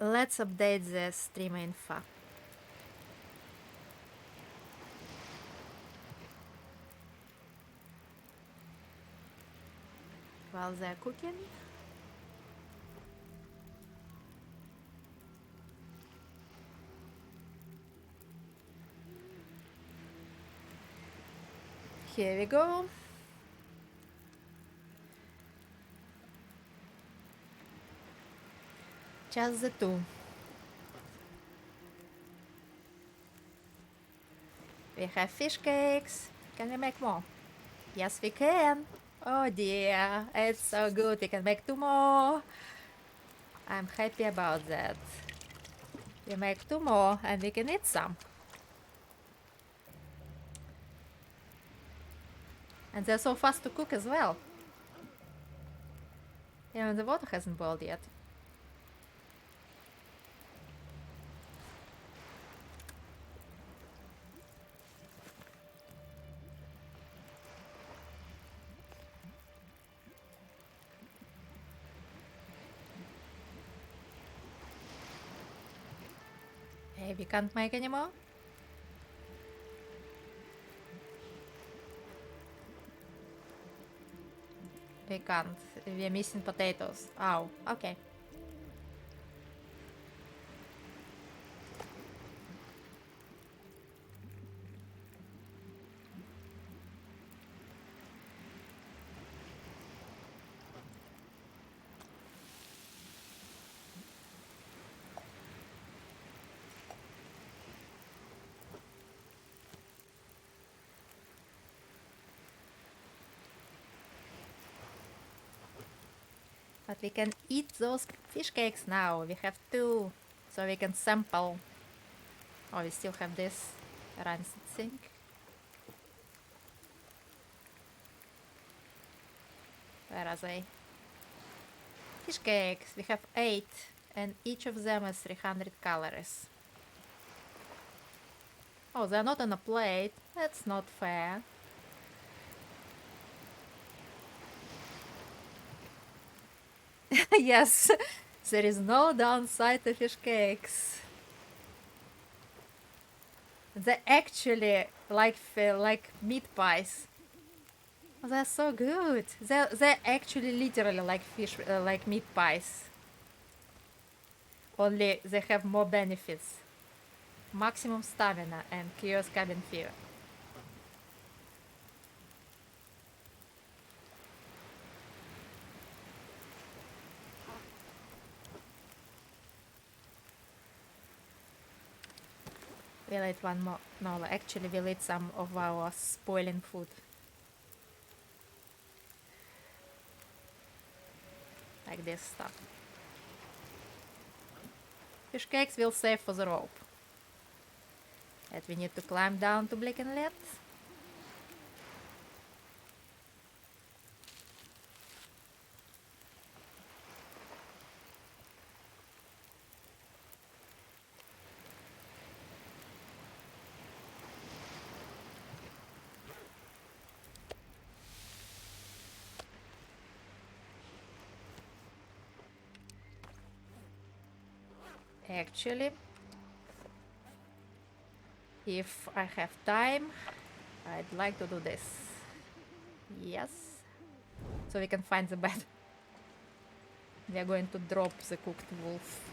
Let's update the stream info. While they're cooking. Here we go. Just the two. We have fish cakes. Can we make more? Yes, we can. Oh dear, it's so good. We can make 2 more. I'm happy about that. We make 2 more and we can eat some. And they're so fast to cook as well. Even the water hasn't boiled yet. Okay, we can't make anymore. We can't. We're missing potatoes. Oh, okay. But we can eat those fish cakes now. We have two, so we can sample. Oh, we still have this rancid thing. Where are they? Fish cakes. We have 8, and each of them is 300 calories. Oh, they're not on a plate. That's not fair. Yes, there is no downside to fish cakes. They're actually like meat pies. They're so good. They're actually literally like fish, like meat pies. Only they have more benefits. Maximum stamina and cures cabin fever. We'll eat one more. No, actually we'll eat some of our spoiling food. Like this stuff. Fish cakes will save for the rope. And we need to climb down to Blick and Let. Actually, if I have time, I'd like to do this. Yes. So we can find the bed. We are going to drop the cooked wolf.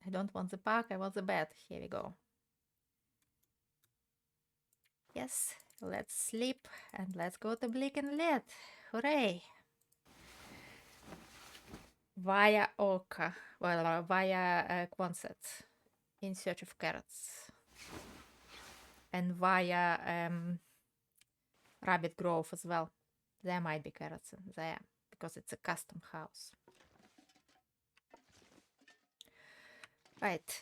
I don't want the park, I want the bed. Here we go. Yes, let's sleep and let's go to Bleak and Let. Hooray! Via Orca, well, via Quonset, in search of carrots. And via Rabbit Grove as well. There might be carrots in there, because it's a custom house. Right,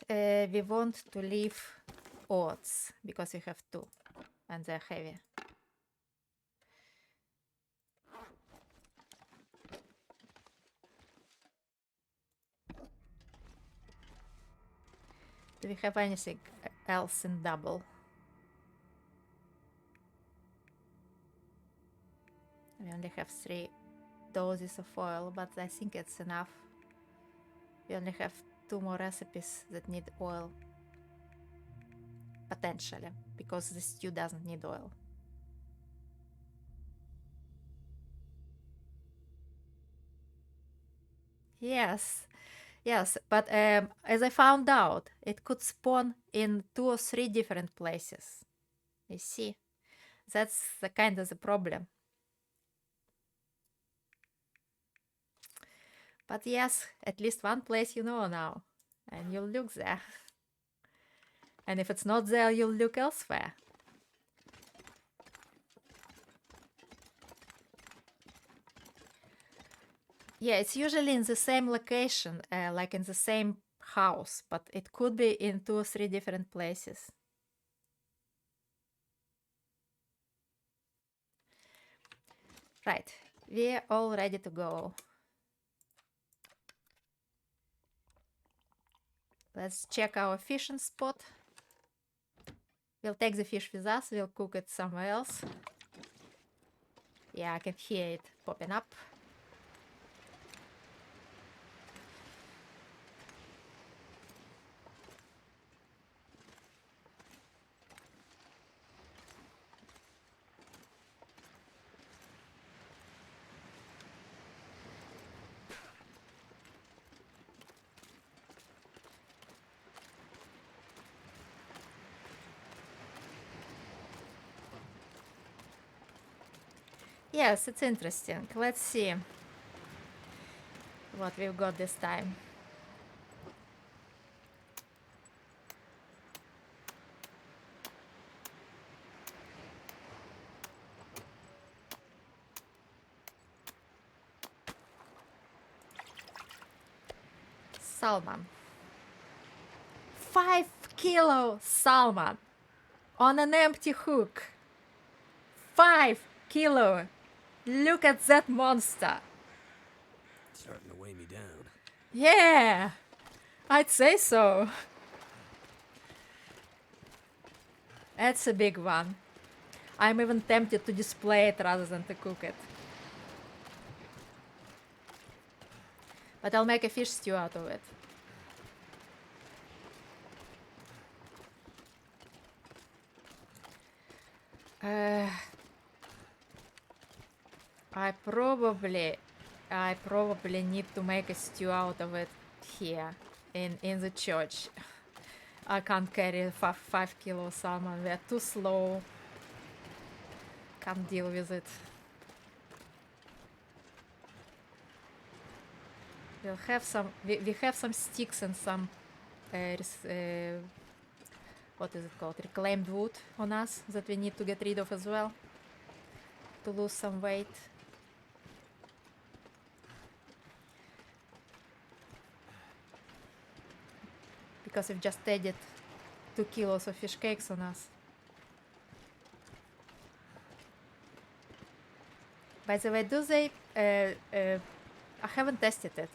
we want to leave oats, because we have 2, and they're heavy. Do we have anything else in double? We only have 3 doses of oil, but I think it's enough. We only have 2 more recipes that need oil. Potentially, because the stew doesn't need oil. Yes, yes, but as I found out, it could spawn in 2 or 3 different places. You see, that's the kind of the problem. But yes, at least one place you know now, and you'll look there. And if it's not there, you'll look elsewhere. Yeah, it's usually in the same location, like in the same house, but it could be in 2 or 3 different places. Right, we're all ready to go. Let's check our fishing spot. We'll take the fish with us, we'll cook it somewhere else. Yeah, I can hear it popping up. Yes, it's interesting. Let's see what we've got this time. Salmon. 5 kilo salmon on an empty hook. 5 kilo. Look at that monster. Starting to weigh me down. Yeah, I'd say so. That's a big one. I'm even tempted to display it rather than to cook it. But I'll make a fish stew out of it. I probably need to make a stew out of it here in the church. I can't carry 5 kilo salmon. We're too slow. Can't deal with it. We'll have some. We have some sticks and some. What is it called? Reclaimed wood on us that we need to get rid of as well to lose some weight. Because we've just added 2 kilos of fish cakes on us. By the way, do they... I haven't tested it.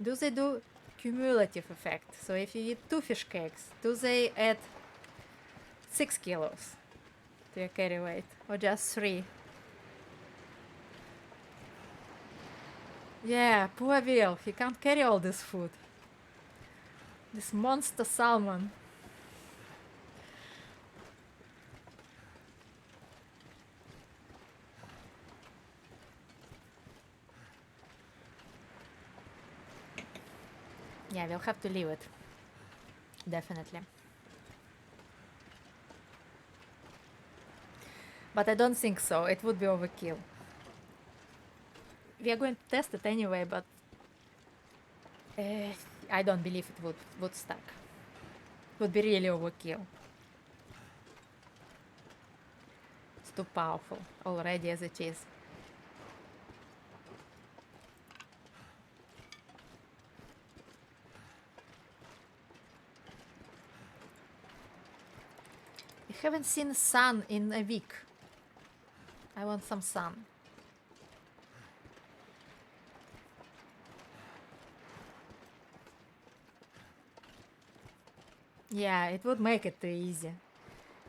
Do they do cumulative effect? So if you eat 2 fish cakes, do they add 6 kilos to your carry weight? Or just 3? Yeah, poor Will. He can't carry all this food. This monster salmon. Yeah, we'll have to leave it. Definitely. But I don't think so. It would be overkill. We are going to test it anyway, but I don't believe it would stack. It would be really overkill. It's too powerful already as it is. We haven't seen sun in a week. I want some sun. Yeah, it would make it too easy.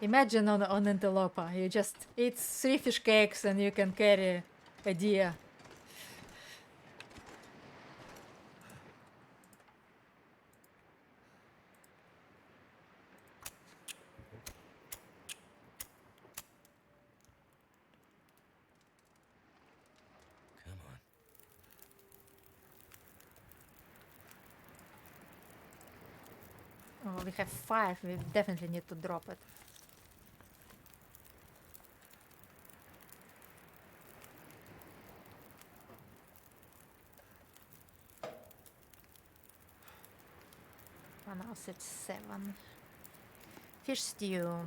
Imagine on Antelope, you just eat 3 fish cakes and you can carry a deer. Come on. Oh, we have 5. We definitely need to drop it. Oh, now it's 7. Fish stew.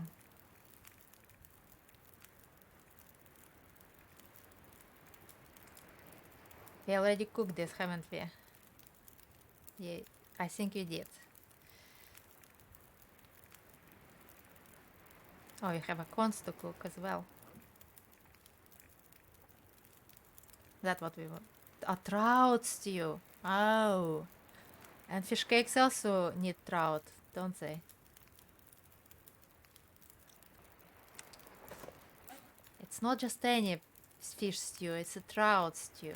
We already cooked this, haven't we? Yeah, I think we did. Oh, you have a corns to cook as well. That's what we want. A trout stew. Oh. And fish cakes also need trout, don't they? It's not just any fish stew, it's a trout stew.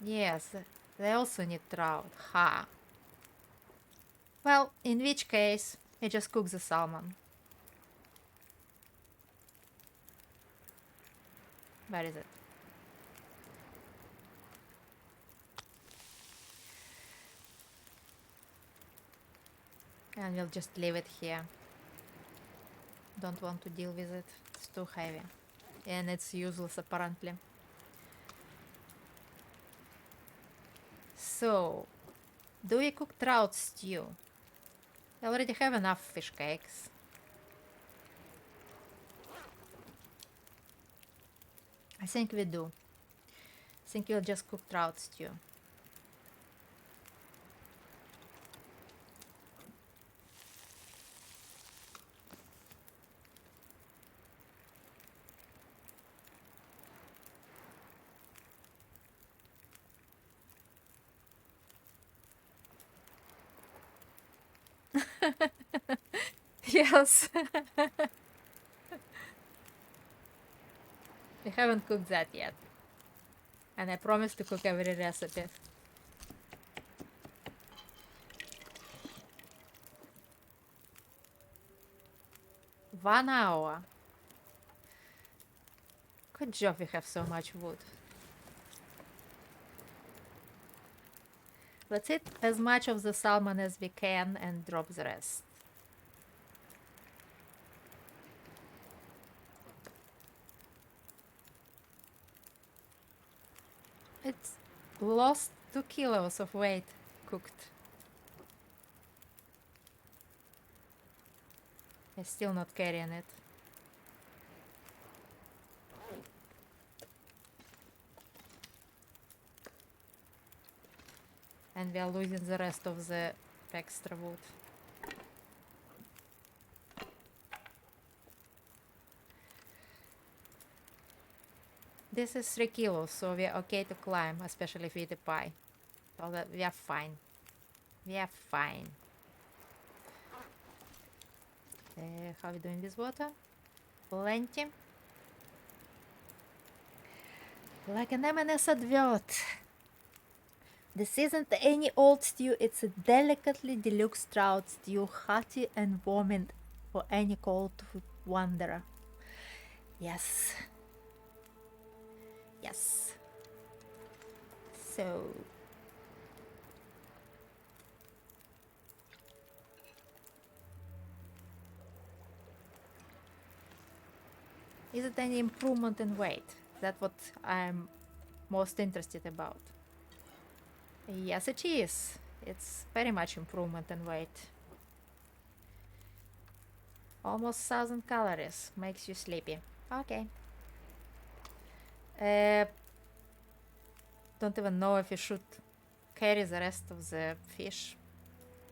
Yes, they also need trout. Ha. Well, in which case, I just cook the salmon. Where is it? And we'll just leave it here. Don't want to deal with it. It's too heavy. And it's useless apparently. So, do we cook trout stew? I already have enough fish cakes. I think we do. I think we'll just cook trout stew. Yes. We haven't cooked that yet. And I promise to cook every recipe. One hour. Good job we have so much wood. Let's eat as much of the salmon as we can and drop the rest. It's lost 2 kilos of weight cooked. I'm still not carrying it. And we are losing the rest of the extra wood. This is 3 kilos, so we are okay to climb, especially if we eat a pie. So that we are fine. We are fine. How are we doing with water? Plenty. Like an M&S advert. This isn't any old stew, it's a delicately deluxe trout stew, hearty and warming for any cold wanderer. Yes. Yes. So... is it any improvement in weight? That's what I'm most interested about. Yes, it is. It's very much improvement in weight. Almost 1,000 calories. Makes you sleepy. Okay. Don't even know if we should carry the rest of the fish.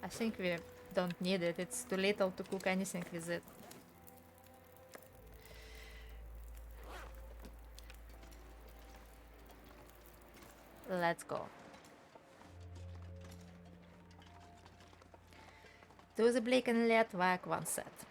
I think we don't need it. It's too little to cook anything with it. Let's go. Doe the blik en let waar ik one set.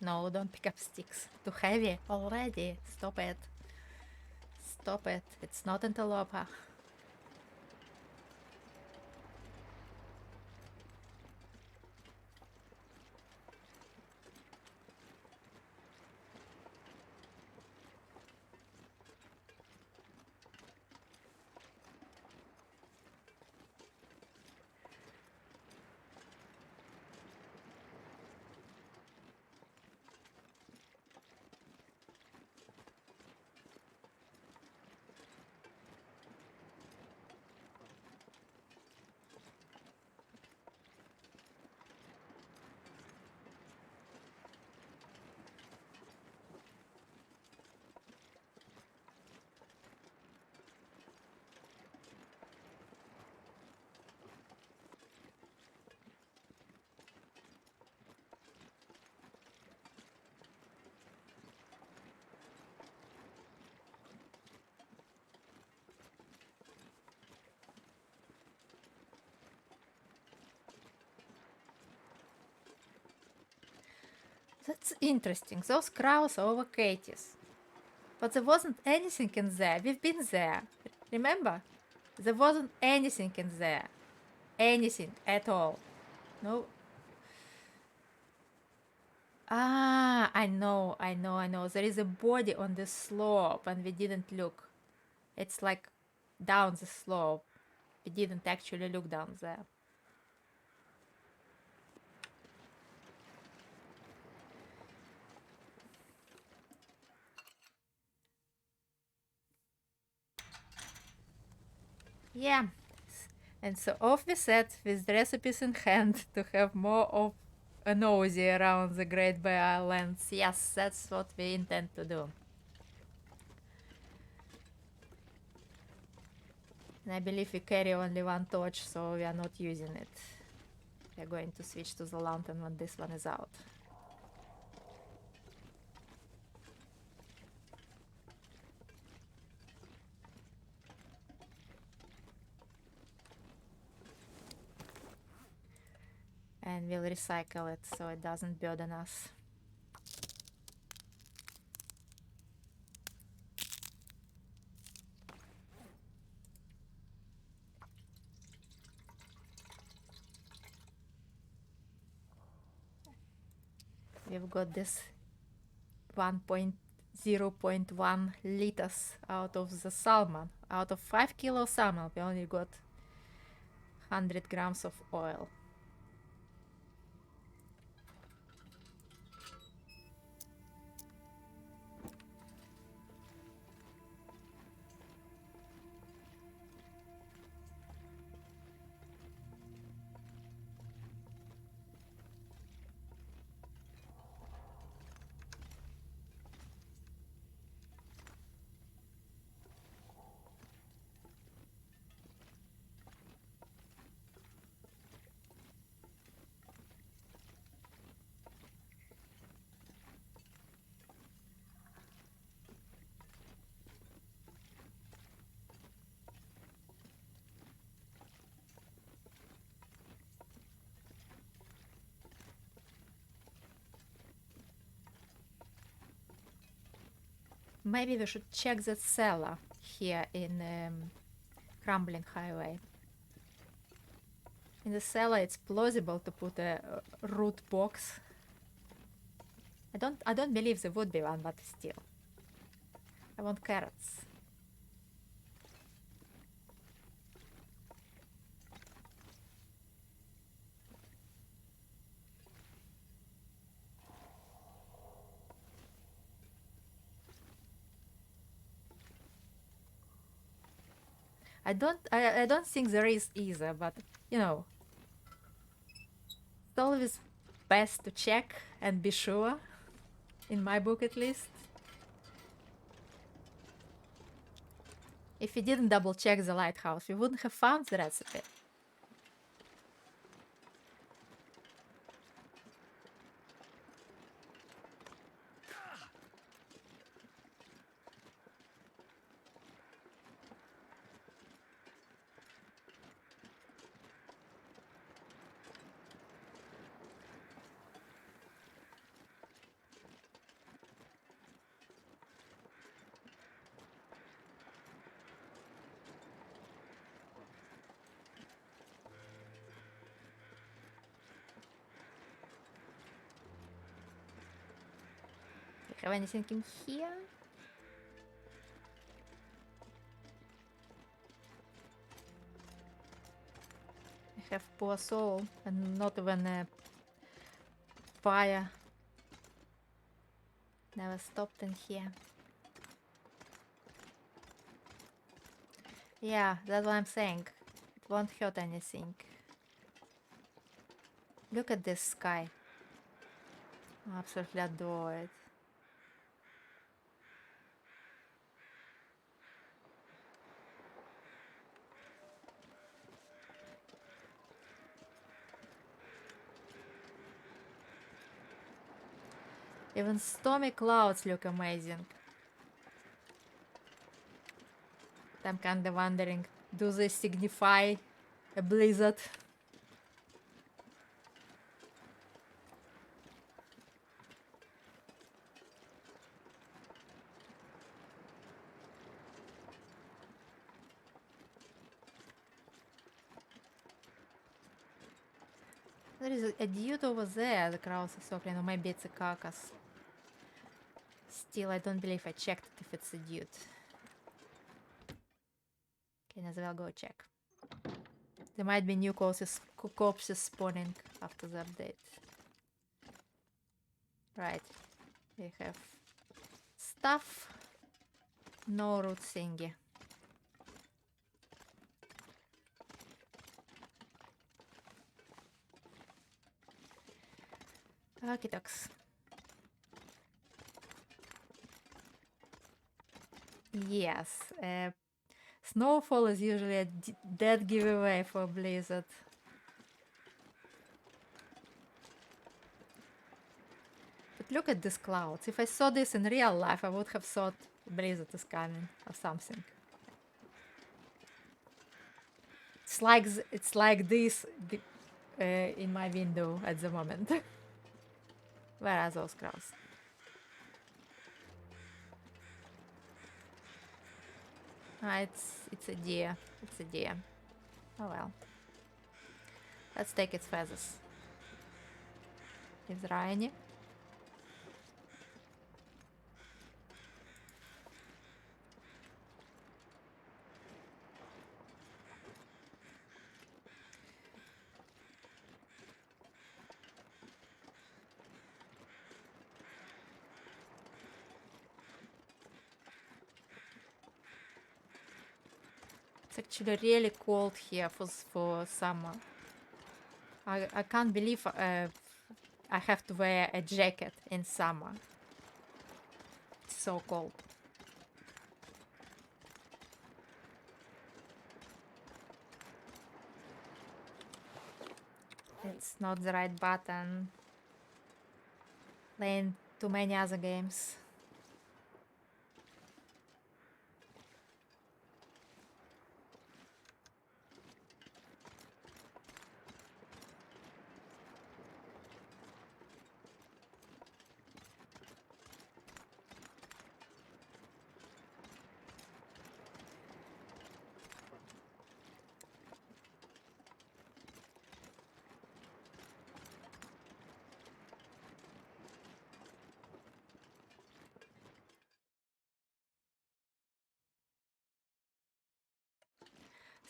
No, don't pick up sticks. Too heavy already. Stop it. Stop it. It's not antelope. That's interesting. Those crows are over Katie's. But there wasn't anything in there. We've been there. Remember? There wasn't anything in there. Anything at all. No. Ah, I know. There is a body on the slope and we didn't look. It's like down the slope. We didn't actually look down there. Yeah. And so off we set with recipes in hand to have more of a nosy around the Great Bay Islands. Yes, that's what we intend to do. And I believe we carry only one torch, so we are not using it. We are going to switch to the lantern when this one is out. And we'll recycle it so it doesn't burden us. We've got this 1.0.1 liters out of the salmon. Out of 5 kilo salmon, we only got 100 grams of oil. Maybe we should check that cellar here in Crumbling Highway. In the cellar, it's plausible to put a root box. I don't believe there would be one, but still. I want carrots. I don't think there is either, but you know, it's always best to check and be sure. In my book, at least. If we didn't double check the lighthouse, we wouldn't have found the recipe. Have anything in here? I have poor soul and not even a fire. Never stopped in here. Yeah, that's what I'm saying. It won't hurt anything. Look at this sky. I absolutely adore it. Even stormy clouds look amazing. I'm kinda wondering, do they signify a blizzard? There is a dude over there, the crows are circling, or maybe it's a carcass. Still, I don't believe I checked it if it's a dude. Can as well go check. There might be new corpses spawning after the update. Right. We have stuff. No root thingy. Okey-dokes. Yes. Snowfall is usually a dead giveaway for Blizzard. But look at these clouds. If I saw this in real life, I would have thought Blizzard is coming or something. It's like this in my window at the moment. Where are those crows? Ah, it's a deer. It's a deer. Oh well. Let's take its feathers. Is there any? It's actually really cold here for summer. I can't believe I have to wear a jacket in summer. It's so cold. It's not the right button. Playing too many other games.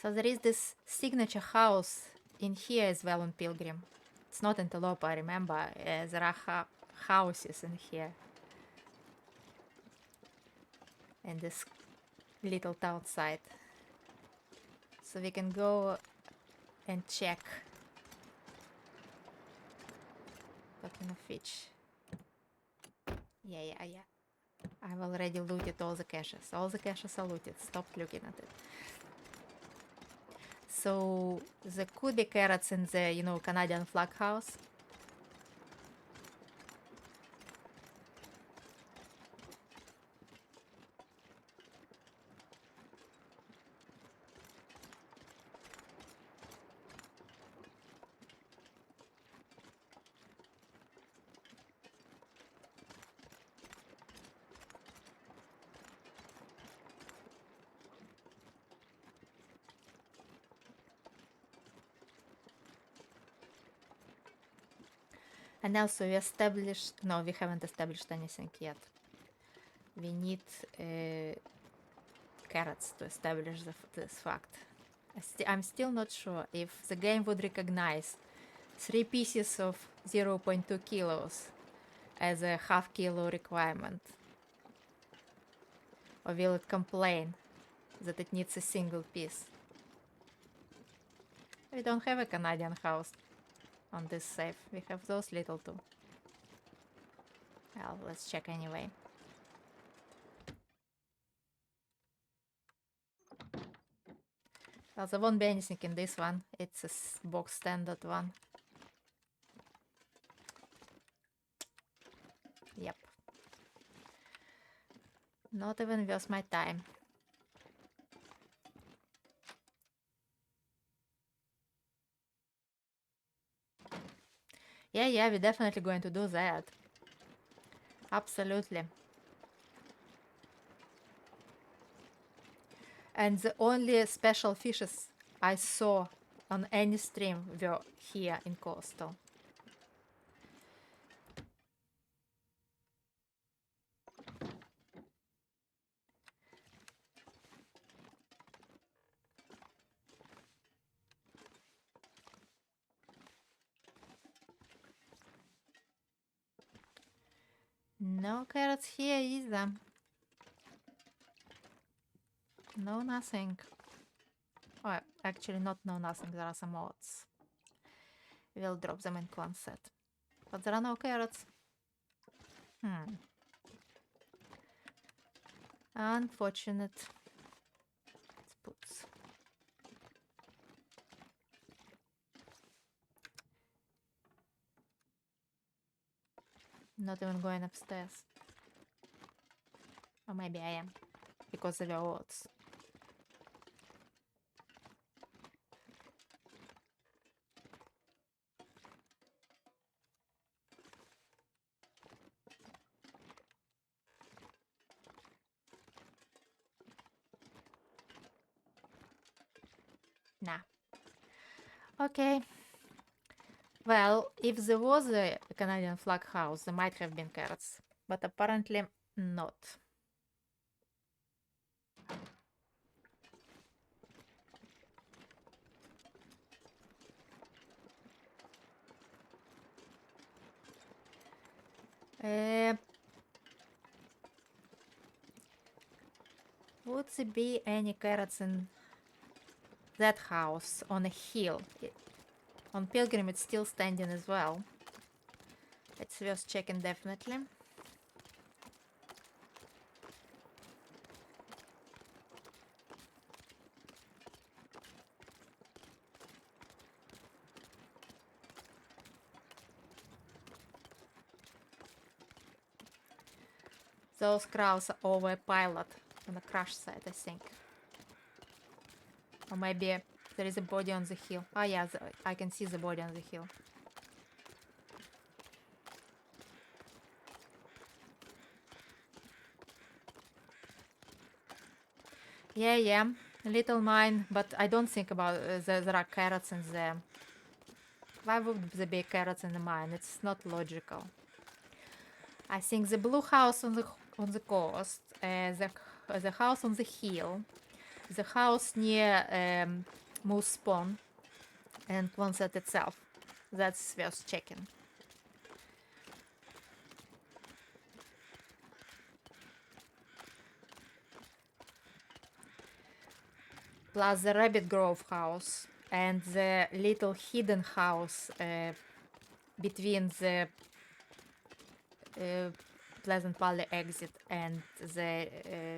So there is this signature house in here as well on Pilgrim. It's not Antelope, I remember. There are houses in here. In this little town site. So we can go and check. Talking of which. Yeah. I've already looted all the caches. All the caches are looted. Stop looking at it. So there could be carrots in the, Canadian flag house. And also we haven't established anything yet. we need carrots to establish this fact. I'm still not sure if the game would recognize 3 pieces of 0.2 kilos as a half kilo requirement. Or will it complain that it needs a single piece? We don't have a Canadian house on this save. We have those little two. Well, let's check anyway. Well, there won't be anything in this one. It's a box standard one. Yep. Not even worth my time. Yeah, we're definitely going to do that. Absolutely. And the only special fishes I saw on any stream were here in Coastal. No carrots here either. No nothing. Oh, actually not no nothing, there are some oats. We'll drop them in Quonset. But there are no carrots. Unfortunate. Let's put. Not even going upstairs. Or maybe I am. Because there were oats. Nah. Okay. Well, if there was a Canadian flag house, there might have been carrots. But apparently not. Would there be any carrots in that house on a hill? On Pilgrim it's still standing as well. It's worth checking definitely. Those crows are over a pilot on the crash site, I think. Or maybe there is a body on the hill. Oh yeah, I can see the body on the hill. Yeah. Little mine, but I don't think about there are carrots in there. Why would there be carrots in the mine? It's not logical. I think the blue house on the coast, the house on the hill, the house near Moose Spawn, and Quonset itself. That's worth checking. Plus the Rabbit Grove house and the little hidden house between the Pleasant Valley exit and the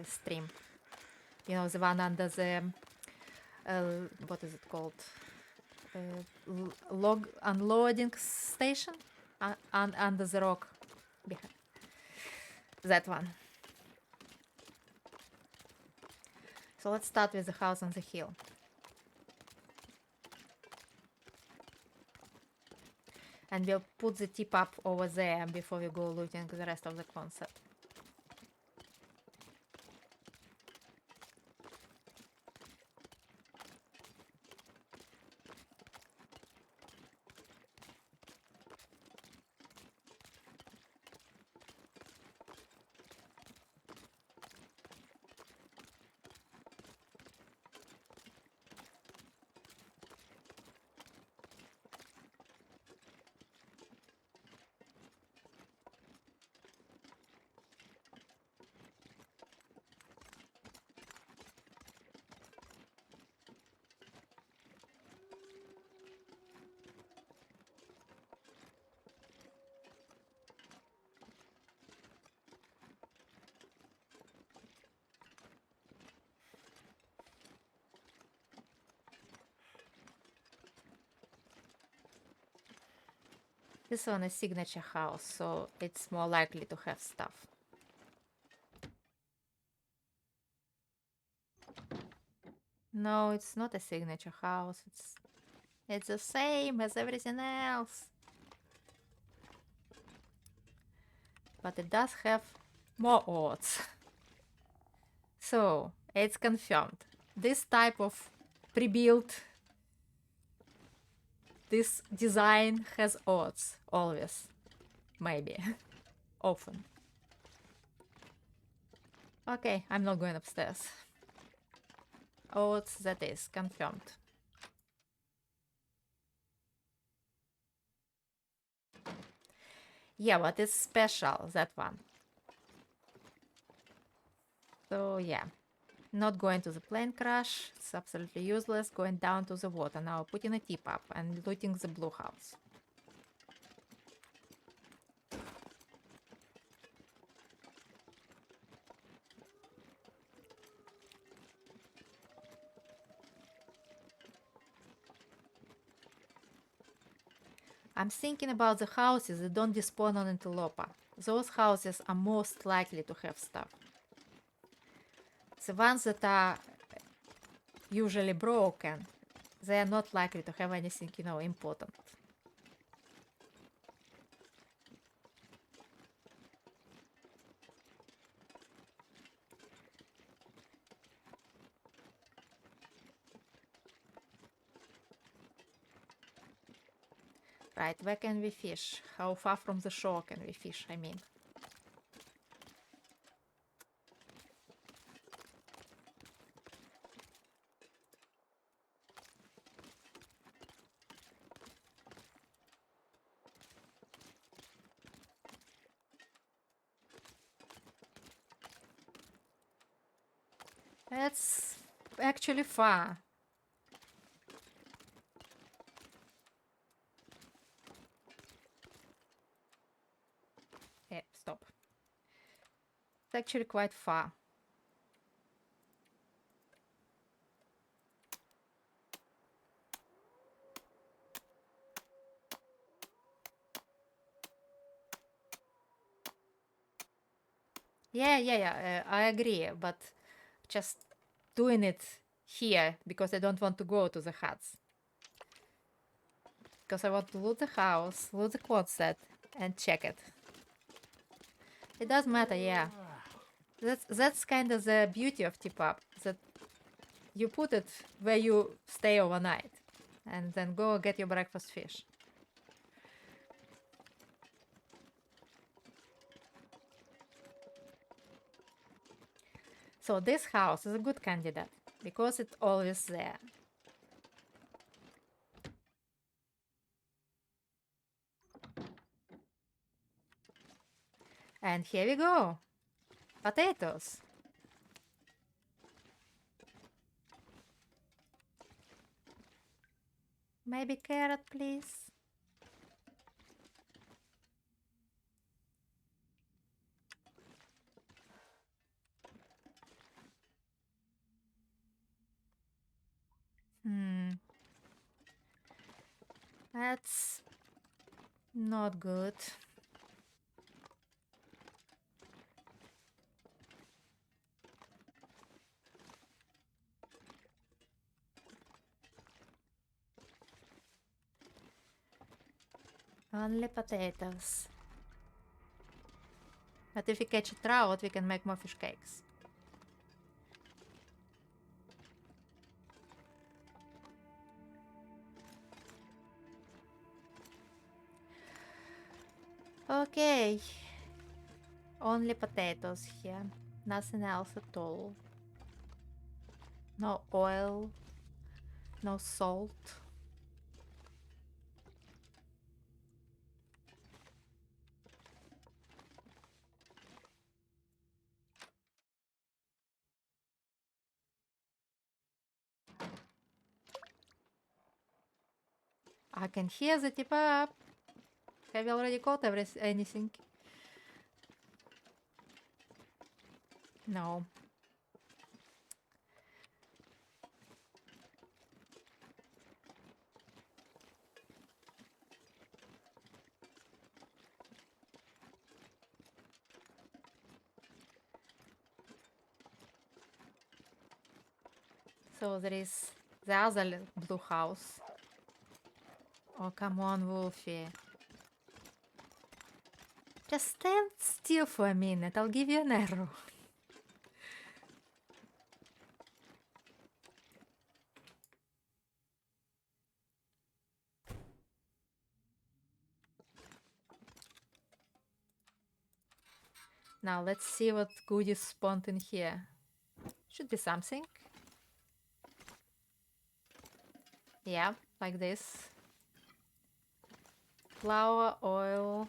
stream. You know, the one under the what is it called? Log unloading station under the rock behind. That one. So let's start with the house on the hill. And we'll put the tip up over there before we go looting the rest of the concept. This one is signature house, so it's more likely to have stuff. No, it's not a signature house. It's the same as everything else. But it does have more odds. So, it's confirmed. This type of pre-built, this design has odds, always. Maybe. Often. Okay, I'm not going upstairs. Odds, that is, confirmed. Yeah, but it's special, that one. So, yeah. Not going to the plane crash. It's absolutely useless. Going down to the water. Now putting a tip up and looting the blue house. I'm thinking about the houses that don't despawn on Antilopa. Those houses are most likely to have stuff. The ones that are usually broken, they are not likely to have anything, important. Right, where can we fish? How far from the shore can we fish, I mean? That's actually far. Stop. It's actually quite far. Yeah, I agree, but just doing it here because I don't want to go to the huts. Because I want to loot the house, loot the quad set, and check it. It does matter, yeah. That's kind of the beauty of tip up, that you put it where you stay overnight, and then go get your breakfast fish. So this house is a good candidate because it's always there. And here we go. Potatoes. Maybe carrot, please. That's not good. Only potatoes. But if we catch a trout, we can make more fish cakes. Okay. Only potatoes here. Nothing else at all. No oil. No salt. I can hear the tip up. Have you already caught anything? No. So there is the other blue house. Oh, come on, Wolfie. Just stand still for a minute. I'll give you an arrow. Now let's see what goodies spawned in here. Should be something. Yeah, like this. Flour, oil.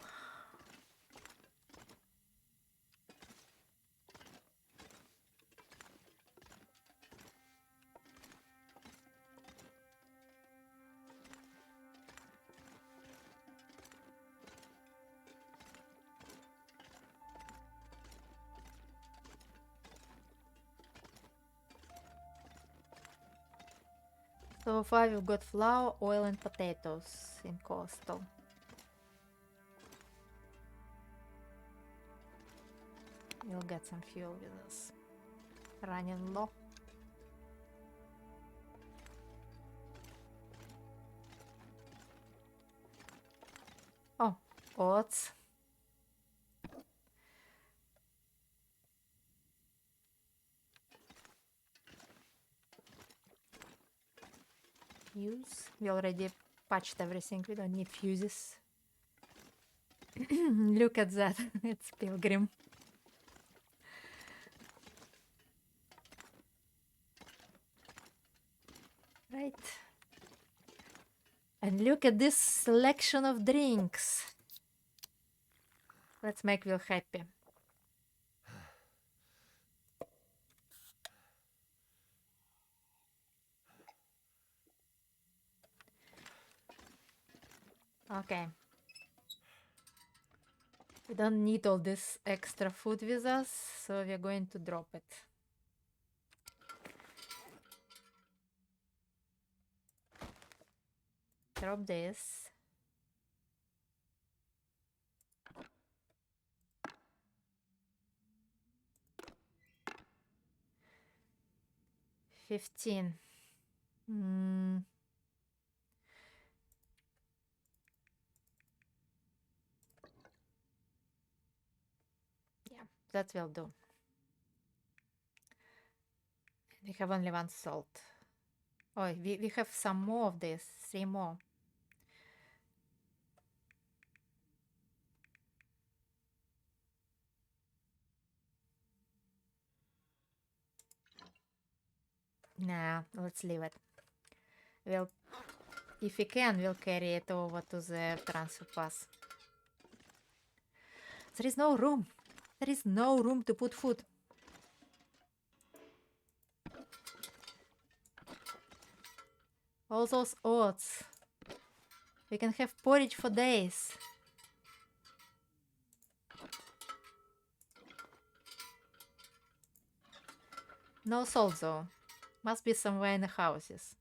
So far we've got flour, oil and potatoes in coastal. We'll get some fuel with us. Running low. Oh, oats. Fuse. We already patched everything. We don't need fuses. Look at that. It's Pilgrim. Right. And look at this selection of drinks. Let's make Will happy. Okay. We don't need all this extra food with us, so we're going to drop it. Drop this. $15. Yeah, that will do. We have only one salt. Oh, we have some more of this. 3 more. Nah, let's leave it. We'll, if we can, we'll carry it over to the transfer pass. There is no room. There is no room to put food. All those oats. We can have porridge for days. No salt though. Must be somewhere in the houses.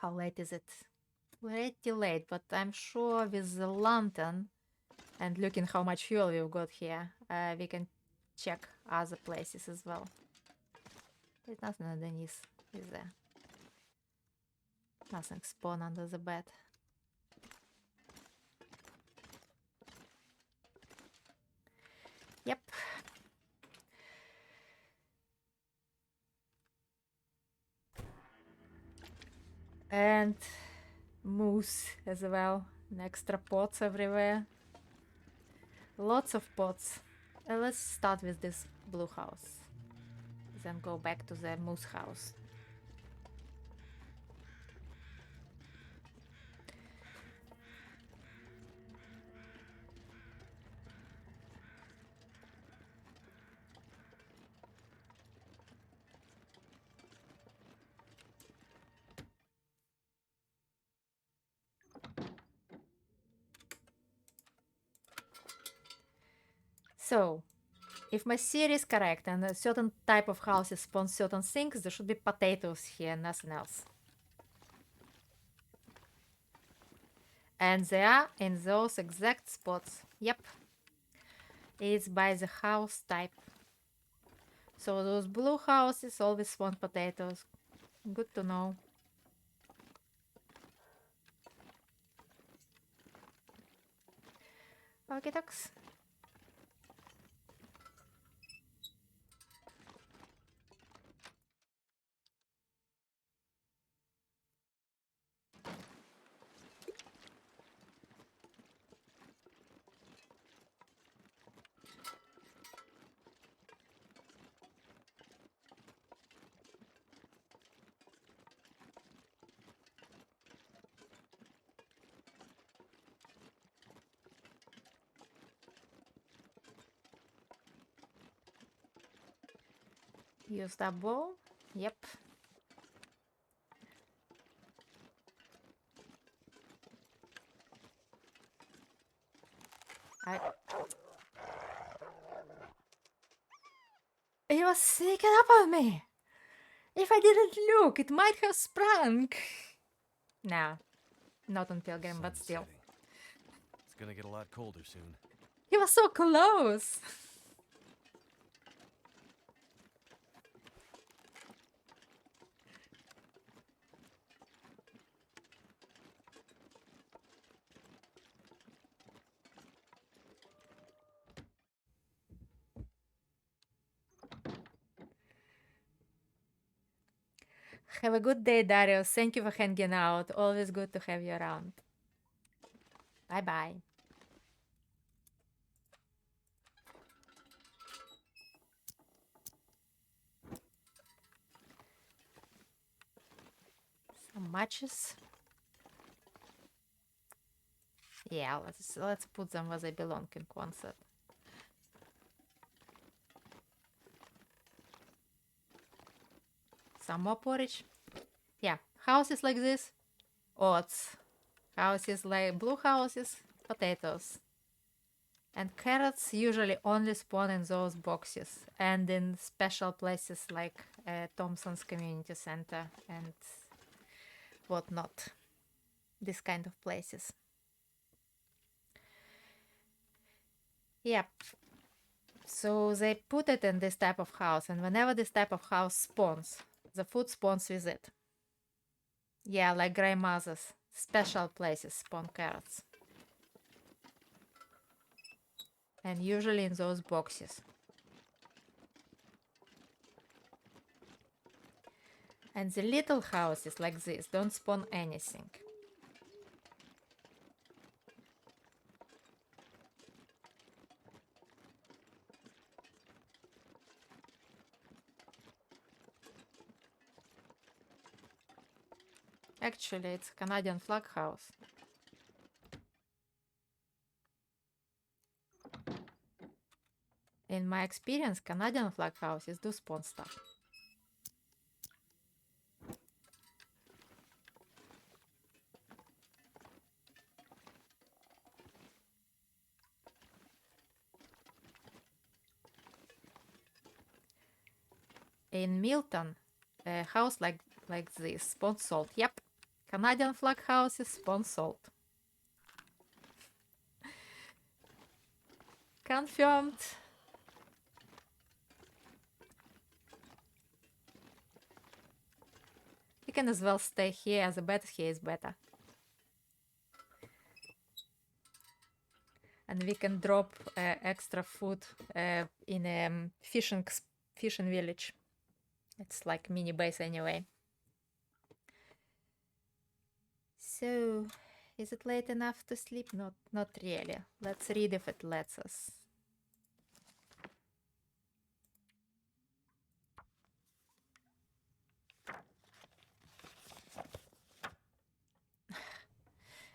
How late is it? Pretty late, but I'm sure with the lantern and looking how much fuel we've got here, we can check other places as well. There's nothing underneath, is there? Nothing spawn under the bed. Yep. And moose as well. And extra pots everywhere. Lots of pots. Let's start with this blue house. Then go back to the moose house. So, if my theory is correct and a certain type of houses spawn certain things, there should be potatoes here, nothing else. And they are in those exact spots. Yep. It's by the house type. So those blue houses always spawn potatoes. Good to know. Okay, ducks. Use that bow. Yep. I. It was sneaking up on me. If I didn't look, it might have sprung. Nah, not on Pilgrim, but Sun's still. setting. It's gonna get a lot colder soon. He was so close. Have a good day, Darius. Thank you for hanging out. Always good to have you around. Bye bye. Some matches. Yeah, let's put them where they belong in concert. Some more porridge. Yeah, houses like this, oats. Houses like blue houses, potatoes. And carrots usually only spawn in those boxes and in special places like Thompson's Community Center and whatnot. These kind of places. Yep. So they put it in this type of house, and whenever this type of house spawns, the food spawns with it. Yeah, like grandmother's special places spawn carrots. And usually in those boxes. And the little houses like this don't spawn anything. Actually, it's a Canadian flag house. In my experience, Canadian flag houses do spawn stuff. In Milton, a house like this spawn salt. Yep, Canadian flag houses spawn salt. Confirmed. You can as well stay here. The bed here is better. And we can drop extra food in a fishing village. It's like mini base anyway. So, is it late enough to sleep? Not really. Let's read if it lets us.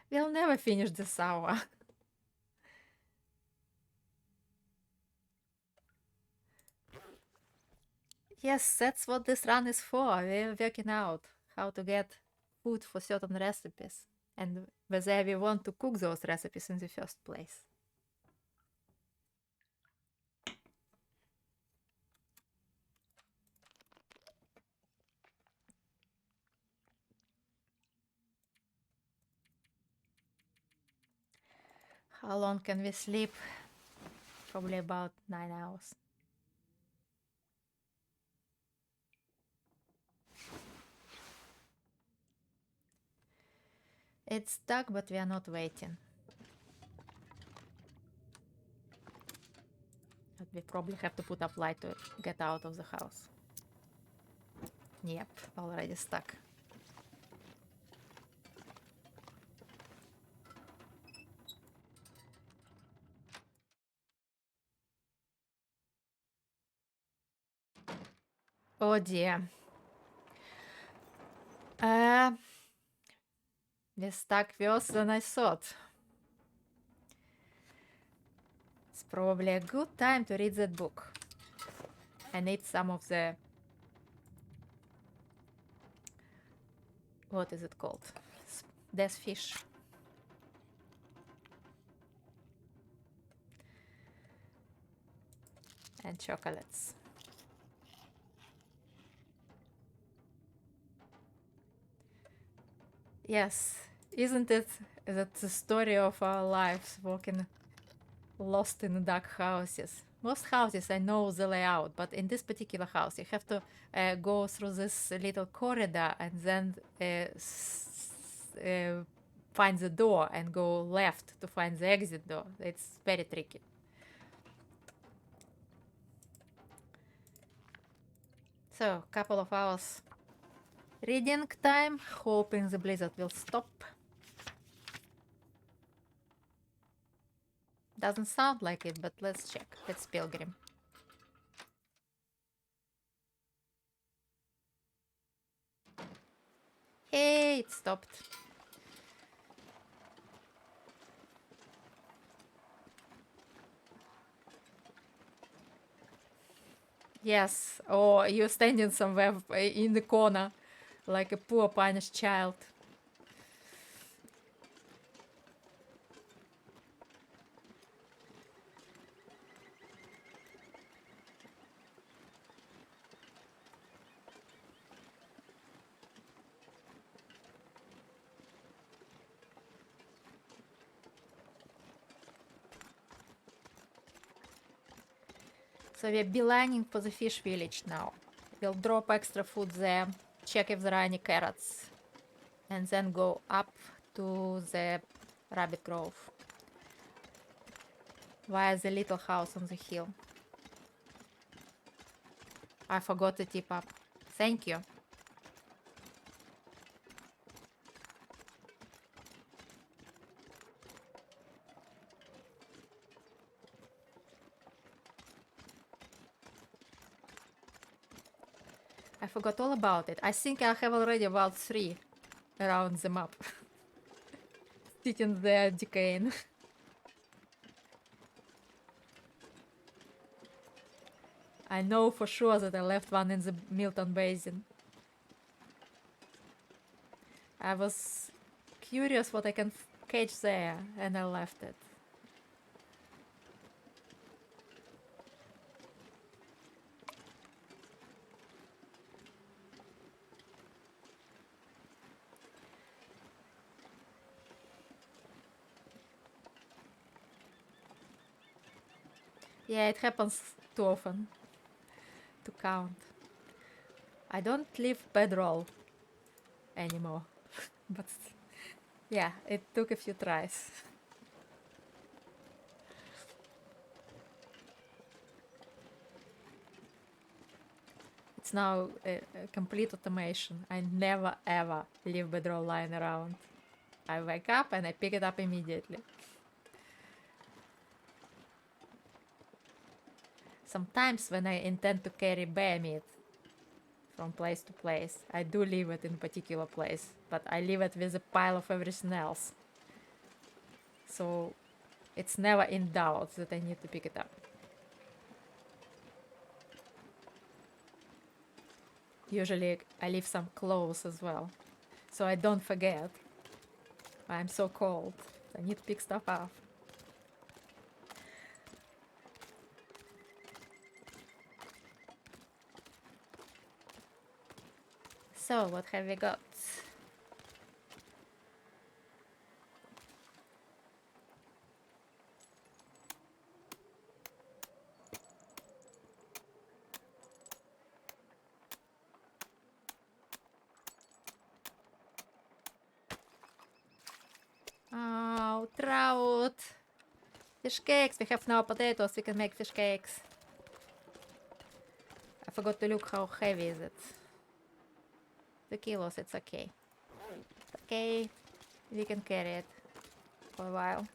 We'll never finish this hour. Yes, that's what this run is for. We're working out how to get food for certain recipes and whether we want to cook those recipes in the first place. How long can we sleep? Probably about 9 hours. It's stuck, but we are not waiting. But we probably have to put up light to get out of the house. Yep, already stuck. Oh dear. We're stuck worse than I thought. It's probably a good time to read that book. I need some of the... What is it called? Death fish. And chocolates. Yes, isn't it that the story of our lives walking lost in dark houses? Most houses I know the layout, but in this particular house you have to go through this little corridor and then find the door and go left to find the exit door. It's very tricky. So, couple of hours reading time, hoping the blizzard will stop. Doesn't sound like it, but let's check. It's Pilgrim. Hey, it stopped. Yes, or you're standing somewhere in the corner like a poor punished child. So we're beelining for the fish village now. We'll drop extra food there, check if there are any carrots, and then go up to the rabbit grove via the little house on the hill. I forgot to tip up. Thank you. I forgot all about it. I think I have already about 3 around the map. Sitting there decaying. I know for sure that I left one in the Milton Basin. I was curious what I can catch there, and I left it. Yeah, it happens too often to count. I don't leave bedroll anymore, but yeah, it took a few tries. It's now a complete automation. I never ever leave bedroll lying around. I wake up and I pick it up immediately. Sometimes when I intend to carry bear meat from place to place, I do leave it in a particular place, but I leave it with a pile of everything else. So it's never in doubt that I need to pick it up. Usually I leave some clothes as well, so I don't forget. I'm so cold. I need to pick stuff up. So what have we got? No trout. Fish cakes. We have now potatoes. We can make fish cakes. I forgot to look how heavy is it. 2 kilos, it's okay. Okay, we can carry it for a while.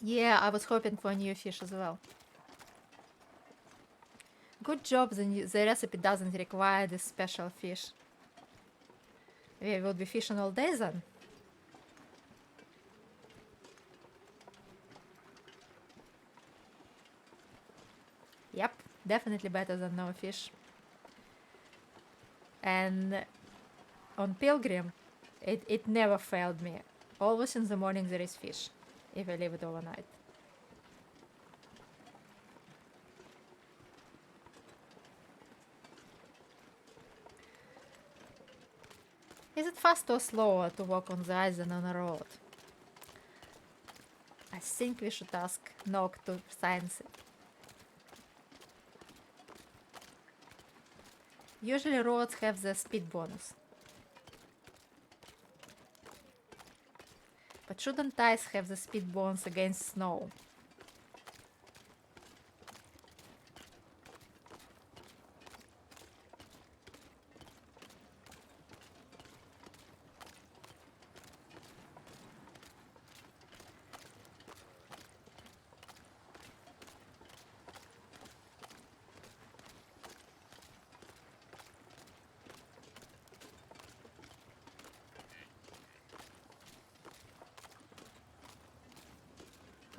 Yeah, I was hoping for new fish as well. Good job, the recipe doesn't require this special fish. We will be fishing all day then. Yep, definitely better than no fish. And on Pilgrim, it never failed me. Always in the morning there is fish, if I leave it overnight. Is it faster or slower to walk on the ice than on a road? I think we should ask Nog to science it. Usually roads have the speed bonus. But shouldn't ice have the speed bonus against snow?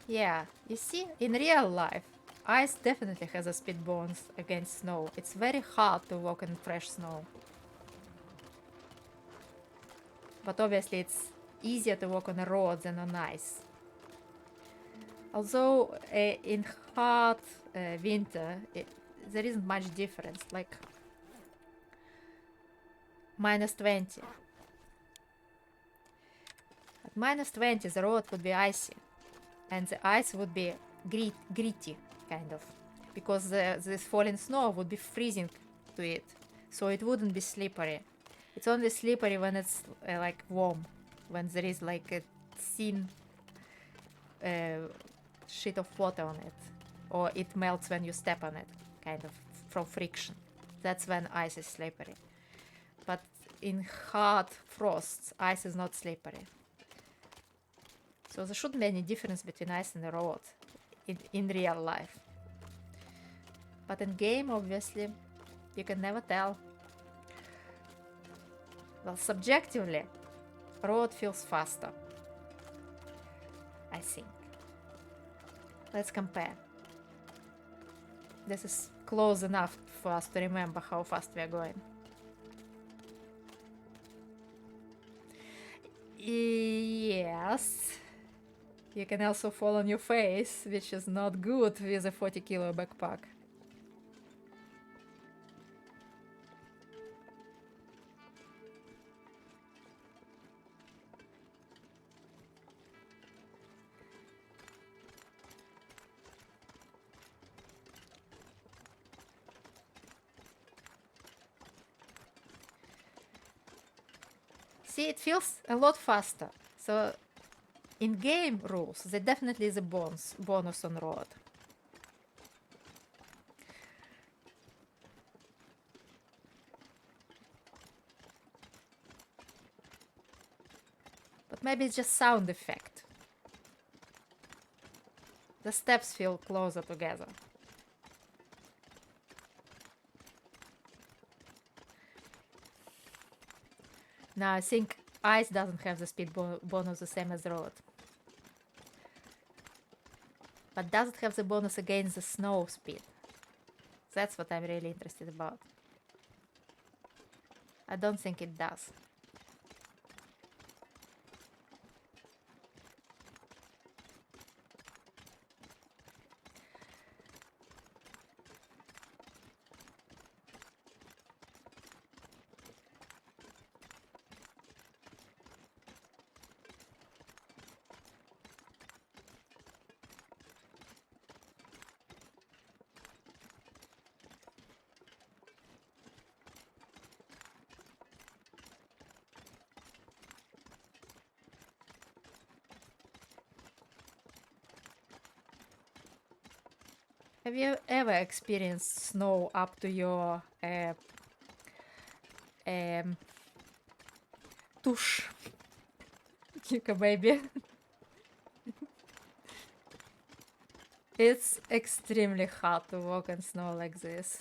Yeah, you see, in real life, ice definitely has a speed bonus against snow. It's very hard to walk in fresh snow. But obviously it's easier to walk on a road than on ice. Although in hard winter, there isn't much difference, like -20. At -20 the road would be icy. And the ice would be gritty, kind of, because this falling snow would be freezing to it, so it wouldn't be slippery. It's only slippery when it's like warm, when there is like a thin sheet of water on it, or it melts when you step on it, kind of from friction. That's when ice is slippery. But in hard frosts, ice is not slippery. So there shouldn't be any difference between ice and the road in real life. But in game, obviously, you can never tell. Well, subjectively, road feels faster, I think. Let's compare. This is close enough for us to remember how fast we are going. Yes. You can also fall on your face, which is not good with a 40-kilo backpack. See, it feels a lot faster. So in game rules, there definitely is a bonus on road. But maybe it's just sound effect. The steps feel closer together. Now I think ice doesn't have the speed bonus the same as road. But does it have the bonus against the snow speed? That's what I'm really interested about. I don't think it does. Have you ever experienced snow up to your tush? Kika baby. It's extremely hard to walk in snow like this.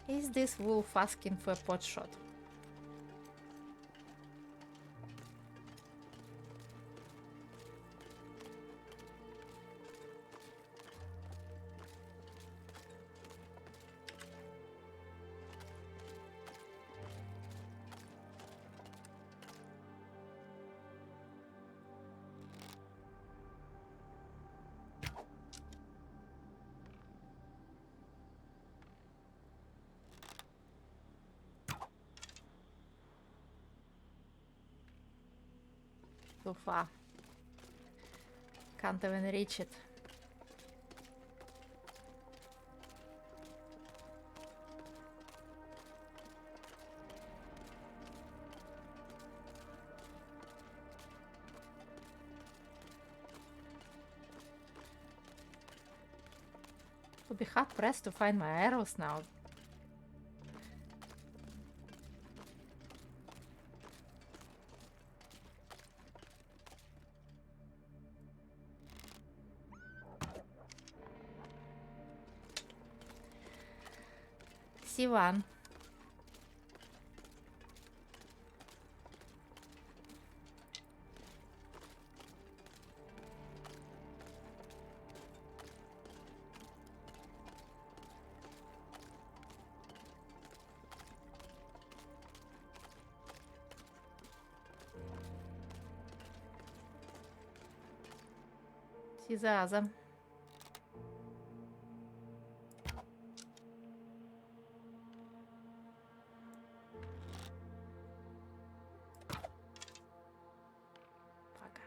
Is this wolf asking for a pot shot? Too far. Can't even reach it. Would be hard pressed to find my arrows now. See one. See the other. Fuck.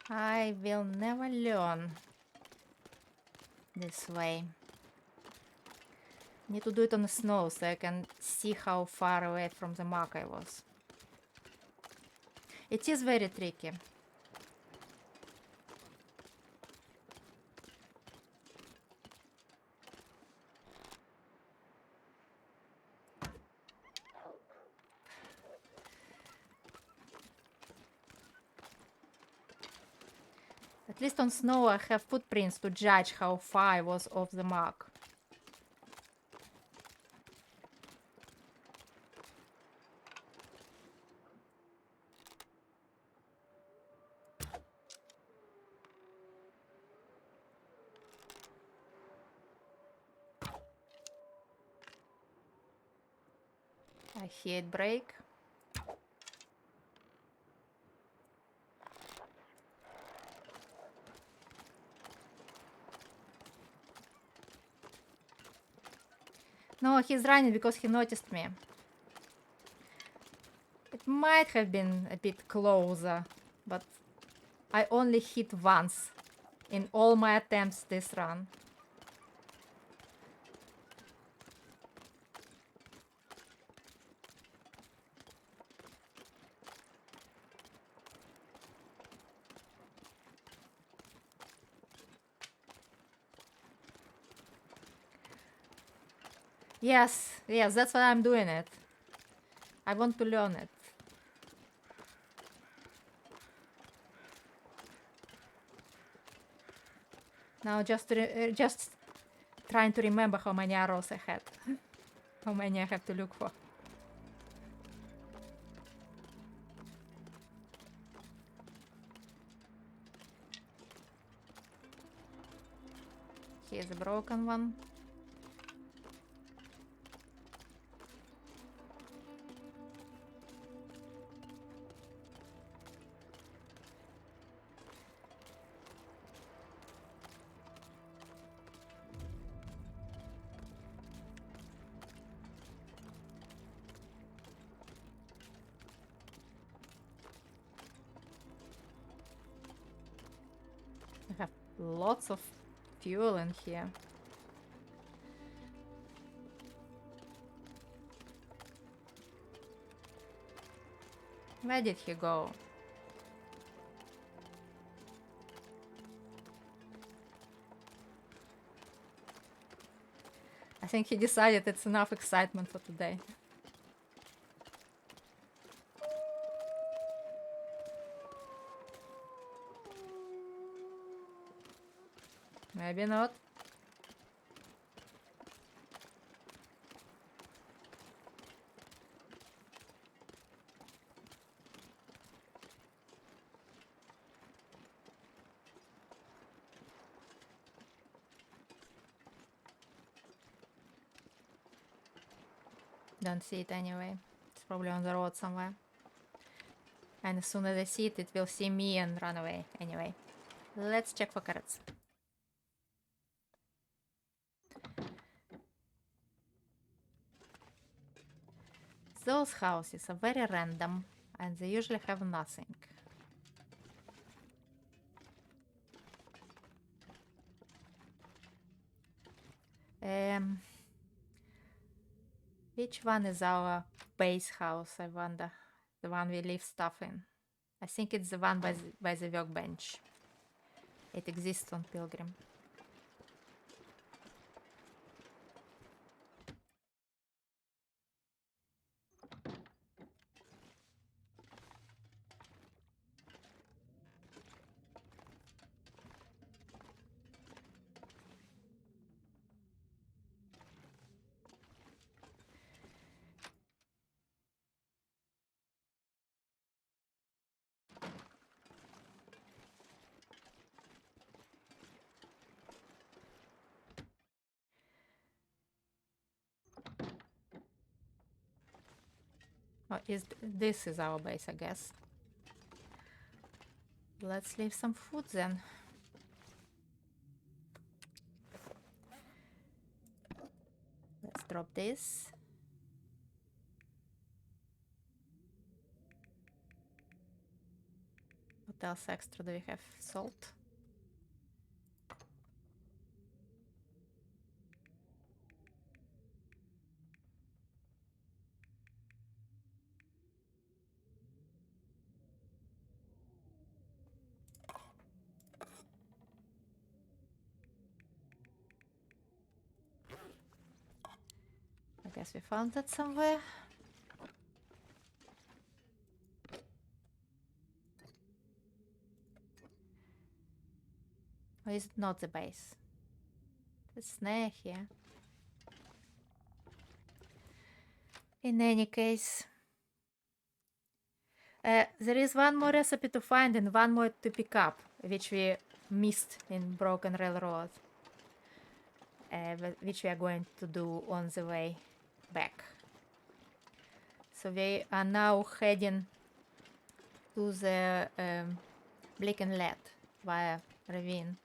I will never learn this way. Need to do it on the snow so I can see how far away from the mark I was. It is very tricky. At least on snow I have footprints to judge how far I was off the mark. I hear it break. No, he's running because he noticed me. It might have been a bit closer, but I only hit once in all my attempts this run. Yes, that's why I'm doing it. I want to learn it. Now just trying to remember how many arrows I had. How many I have to look for. Here's a broken one. I have lots of fuel in here. Where did he go? I think he decided it's enough excitement for today. Maybe not. Don't see it anyway. It's probably on the road somewhere. And as soon as I see it, it will see me and run away. Anyway, let's check for carrots. Those houses are very random and they usually have nothing. Which one is our base house, I wonder? The one we leave stuff in. I think it's the one by the workbench. It exists on Pilgrim. Oh, this is our base, I guess. Let's leave some food then. Let's drop this. What else extra do we have? Salt. I guess we found that somewhere. Or is it not the base? The snare here. In any case, there is one more recipe to find and one more to pick up, which we missed in Broken Railroad, which we are going to do on the way back. So we are now heading to the Blicken Lead via ravine.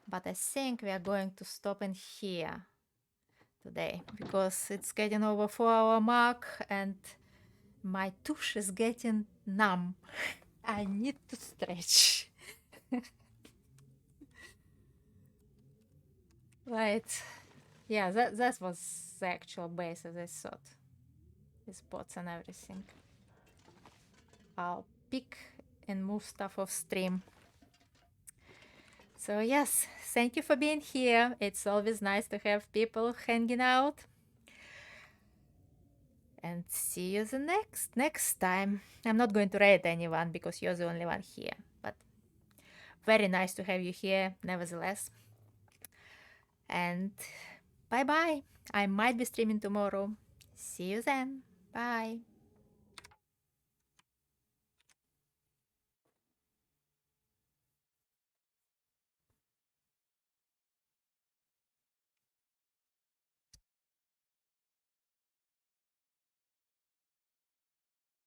But I think we are going to stop in here today because it's getting over 4-hour mark and my tush is getting numb. I need to stretch. Right. Yeah, that was the actual base as I thought. With pots and everything. I'll pick and move stuff off stream. So yes, thank you for being here. It's always nice to have people hanging out. And see you the next time. I'm not going to raid anyone because you're the only one here. But very nice to have you here, nevertheless. And bye-bye. I might be streaming tomorrow. See you then. Bye.